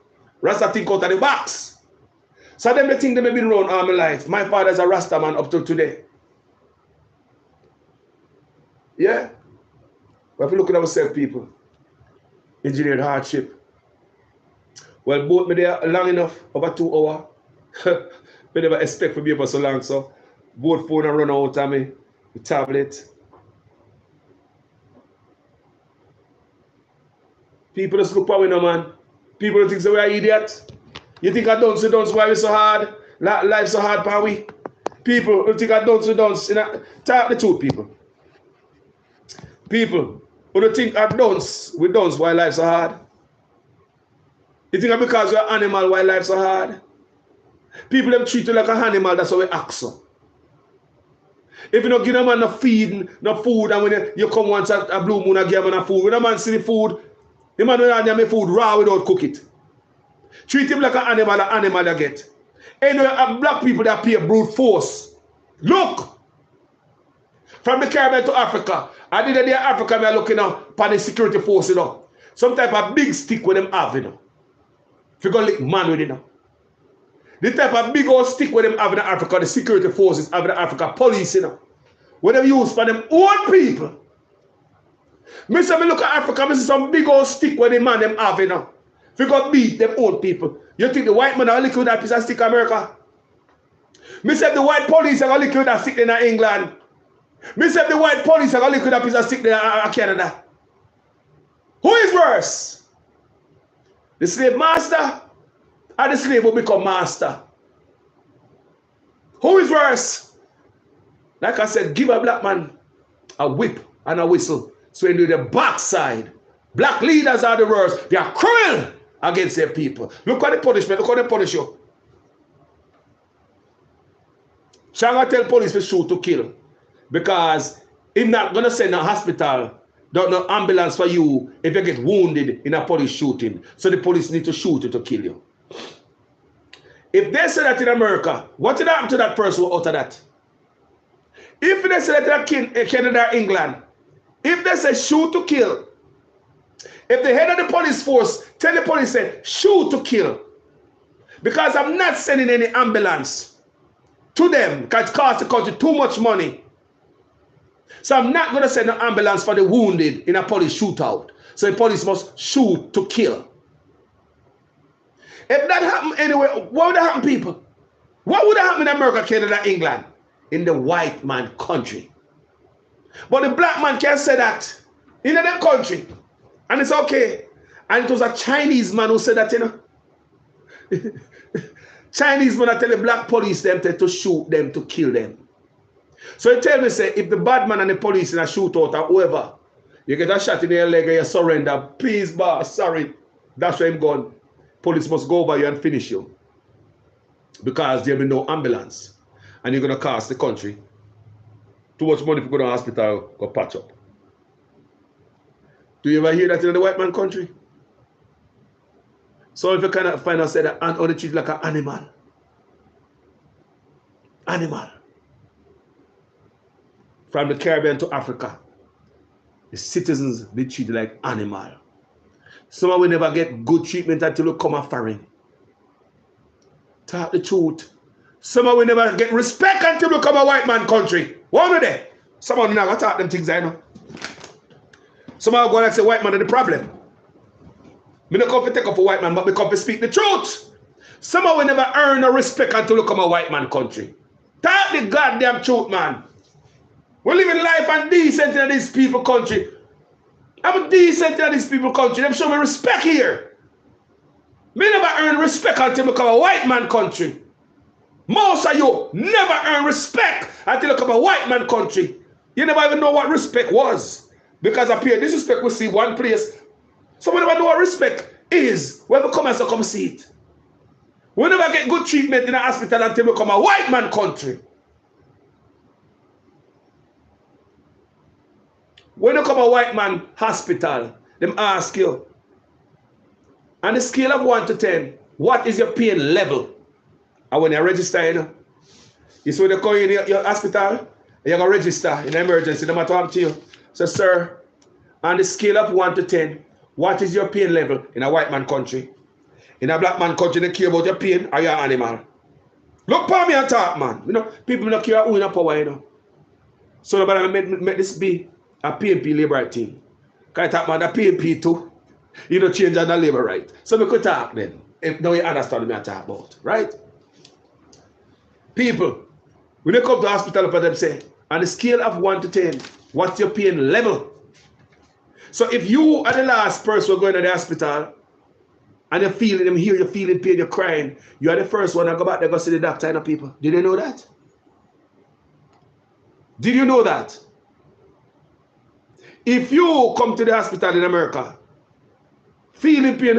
Rasta think out of the box. So them the thing they have been run all my life. My father's a Rasta man up till today. Yeah? We have to look at ourselves, people. Engineered hardship. Well, both me there long enough, over 2 hours. I never expect for me for so long, so both phone and run out of me, the tablet. People just look for me now, man. People don't think so we are idiots. You think I don't see dance why we so hard? Life so hard for we? People don't think I don't see dance. Talk the truth, people. People who don't think I dance, we dance why life so hard. You think because we're animal why life so hard? People them treat you like an animal, that's how we act so. If you don't give a man no feed, no food, and when you come once a blue moon and give a man food, when a man see the food, the man will have food raw without cook it. Treat him like an animal you get. Anyway, black people that pay brute force. Look! From the Caribbean to Africa, I did in Africa, we are looking at the security force, you know. Some type of big stick with them have, you know. If you go lick man with it, you know. The type of big old stick with them have in Africa, the security forces have in Africa, police, you know. What they use for them old people. Me say me look at Africa, me see some big old stick with the man them have, you know. If you go beat them old people, you think the white man are lick with that piece of stick in America? Me say the white police are lick with that stick in England. Me say the white police are lick with that piece of stick in Canada. Who is worse? The slave master? Or the slave will become master? Who is worse? Like I said, give a black man a whip and a whistle. So you do the backside. Black leaders are the worst. They are cruel against their people. Look at the punishment. Look how they punish you. Shanga tell police to shoot to kill. Because he's not going to send a hospital, no ambulance for you if you get wounded in a police shooting. So the police need to shoot you to kill you. If they say that in America, what did happen to that person who uttered that? If they say that in Canada or England, if they say shoot to kill, if the head of the police force tell the police say shoot to kill, because I'm not sending any ambulance to them because it costs the country too much money. So I'm not going to send an ambulance for the wounded in a police shootout. So the police must shoot to kill. If that happened anywhere, what would happen, people? What would happen in America, Canada, England? In the white man country. But the black man can't say that in that country. And it's okay. And it was a Chinese man who said that, you know. Chinese man tell the black police them to shoot them, to kill them. So he tell me, say, if the bad man and the police in a shootout or whoever, you get a shot in your leg and you surrender, please, boss, sorry, that's where I'm gone. Police must go over you and finish you. Because there will be no ambulance. And you're going to cost the country Too much money for go to the hospital, go patch up. Do you ever hear that in the white man country? So if you kind of find out say that ant only treated like an animal. Animal. From the Caribbean to Africa, the citizens be treated like animal. Some will never get good treatment until you come a foreign. Talk the truth. Some will never get respect until you come a white man country. One of them. Some will never talk them things I know. Some will go and say white man is the problem. Me not come to take up a white man, but me come to speak the truth. Some will never earn no respect until you come a white man country. Talk the goddamn truth, man. We live in life and decent in these people country. I'm decent in these people country. Them show me respect here. Me never earn respect until I come a white man country. Most of you never earn respect until you come a white man country. You never even know what respect was. Because up here, disrespect we see one place. Someone never know what respect is. When we come and so come see it. We never get good treatment in a hospital until we come a white man country. When you come a white man hospital, them ask you, on the scale of 1 to 10, what is your pain level? And when you register, you see when you come in your hospital, you're going to register in emergency, no matter what to you. So, sir, on the scale of 1 to 10, what is your pain level in a white man country? In a black man country, they care about your pain or your animal. Look for me and talk, man. You know, people don't care who in a power, you know. So nobody make this be a PNP labor team. Can I talk about the PNP too? You know, change on the labor right. So we could talk then. If now you understand what I talk about, right? People, when they come to the hospital, for them say, on the scale of 1 to 10, what's your pain level? So if you are the last person going to the hospital and you're feeling them here, you're feeling pain, you're crying, you are the first one to go back there, go see the doctor and the people. Did you know that? Did you know that? If you come to the hospital in America, feeling pain,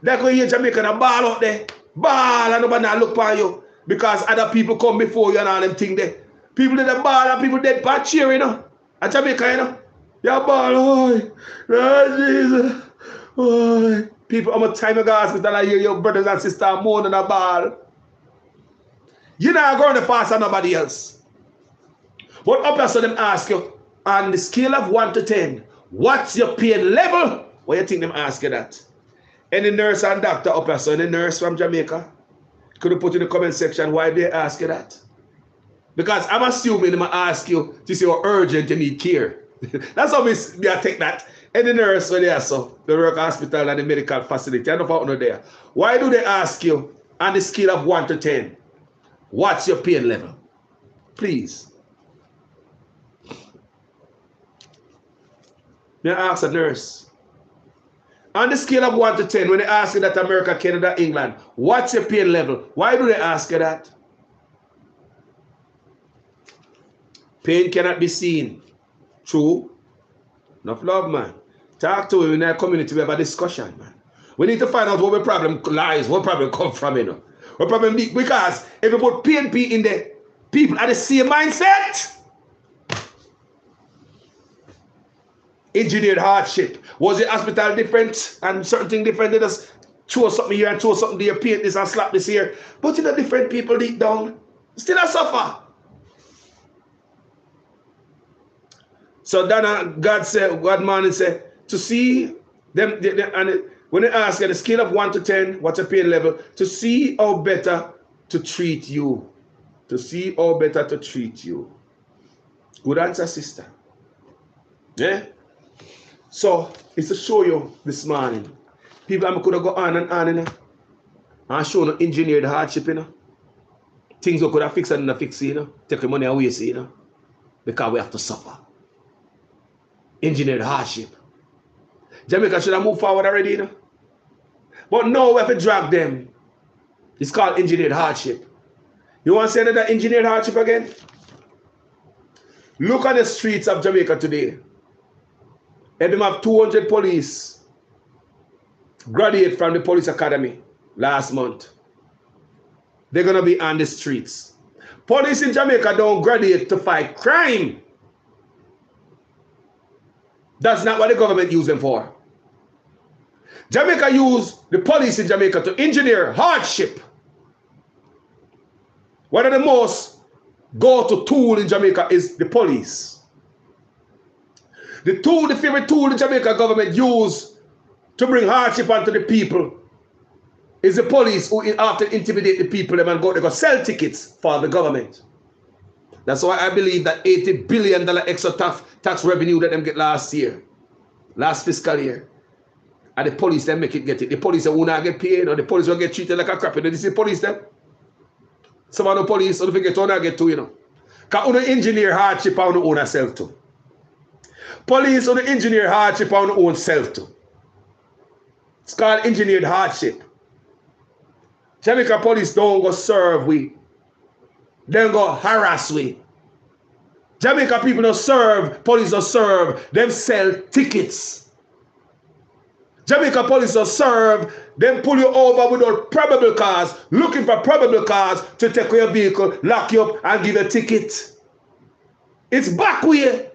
they're going to Jamaica and ball out there. Ball and nobody not look for you. Because other people come before you and all them things there. People in the ball and people dead by cheering, you know. At Jamaica, you know. You're ball, oh, Jesus. Oh. People, how much time you go to hospital, I hear your brothers and sisters moaning a ball. You're not going to fast on nobody else. But up here, so them ask you, on the scale of 1 to 10, what's your pain level? What do you think them ask you that? Any nurse and doctor up here, so any nurse from Jamaica, could you put in the comment section why they ask you that? Because I'm assuming they might ask you to see how urgent you need care. That's how we take that. Any nurse when they are so, the work hospital and the medical facility, I don't know there. Why do they ask you on the scale of 1 to 10, what's your pain level? Please. May I ask a nurse? On the scale of 1 to 10, when they ask you that America, Canada, England, what's your pain level? Why do they ask you that? Pain cannot be seen. True. Enough love, man. Talk to him in our community. We have a discussion, man. We need to find out where the problem lies, where the problem come from, you know. What problem be, because if you put PNP in there, people are the same mindset. Engineered hardship. Was the hospital different and certain thing different? They just throw something here and throw something there, paint this and slap this here. But you know, different people deep down still a suffer. So then God said, God man said, to see them, and when they ask you the scale of 1 to 10, what's your pain level? To see how better to treat you. To see how better to treat you. Good answer, sister. Yeah? So, it's to show you this morning. People could have go on, you know, and show no engineered hardship, you know. Things we could have fixed and not fixed, you know. Take the money away, you know. Because we have to suffer. Engineered hardship. Jamaica should have moved forward already, you know. But now we have to drag them. It's called engineered hardship. You want to say another engineered hardship again? Look at the streets of Jamaica today. And they have 200 police graduate from the police academy last month. They're going to be on the streets. Police in Jamaica don't graduate to fight crime. That's not what the government use them for. Jamaica use the police in Jamaica to engineer hardship. One of the most go-to tool in Jamaica is the police. The favorite tool the Jamaica government use to bring hardship onto the people is the police, who often intimidate the people and they go sell tickets for the government. That's why I believe that $80 billion extra tax revenue that them get last fiscal year, and the police them make it get it. The police will not get paid, or the police will get treated like a crap. This is the police them. Some of the police don't forget to get to, you know. Because you engineer hardship on your own self too. Police on the engineer hardship on their own self too. It's called engineered hardship. Jamaica police don't go serve we. They go harass we. Jamaica people don't serve, police don't serve, them sell tickets. Jamaica police don't serve, them pull you over without probable cause, looking for probable cause to take your vehicle, lock you up and give you a ticket. It's back way.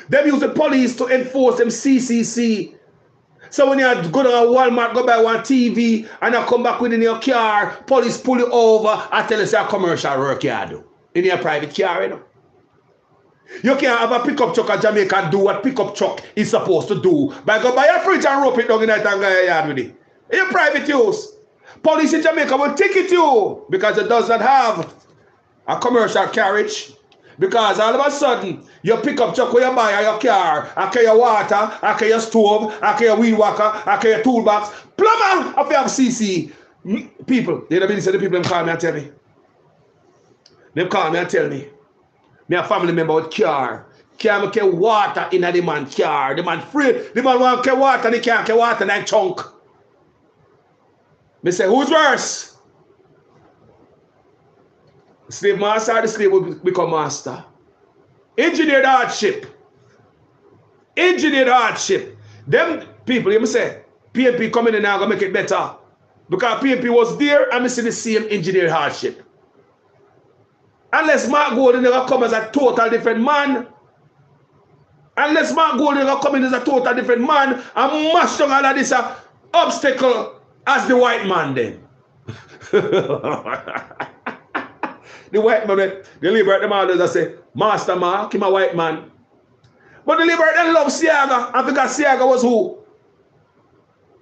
Them use the police to enforce them CCC. So when you go to a Walmart, go buy one TV, and you come back within your car, police pull you over and tell you it's a commercial work you do. In your private car, you know. You can't have a pickup truck in Jamaica and do what pickup truck is supposed to do. By go buy a fridge and rope it down in that and go yard with it. In your private use. Police in Jamaica will ticket you because it does not have a commercial carriage. Because all of a sudden, your pickup truck where you buy your car, I carry your water, I carry your stove, I carry your weed whacker, I carry your toolbox. Plumber, if you have CC. People, they don't mean to say the people them call me and tell me. They call me and tell me. Me a family member with car. Can't carry water in the man's car. The man free. The man want to carry water and he can't carry water in that chunk. Me say, who's worse? Slave master or the slave will become master. Engineered hardship. Engineered hardship. Them people, you say, PNP coming in now gonna make it better. Because PNP was there and we see the same engineered hardship. Unless Mark Golden never come as a total different man. Unless Mark Golden never come in as a total different man and mash down all of this obstacle as the white man then. The white man, they liberate them all and say, Master Mark, him a white man. But the liberate them love Siaga, and because Siaga was who?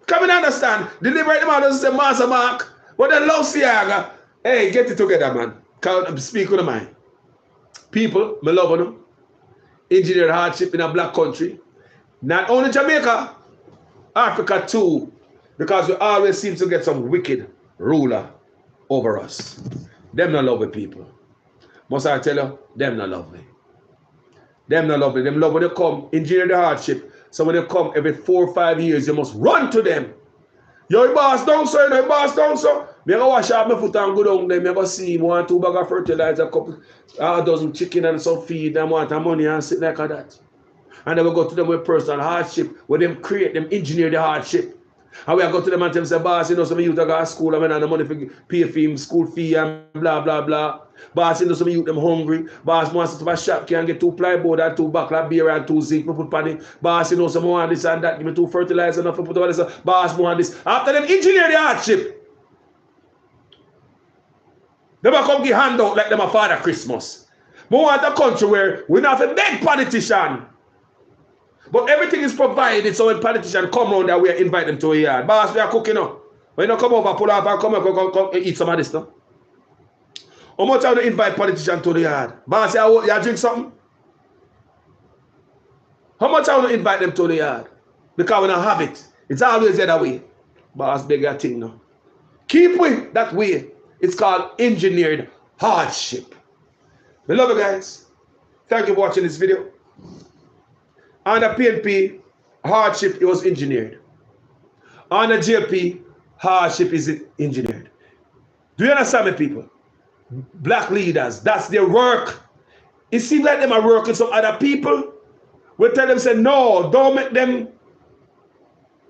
Come and understand. The liberate them all and say, Master Mark, but they love Siaga. Hey, get it together, man. Can't speak with the mind. People, me love them. Engineered hardship in a black country. Not only Jamaica, Africa too. Because we always seem to get some wicked ruler over us. Them not love the people. Must I tell you, them not love me. Them not love me. Them love when they come, engineer the hardship. So when they come every 4 or 5 years, you must run to them. Your boss down, sir. Your boss down, sir. Me go wash out my foot and go down there. Me go see 1 or 2 bags of fertilizer, a couple, a dozen chicken and some feed. And want money and sit like that. And then we go to them with personal hardship, where them create, them engineer the hardship. And we go to them and tell them, say, boss, you know, some youth go to school, I mean, and the money for pay for him, school fee and blah, blah, blah. Boss, you know, some youth them hungry. Boss wants to buy shop, can't get 2 plyboard and 2 backla beer and 2 zinc, put on it. Boss, you know, some want this and that, give me 2 fertilizer and put on this. Boss want this. After them engineer the hardship, they will come give handout like them a Father Christmas. We want a country where we don't have a big politician. But everything is provided, so when politicians come around that we invite them to a yard. Boss, we are cooking up. When you come over, pull off and come eat some of this stuff. How much have you invite politicians to the yard? Boss, you drink something? How much have you invite them to the yard? Because we don't have it. It's always the other way. Boss, bigger thing now. Keep with that way. It's called engineered hardship. We love you guys. Thank you for watching this video. Under PNP, hardship it was engineered. Under JP, hardship is engineered. Do you understand me, people? Black leaders, that's their work. It seems like them are working with some other people. We tell them, say, no, don't make them,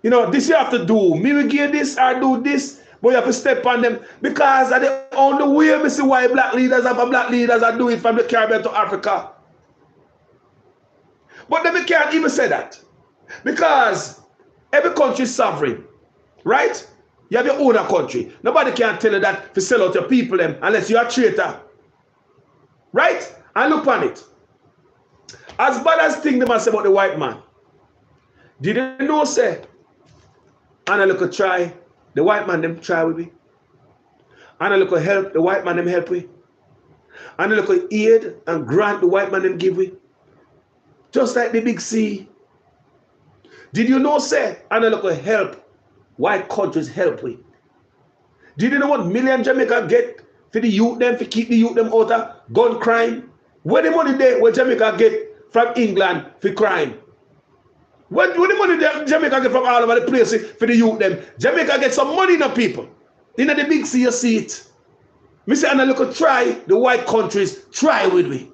you know, this you have to do. Me will give this or do this. But you have to step on them because of the only way we see why black leaders are doing it from the Caribbean to Africa. But then we can't even say that. Because every country is sovereign. Right? You have your own country. Nobody can tell you that to sell out your people them unless you're a traitor. Right? And look on it. As bad as thing they must say about the white man. Did you know say? And I look at try, the white man them try with me. And I look at help, the white man them help with. And I look at aid and grant the white man them give with. Just like the big C. Did you know say? And I look at help, white countries help with. Did you know what million Jamaica get for the youth them, to keep the youth them out of gun crime? Where the money there, where Jamaica get from England for crime? Where the money Jamaica get from all over the place for the youth them? Jamaica get some money in the people. In the big C, you see it. Me say, and I look at try, the white countries try with me.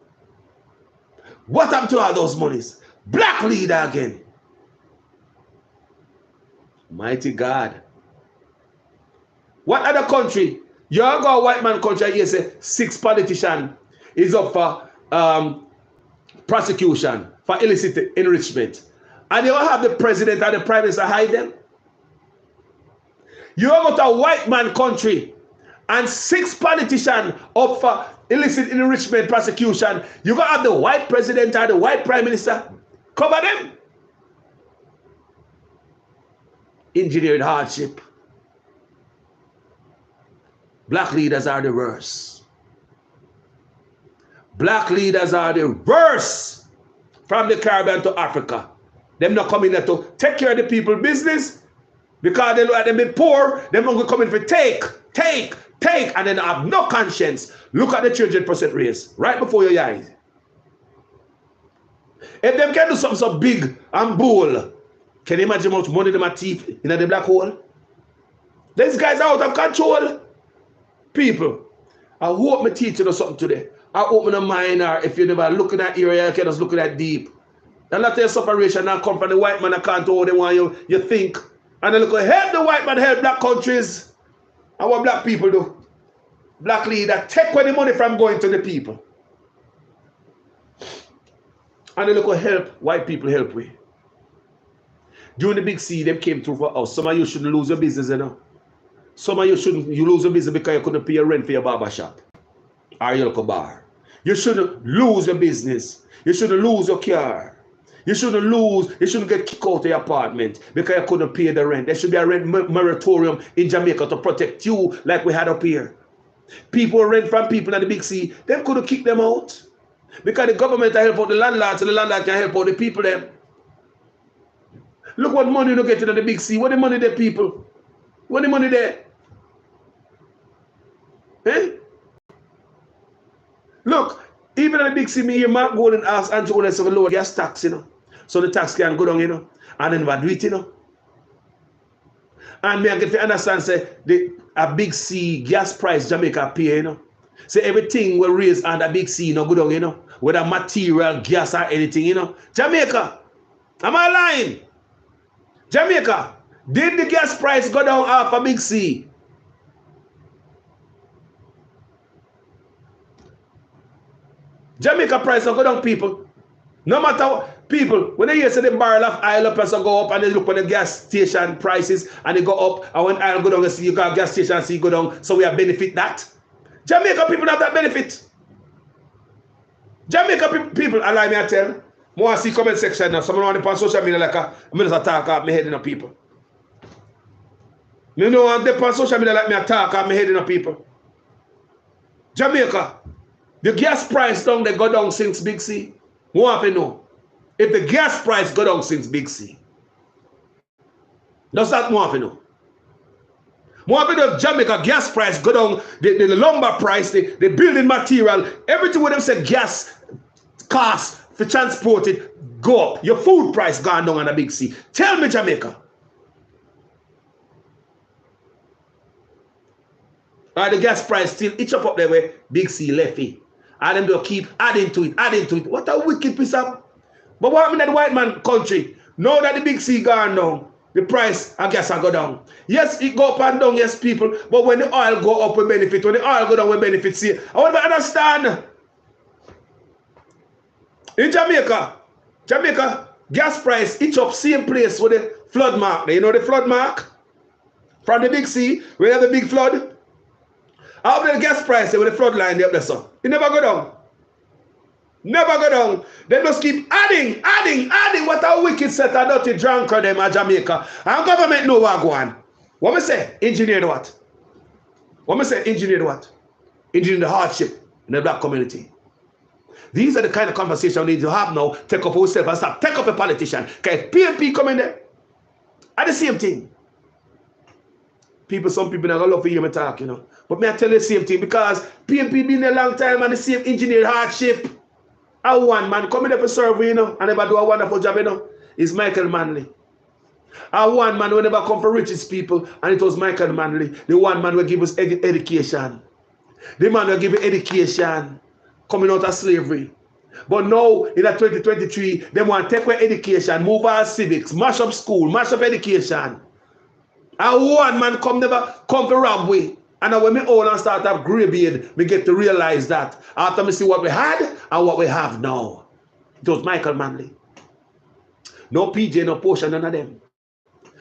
What happened to all those monies? Black leader again. Mighty God. What other country? You go a white man country, you say 6 politicians is up for prosecution for illicit enrichment. And you will have the president and the prime minister hide them. You go to a white man country and 6 politicians up for illicit enrichment prosecution. You go have the white president and the white prime minister cover them. Engineered hardship. Black leaders are the worst. Black leaders are the worst from the Caribbean to Africa. Them not coming there to take care of the people's business because they look at them be poor. Them not coming for take, and then have no conscience. Look at the 300% raise right before your eyes. If them can do something so big and bold, can you imagine how much money them are thief in the black hole? These guys are out of control. People, I hope me teach you something today. I open a mind, or if you never look in that area, you can just look at that deep. And not your separation now come from the white man, I can't hold them while you think. And then look at help the white man help black countries. And what black people do? Black leader take away the money from going to the people. And then look at help white people help with. During the big C, them came through for us. Some of you shouldn't lose your business, you know. Some of you shouldn't lose your business because you couldn't pay your rent for your barber shop or your local bar. You shouldn't lose your business. You shouldn't lose your car. You shouldn't get kicked out of your apartment because you couldn't pay the rent. There should be a rent moratorium in Jamaica to protect you like we had up here. People rent from people in the big C, they couldn't kick them out. Because the government help out the landlords, so the landlord can help out the people them. Look what money you get in the big C. What the money there, people? What the money there? Eh? Look, even in the big C, me here, Mark Golden asked Andrew Oles to lower gas tax, you know. So the tax can go down, you know. And then we do it, you know. And me I get to understand, say, a big C gas price Jamaica pay, you know. So everything will raise on the big C, you know, go down, you know. Whether material, gas or anything, you know. Jamaica, am I lying? Jamaica, did the gas price go down off a big C? Jamaica price will go down, people. No matter what, people, when they hear say the barrel of oil price will go up and they look at the gas station prices and they go up, and when oil go down, you see you got gas station and see go down, so we have benefit that. Jamaica people have that benefit. Jamaica people, allow me to tell, more see comment section now. Someone on the social media like I'm just attack off my head in the people. You know, on the social media like me attack off my head in the people. Jamaica, the gas price down they go down since Big C. More have to know. If the gas price go down since Big C. Does that more have to know? More have to know if Jamaica gas price go down, the lumber price, the building material, everything with them say gas cost for transport it go up. Your food price gone down on a Big C. Tell me Jamaica. The gas price still itch up there where Big C left it. And them will keep adding to it. What a wicked piece of. But what happened in the white man country? Now that the Big C gone down, the price of gas will go down. Yes, it go up and down, yes, people. But when the oil go up, we benefit. When the oil go down, we benefit. See, I want to understand. In Jamaica, gas price each up same place with the flood mark. You know the flood mark? From the big sea, where you have the big flood. After the gas price, with the flood line, they up there, so it never go down. Never go down. They just keep adding. What a wicked set of dirty drunkard them at Jamaica. And government know what go on. What me say? Engineer what? What me say? Engineer what? Engineer the hardship in the black community. These are the kind of conversation we need to have now. Take up ourselves and stop. Take up a politician. Okay, PNP come in there. At the same thing. Some people are going to love to hear me talk, you know. But may I tell you the same thing, because PNP been there a long time and the same engineer hardship. A one man coming there for survey, you know, and never do a wonderful job, you know, is Michael Manley. A one man who never come for richest people, and it was Michael Manley. The one man who give us education. The man who give us education coming out of slavery. But now, in 2023, they want to take away education, move our civics, mash up school, mash up education. And one man never come to rob we. And when me own and start up grey beard, we get to realize that after me see what we had and what we have now. It was Michael Manley. No PJ, no Portia, none of them.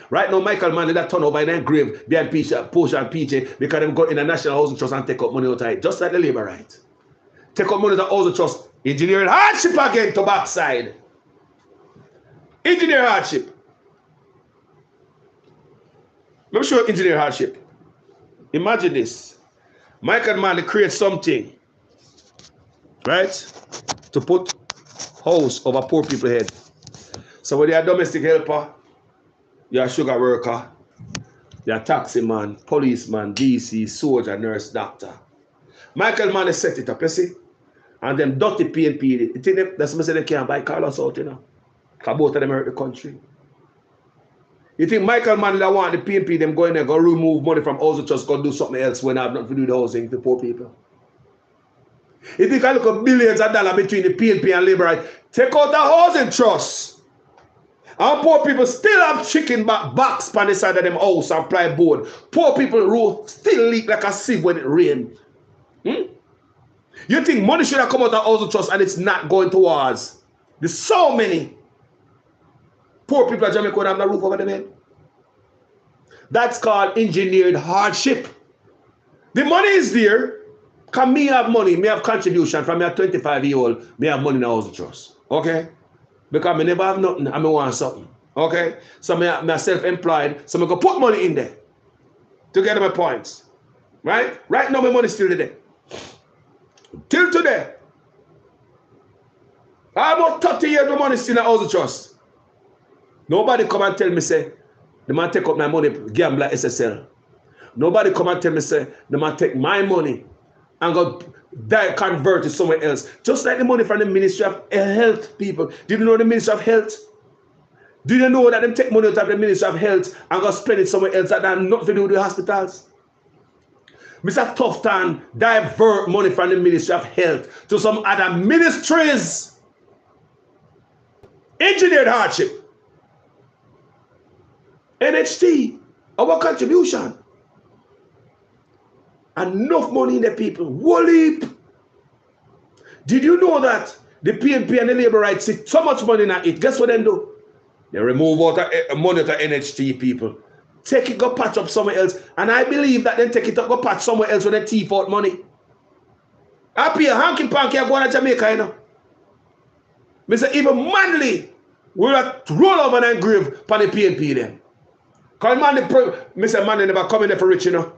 Right now, Michael Manley that turn over in their grave behind Portia and PJ because them go in the National Housing Trust and take up money out of it, just like the labor right. Take up money out of the Housing Trust, engineering hardship again to backside. Engineer hardship. Let me show you engineer hardship. Imagine this. Michael Manley creates something, right, to put house over poor people's head. So when you're a domestic helper, you're a sugar worker, you're a taxi man, policeman, DC, soldier, nurse, doctor. Michael Manley set it up, you see? And them dirty PNP, that's why they can't buy Carlos out, you know? Because both of them hurt the country. You think Michael Manley that want the PNP them go in there, go remove money from housing trust, go do something else when I have nothing to do with the housing to poor people? You think I look at billions of dollars between the PNP and Labour right? Take out the housing trust. And poor people still have chicken box on the side of them house and plywood. Poor people roof still leak like a sieve when it rains. You think money should have come out of housing trust and it's not going towards? There's so many poor people at Jamaica have no roof over their head. That's called engineered hardship. The money is there. Because me have money, me have contribution from me a 25-year-old, me have money in the housing trust. Okay? Because me never have nothing and me want something. Okay? So me self-employed, so me go put money in there to get my points. Right? Right now my money is still there. Till today. Almost 30 years my money is still in the housing trust. Nobody come and tell me, say, the man take up my money, gamble like SSL. Nobody come and tell me, say, the man take my money and go convert to somewhere else. Just like the money from the Ministry of Health, people. Did you know the Ministry of Health? Do you know that they take money out of the Ministry of Health and go spend it somewhere else that have nothing to do with the hospitals? Mr. Tufton divert money from the Ministry of Health to some other ministries. Engineered hardship. NHT, our contribution. Enough money in the people. Whole heap. Did you know that the PNP and the Labour rights see so much money in it? Guess what they do? They remove all the money to NHT people. Take it, go patch up somewhere else. And I believe that then take it up, go patch somewhere else when they thief out money. I pay a hanky panky going to Jamaica, you know. Mr. Even Manley will roll over and grave for the PNP then. Because Mr. Manley never come in there for rich, you know.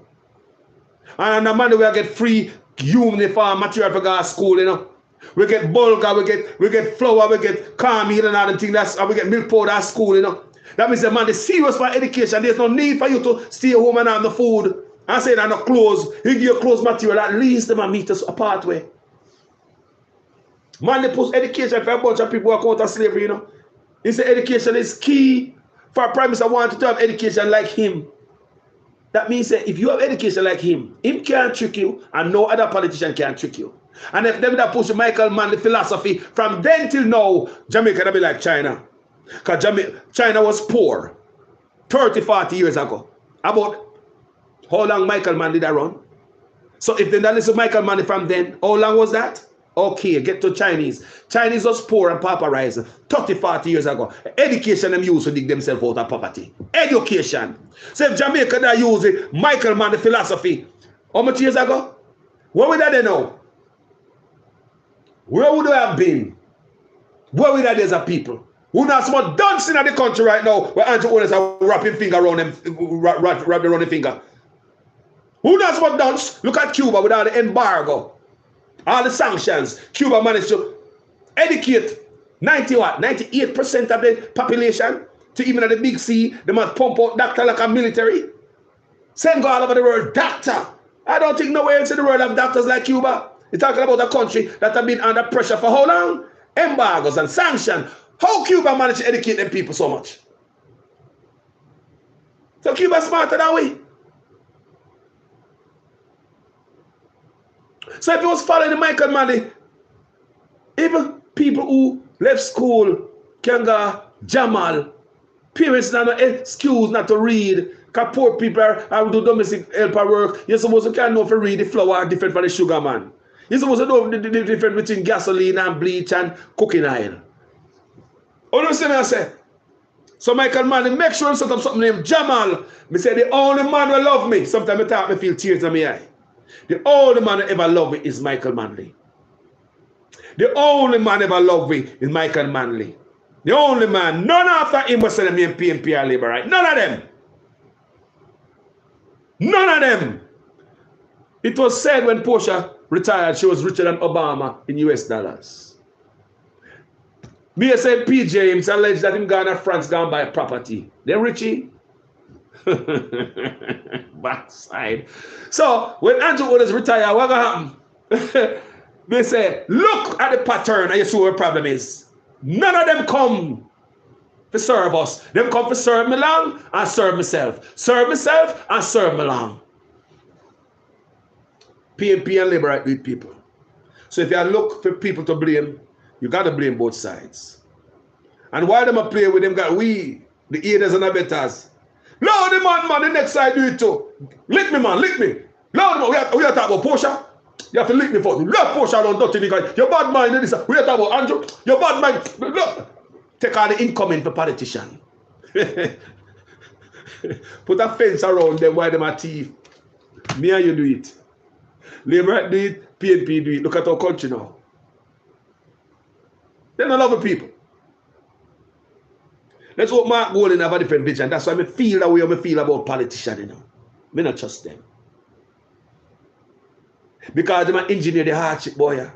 And the Manley will get free uniform material for go to school, you know. We get bulgur, we get flour, we get cornmeal and all the things, and we get milk powder at school, you know. That means the man is serious for education. There's no need for you to stay home and have the food. And say that no clothes. He give you clothes material, at least them meet us a pathway. Man, they put education for a bunch of people who are out of slavery, you know. He said education is key. For a prime minister wanted to have education like him. That means that if you have education like him can't trick you, and no other politician can trick you. And if them that push Michael Manley philosophy from then till now, Jamaica will be like China. Because China was poor. 30, 40 years ago. About how long Michael Manley did I run? So if they don't listen to Michael Manley from then, how long was that? Okay, get to Chinese. Chinese was poor and pauperized 30, 40 years ago. Education them used to dig themselves out of poverty. Education. So if Jamaica that use it, Michael Manley philosophy, how much years ago? Where would they know? Where would they have been? Where would they as a people? Who knows some dancing in the country right now where Andrew owners are wrapping finger around them, wrap around the finger? Who knows what dance? Look at Cuba without the embargo. All the sanctions. Cuba managed to educate 98% of the population to even at the big C. They must pump out doctor like a military. Send go all over the world, doctor. I don't think nowhere else in the world have doctors like Cuba. You're talking about a country that have been under pressure for how long? Embargoes and sanctions. How Cuba managed to educate them people so much? So Cuba smarter than we. So if you was following the Michael Manley, even people who left school can go Jamal, parents not no excuse not to read, because poor people are do domestic helper work. You're supposed to can know if you read the flour different from the sugar, man. You're supposed to know the difference between gasoline and bleach and cooking oil. What do you say? I say? So Michael Manley, make sure you set up something named Jamal. Me say the only man who love me. Sometimes I talk, me feel tears in my eye. The only man who ever loved me is Michael Manley. The only man ever loved me is Michael Manley. The only man, none after him was sending me in PNP or Labour, right? None of them. None of them. It was said when Portia retired, she was richer than Obama in US dollars. Me said P. James alleged that him gone to France, gone buy property. Then Richie. Backside. So when Andrew Otis retired, what gonna happen? They say, look at the pattern and you see what the problem is. None of them come to serve us. Them come to serve me long and serve myself. Serve myself and serve me long. PNP and liberate with people. So if you look for people to blame, you got to blame both sides. And why them a play with them, got we, the haters and the betters. Lord, the man, the next side do it too. Lick me, man, lick me. Lord, we are talking about Portia. You have to lick me first. Let Portia alone, dirty nigga. Your bad mind, this. We are talking about Andrew. Your bad mind. Look. Take all the incoming for politician. Put a fence around them while them are thief. Me and you do it. Labour do it, PNP do it. Look at our country now. They don't love the people. Let's hope Mark Golding have a different vision. That's why I feel the way I feel about politicians, you know. I don't trust them. Because they might engineer the hardship, boy.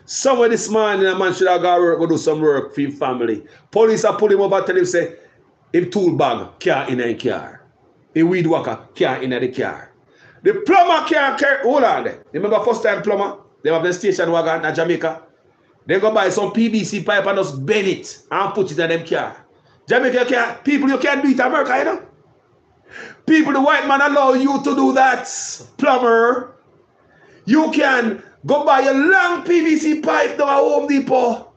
Somewhere this morning, a man should have go do some work for his family. Police are pulling him over and tell him, say, him tool bag, car in a car. A weed worker, car in the car. The plumber can't carry, hold on there. Remember first time plumber? They have the station wagon in Jamaica. They go buy some PVC pipe and just bend it and put it in them car. Jamaica can't, people, you can't do it in America, you know? People, the white man allow you to do that, plumber. You can go buy a long PVC pipe down at Home Depot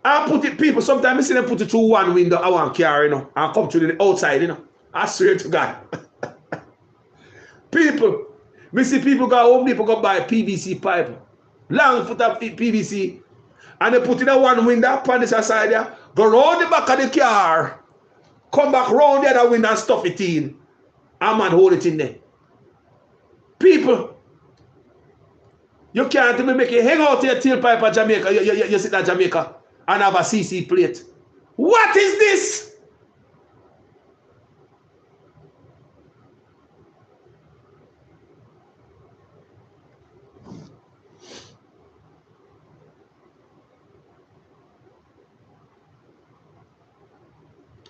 and put it, people, sometimes I see them put it through one window of one car, you know, and come through the outside, you know. I swear to God. People, we see people go Home Depot go buy PVC pipe, long foot of PVC, and they put it in one window, on this side there, go round the back of the car, come back round the other window and stuff it in, and man hold it in there. People, you can't even make it hang out your tailpipe at Jamaica, you sit at Jamaica and have a CC plate. What is this?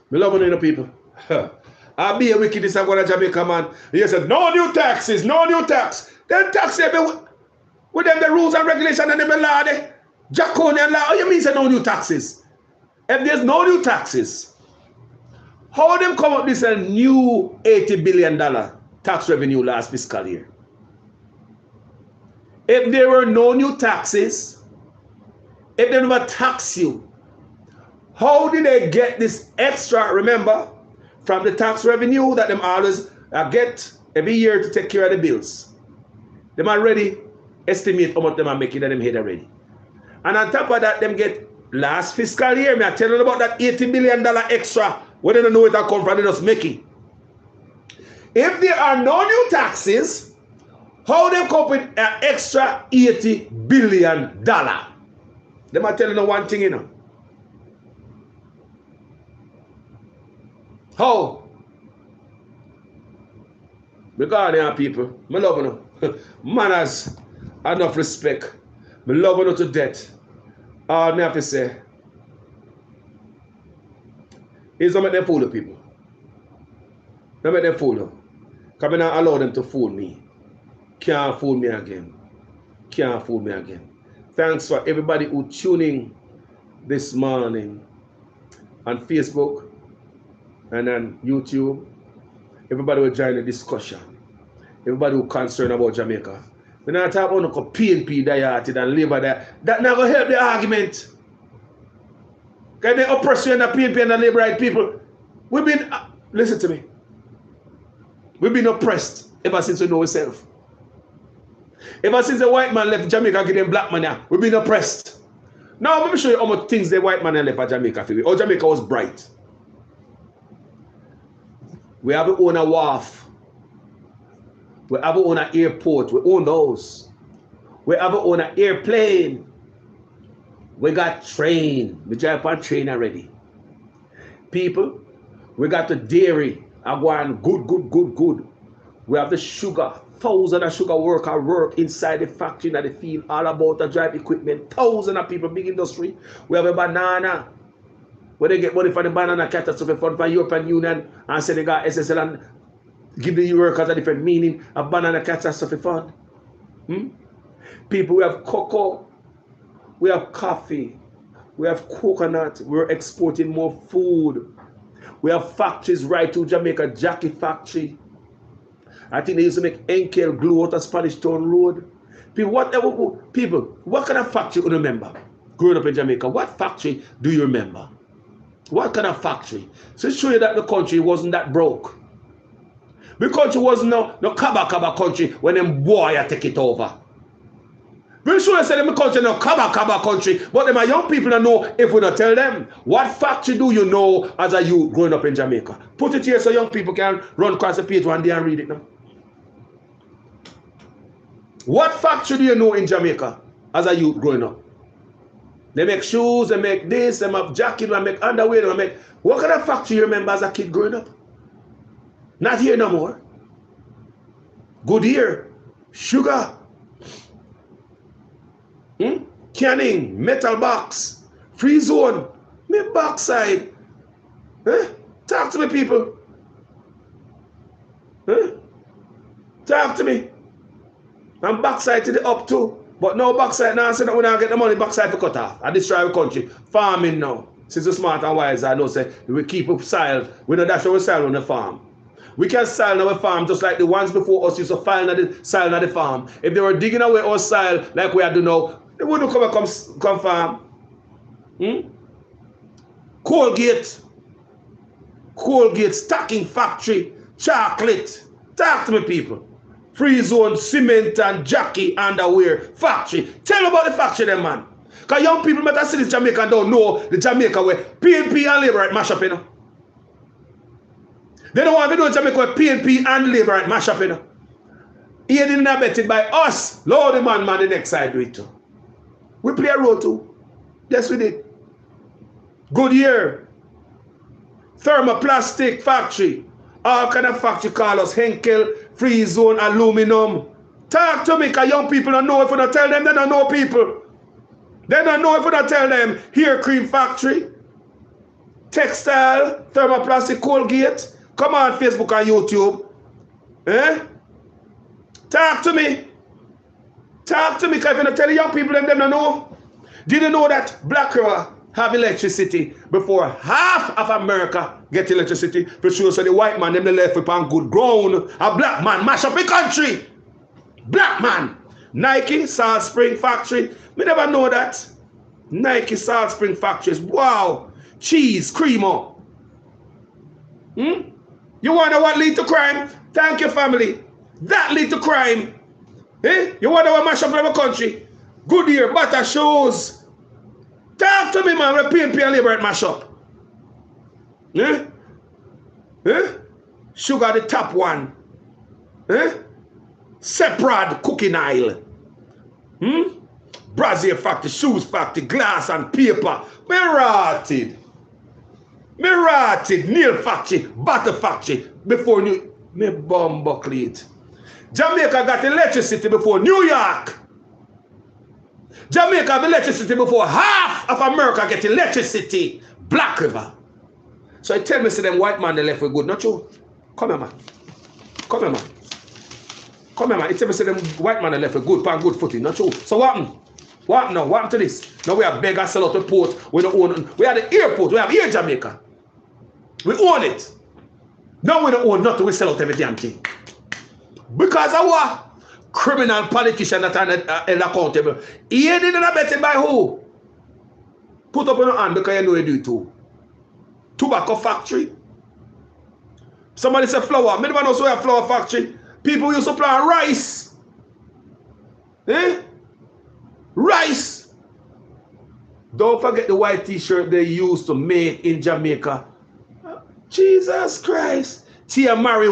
We love you know, people. I'll be a wickedness I'm going to Jamaica, man. He said, no new taxes, no new tax. Then tax with them the rules and regulations and them the law, the draconian law. How you mean say no new taxes? If there's no new taxes, how them come up with this new $80 billion tax revenue last fiscal year? If there were no new taxes, if they never tax you, How did they get this extra, remember, from the tax revenue that them always get every year to take care of the bills? Them already estimate how much them are making in them head already. And on top of that, them get last fiscal year, me I tell you about that $80 million extra, where they don't know where that come from, they just making. If there are no new taxes, how them come up with an extra $80 billion? Them are telling you one thing, you know. How? Because there are people, I love you. Manners, enough respect. I love you to death. All I have to say is don't make them fool the people. Don't make them fool them. Because I not allow them to fool me. Can't fool me again. Can't fool me again. Thanks for everybody who tuning this morning on Facebook and on YouTube. Everybody will join the discussion. Everybody who concerned about Jamaica. We're not talking about PNP dieted and Labour there. That not going to help the argument. Because they oppress you and the PNP and the Labourite people. We've been, listen to me. We've been oppressed ever since we know ourselves. Ever since the white man left Jamaica, give them black man here, we've been oppressed. Now, let me show you how much things the white man left at Jamaica for. Oh, Jamaica was bright. We have our own wharf. We have our own airport. We own those. We have our own airplane. We got train. We drive on train already. People, we got the dairy. I go on good. We have the sugar. Thousands of sugar workers work inside the factory in the field, all about the drive equipment. Thousands of people, big industry. We have a banana. Where they get money for the banana catastrophe fund for European Union and say they got SSL and give the workers a different meaning, a banana catastrophe fund. People, we have cocoa, we have coffee, we have coconut, we're exporting more food. We have factories right to Jamaica, Jackie factory. I think they used to make Enkel glue out of Spanish Town Road. People, what kind of factory do you remember growing up in Jamaica? What factory do you remember? What kind of factory? So show you that the country wasn't that broke. The country wasn't no kaba country when them boy take it over. We'll show you say them country no kaba country, but them are young people don't know if we don't tell them. What factory do you know as a youth growing up in Jamaica? Put it here so young people can run across the page one day and read it now. What factory do you know in Jamaica as a youth growing up? They make shoes, they make this, they make jacket, they make underwear, they make... What kind of factory you remember as a kid growing up? Not here no more. Goodyear, sugar, canning, metal box, free zone, me backside. Talk to me, people. Talk to me. I'm backside to the up too. But no backside now, say that when I get the money, backside to cut off. I destroy the country. Farming now. Since the smart and wise, I know say we keep up soil. We know that's how we soil on the farm. We can soil on our farm just like the ones before us used to file on the soil on the farm. If they were digging away our soil like we are doing now, they wouldn't come farm. Colgate, stacking factory, chocolate. Talk to me, people. Free zone, cement and Jackie underwear factory. Tell about the factory then, man. Because young people might see this Jamaica don't know the Jamaica where PNP and Labour mash up, you know. They don't want to know Jamaica where PNP and Labour mash up, you know. Aided and abetted by us. Lord, the man, the next side do it too. We play a role too. Yes, we did. Goodyear. Thermoplastic factory. All kind of factory call us Henkel, Free Zone, Aluminum. Talk to me, because young people don't know if we don't tell them, they don't know people. They don't know if we don't tell them. Hair cream factory, textile, thermoplastic, Colgate. Come on, Facebook and YouTube. Talk to me. Talk to me, because if you don't tell the young people, them don't know. Did you know that Black River have electricity before half of America get electricity? For sure, so the white man, them they left upon good ground. A black man mash up the country. Black man. Nike, Salt Spring factory. Me never know that. Nike, Salt Spring factories. Wow. cheese, creamer. You wonder what lead to crime? Thank you, family. That lead to crime. You wonder what mash up in our country? Goodyear, butter, shoes. Talk to me, man. We're PNP and Labour at mash up. Sugar, the top one. Separate cooking oil. Brazier factory, shoes factory, glass and paper. Me rotted. Nail factory, butter factory. Before New, me bomb buckled. Jamaica got electricity before New York. Jamaica have electricity before half of America get electricity. Black River. So I tell me, see them white man they left with good, not you? Come here, man. Come here, man. Come here, man. It tell me, see them white man they left with good, pan good footing, not you? So what happened? What happened now? What happened to this? Now we have beggar sell out the port. We don't own. We have the airport. We have Air Jamaica. We own it. Now we don't own nothing. We sell out every damn thing. Because our criminal politician that are accountable. He didn't bet by who? Put up on your hand because you know you do it too. Tobacco factory. Somebody said flour. Me never know so a flour factory. People used to plant rice. Rice. Don't forget the white t-shirt they used to make in Jamaica. Jesus Christ. Tia Maria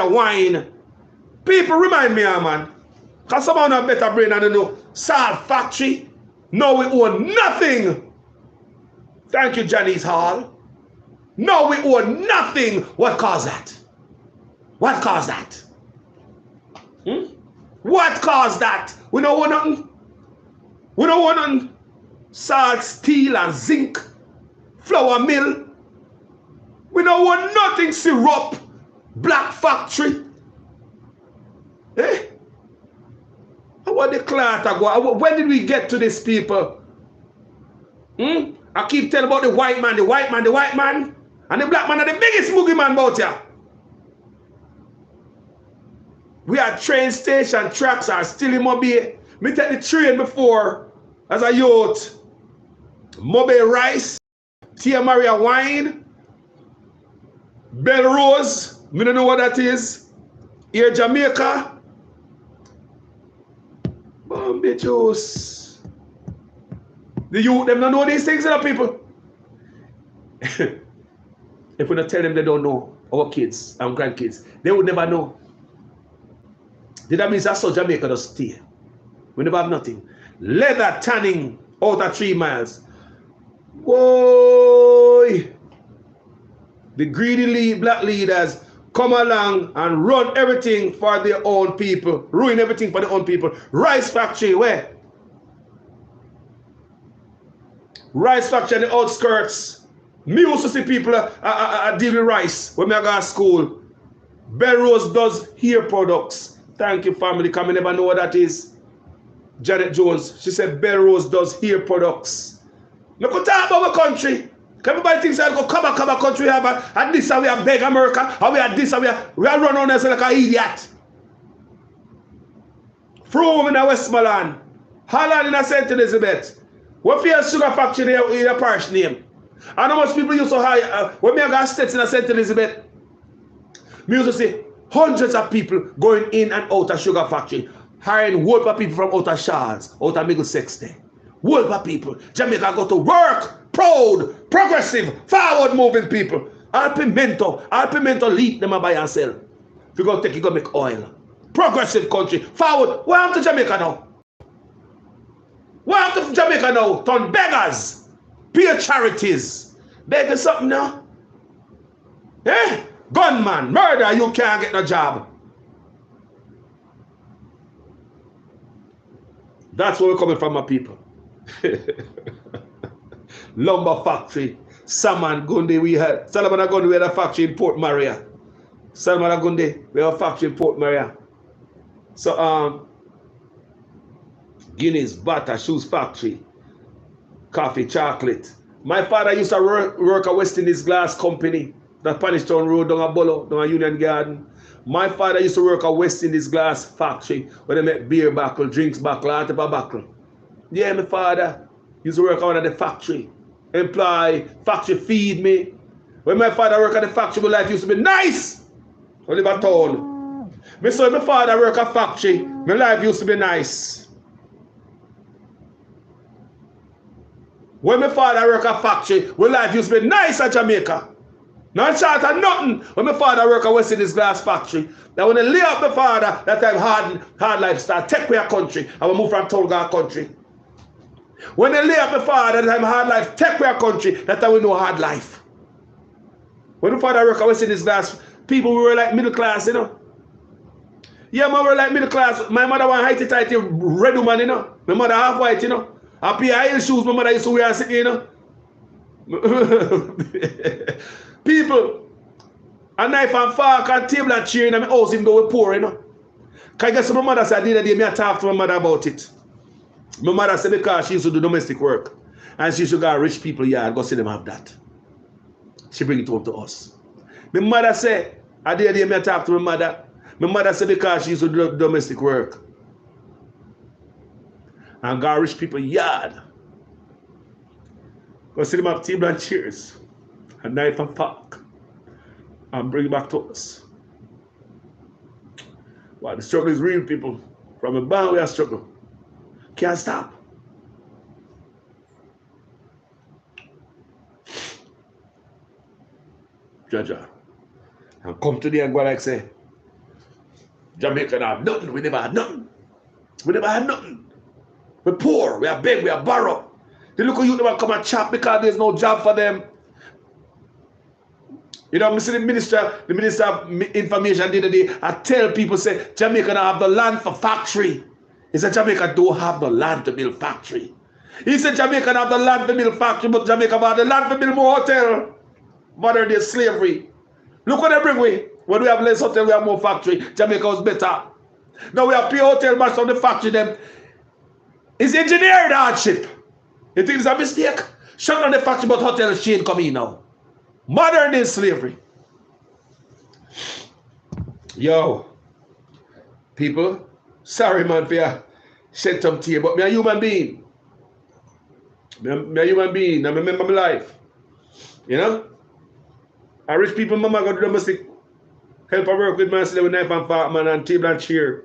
wine. People remind me, man. Because someone have better brain than they know. Salt factory. No, we own nothing. Thank you, Janice Hall. No, we own nothing. What caused that? What caused that? What caused that? We don't want nothing. We don't want nothing. Salt, steel, and zinc. Flour mill. We don't want nothing. Syrup. Black factory. What the cloth go? When did we get to these people? I keep telling about the white man, the white man, the white man. And the black man are the biggest boogie man about here. We are train station tracks are still in Mobile. Me take the train before as a youth. Mobile rice, Tia Maria wine, Bell Rose, me don't know what that is. Air Jamaica, Bombay juice. The youth, them don't know these things, people. If we don't tell them they don't know, our kids and grandkids, they would never know. Did that mean that's so Jamaica does stay? We never have nothing. Leather tanning out of 3 miles. Boy, the greedy black leaders come along and run everything for their own people, ruin everything for their own people. Rice factory, where? Rice factory in the outskirts. Me used to see people deal with rice when I go to school. Belrose does hair products. Thank you, family. Come and never know what that is. Janet Jones, she said Belrose does hair products. Look at talk about our country. Everybody thinks I go come back country and this and we are beg America, and we are this and we are run on us like an idiot. From in Westmoreland, Holland in St. Elizabeth. What for your sugar factory in a parish name? And how much people used to hire when I got states in St. Elizabeth? Me used to see hundreds of people going in and out of sugar factory, hiring whole of people from out of Charles, out of Middlesex there. Whole of people. Jamaica go to work, proud, progressive, forward moving people. All pimento lead them by yourself. If you go take, you go make oil. Progressive country, forward. What happened to Jamaica now? What happened to Jamaica now? Turn beggars, pay charities. Begging something now? Gunman, murder, you can't get no job. That's where we're coming from, my people. Lumber factory, Salmon Gundy, we had Salmon Gundy, we had a factory in Port Maria. Salmon Gundy, we have a factory in Port Maria. So Guinness, butter, shoes factory, coffee, chocolate. My father used to work at West Indies Glass Company, that Panishtown Road down at Bolo, down at Union Garden. My father used to work at West Indies Glass Factory where they make beer buckle, drinks buckle, all type of buckle. Yeah, my father used to work out at the factory. employ, factory feed me. When my father worked at the factory, my life used to be nice. I live at town. Me saw my father work at factory, my life used to be nice. When my father work at factory, my life used to be nice at Jamaica. Not short of nothing. When my father work at West Indies Glass Factory, that when I lay up my father, that time hard life start, take away a country, I will move from Tolga country. When I lay up my father, that time hard life, take away a country, that time we know hard life. When my father work at West Indies Glass, people were like middle class, you know. Yeah, man, were like middle class. My mother was tighty, red woman, you know. My mother half white, you know. I pair high heel shoes my mother used to wear and sit, you know. People, a knife and fork and table and chair in my house even though we're poor, you know. Because I guess my mother said the other day, I talked to my mother about it. My mother said because she used to do domestic work and she used to go to rich people yard, go see them have that. She bring it home to us. My mother said, the other day I talked to my mother. My mother said because she used to do domestic work and go to rich people yard. Go see them have table and chairs. A knife and fork, and bring it back to us. Wow, the struggle is real, people. From a band we are struggle. Can't stop. Jaja. And come today and go like say, Jamaica have nothing. We never had nothing. We never had nothing. We're poor, we are beg, we are borrow. The local youth never come and chop because there's no job for them. You know, the minister of information the other day, I tell people, say, Jamaica don't have the land for factory. He said, Jamaica don't have the land to build factory. He said, Jamaica don't have the land to build factory, but Jamaica have the land to build more hotel. Modern day slavery. Look what they bring we. When we have less hotel, we have more factory. Jamaica was better. Now we have pure hotel much from the factory them. It's engineered hardship. You think it's a mistake? Shut down the factory, but hotel chain come in now. Modern day slavery. Yo, people, sorry man for you shed some tear, but me a human being. Me a human being, I remember my life. You know? I rich people, mama got domestic help I work with myself with knife and fork, man, and table and chair.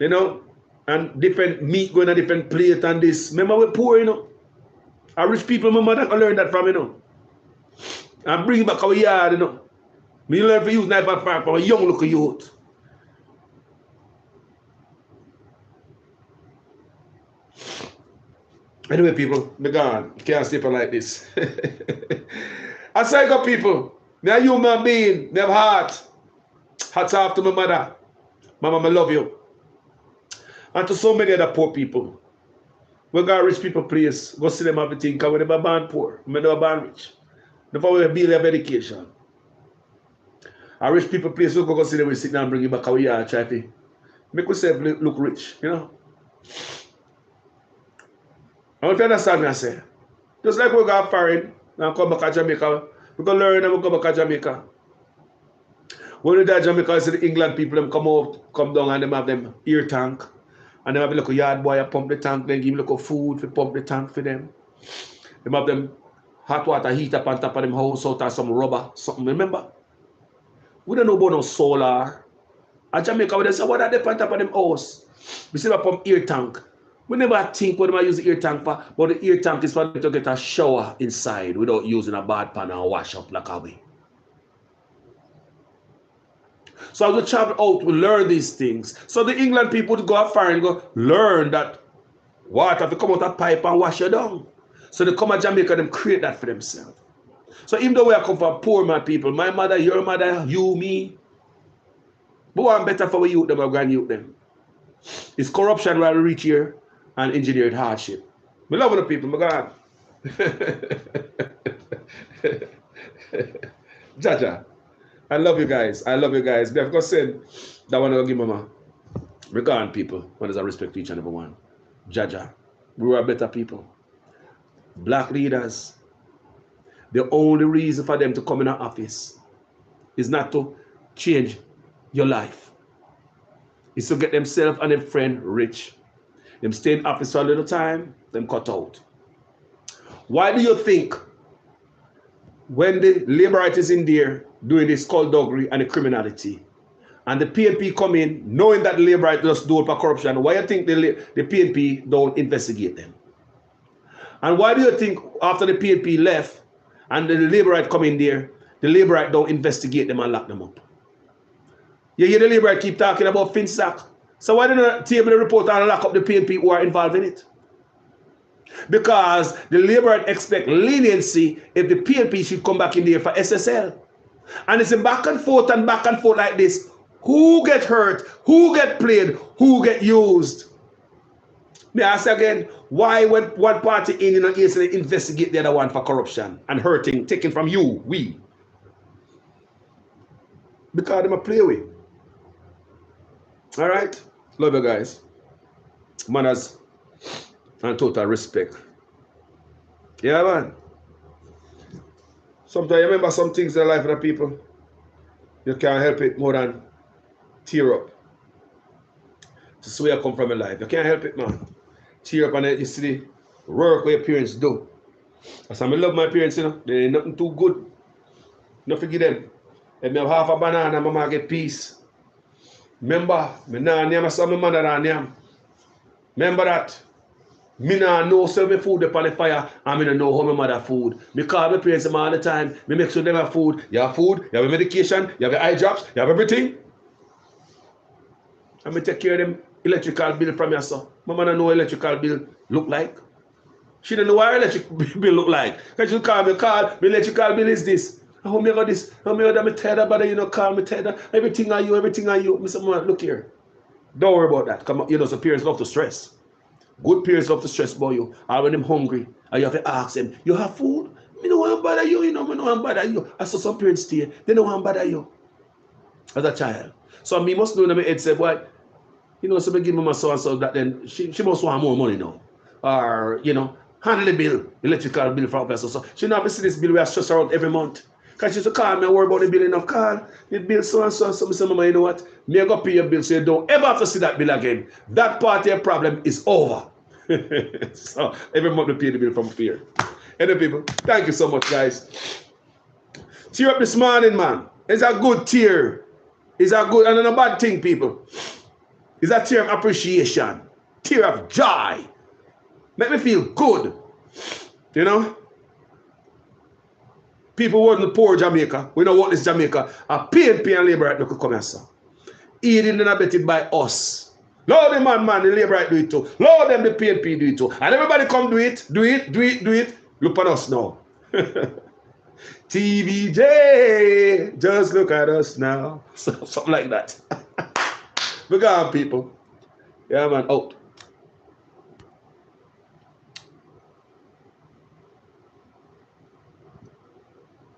You know? And different meat going on different plate and this. Remember we're poor, you know? I rich people, my mother can learn that from, you know? And bring back our yard, you know. Me learn to use knife and fork from a young looking youth. Anyway, people, me gone. Can't sleep like this. I say, go people, me a human being, me have heart. Hats off to my mother. Mama, I love you. And to so many other poor people. We got rich people place, go see them everything, because we never born poor. We never born rich. Never we bill of education. A rich people place, we go see them, we sit down and bring it back our yard, try to make ourselves look rich, you know. I want to understand me, I say. Just like we go foreign and come back to Jamaica, we go learn and we go back to Jamaica. When we die Jamaica, I see the England people, them come out, come down and them have them ear tank. And they have a little yard boy, pump the tank, then give them a little food to pump the tank for them. They have them hot water heat up on top of them house out of some rubber, something, remember? We don't know about no solar. At Jamaica, we say, what are they on top of them house? We see them pump ear tank. We never think what they use the ear tank for, but the ear tank is for them to get a shower inside without using a bad pan and wash up like a way. So as we travel out, we learn these things. So the England people would go out far and go learn that water to come out of pipe and wash you down. So they come to Jamaica and create that for themselves. So even though we are come from poor man people, my mother, your mother, you, me, but one better for we youth them or grand youth them. It's corruption while we reach here and engineered hardship. We love the people, my God. Jaja. I love you guys. I love you guys. But I've got said that one will give mama. We're gone, people. When there's a respect to each and every one. Jaja. We were better people. Black leaders. The only reason for them to come in our office is not to change your life. It's to get themselves and their friend rich. Them stay in office for a little time, them cut out. Why do you think when the labor right is in there doing the skullduggery and the criminality, and the PNP come in knowing that the labor right just do it for corruption, why do you think the PNP don't investigate them? And why do you think after the PNP left and the labor right come in there, the labor right don't investigate them and lock them up? You hear the labor right keep talking about FinSac. So why don't you table the report and lock up the PNP who are involved in it? Because the labor right expect leniency if the PNP should come back in there for SSL. And it's a back and forth like this. Who get hurt? Who get played? Who get used? May I ask again, why when one party in and investigate the other one for corruption and hurting, taken from you, we? Because them a play with. All right? Love you guys. Manners and total respect. Yeah, man. Sometimes you remember some things in the life of the people. You can't help it more than tear up. This is where I come from in life. You can't help it, man. Tear up and you see the work what your parents do. As I love my parents, you know, they ain't nothing too good. Not forget them. If I have half a banana, mama get peace. Remember, me nah name some mother and name. Remember that. Me nah know sell me food upon the fire and me don't know how my mother food. Me call my parents all the time. Me make sure they have food. You have food, you have medication, you have eye drops, you have everything. And me take care of them electrical bill from your son. Mama don't know what electrical bill look like. She don't know what electric bill look like. Because she call me, my electrical bill is this. How me got this? How me got me tired about you know, call me tired. Everything on you, everything on you. Mr. Mama, look here. Don't worry about that. Come on, you know, so parents love to stress. Good parents love to stress about you. Or when them hungry, and you have to ask them, you have food? Me don't want to bother you, you know, me don't want to bother you. I saw some parents stay, they don't want to bother you. As a child. So me must know in my head say, boy, you know, so me give mama so and so that then she must want more money now. Or, you know, handle the bill, electrical bill for her. So she not have to see this bill we are stressed around every month. Because she used to call me and worry about the bill enough. Call, the bill so and so. So I say, mama, you know what? Me I go pay your bill so you don't ever have to see that bill again. That part of your problem is over. So every month we pay the bill from fear. Anyway, people, thank you so much, guys. Tear up this morning, man. It's a good tear. It's a good and not a bad thing, people. It's a tear of appreciation, tear of joy. Make me feel good. You know? People want the poor Jamaica. We don't want this Jamaica. A PNP and labor right now could come here, sir. Eating and abetted by us. Lord, the man, the labor right do it too. Lord, them the PNP do it too. And everybody come do it. Look at us now. TVJ, just look at us now. Something like that. Look on, people. Yeah, man, out.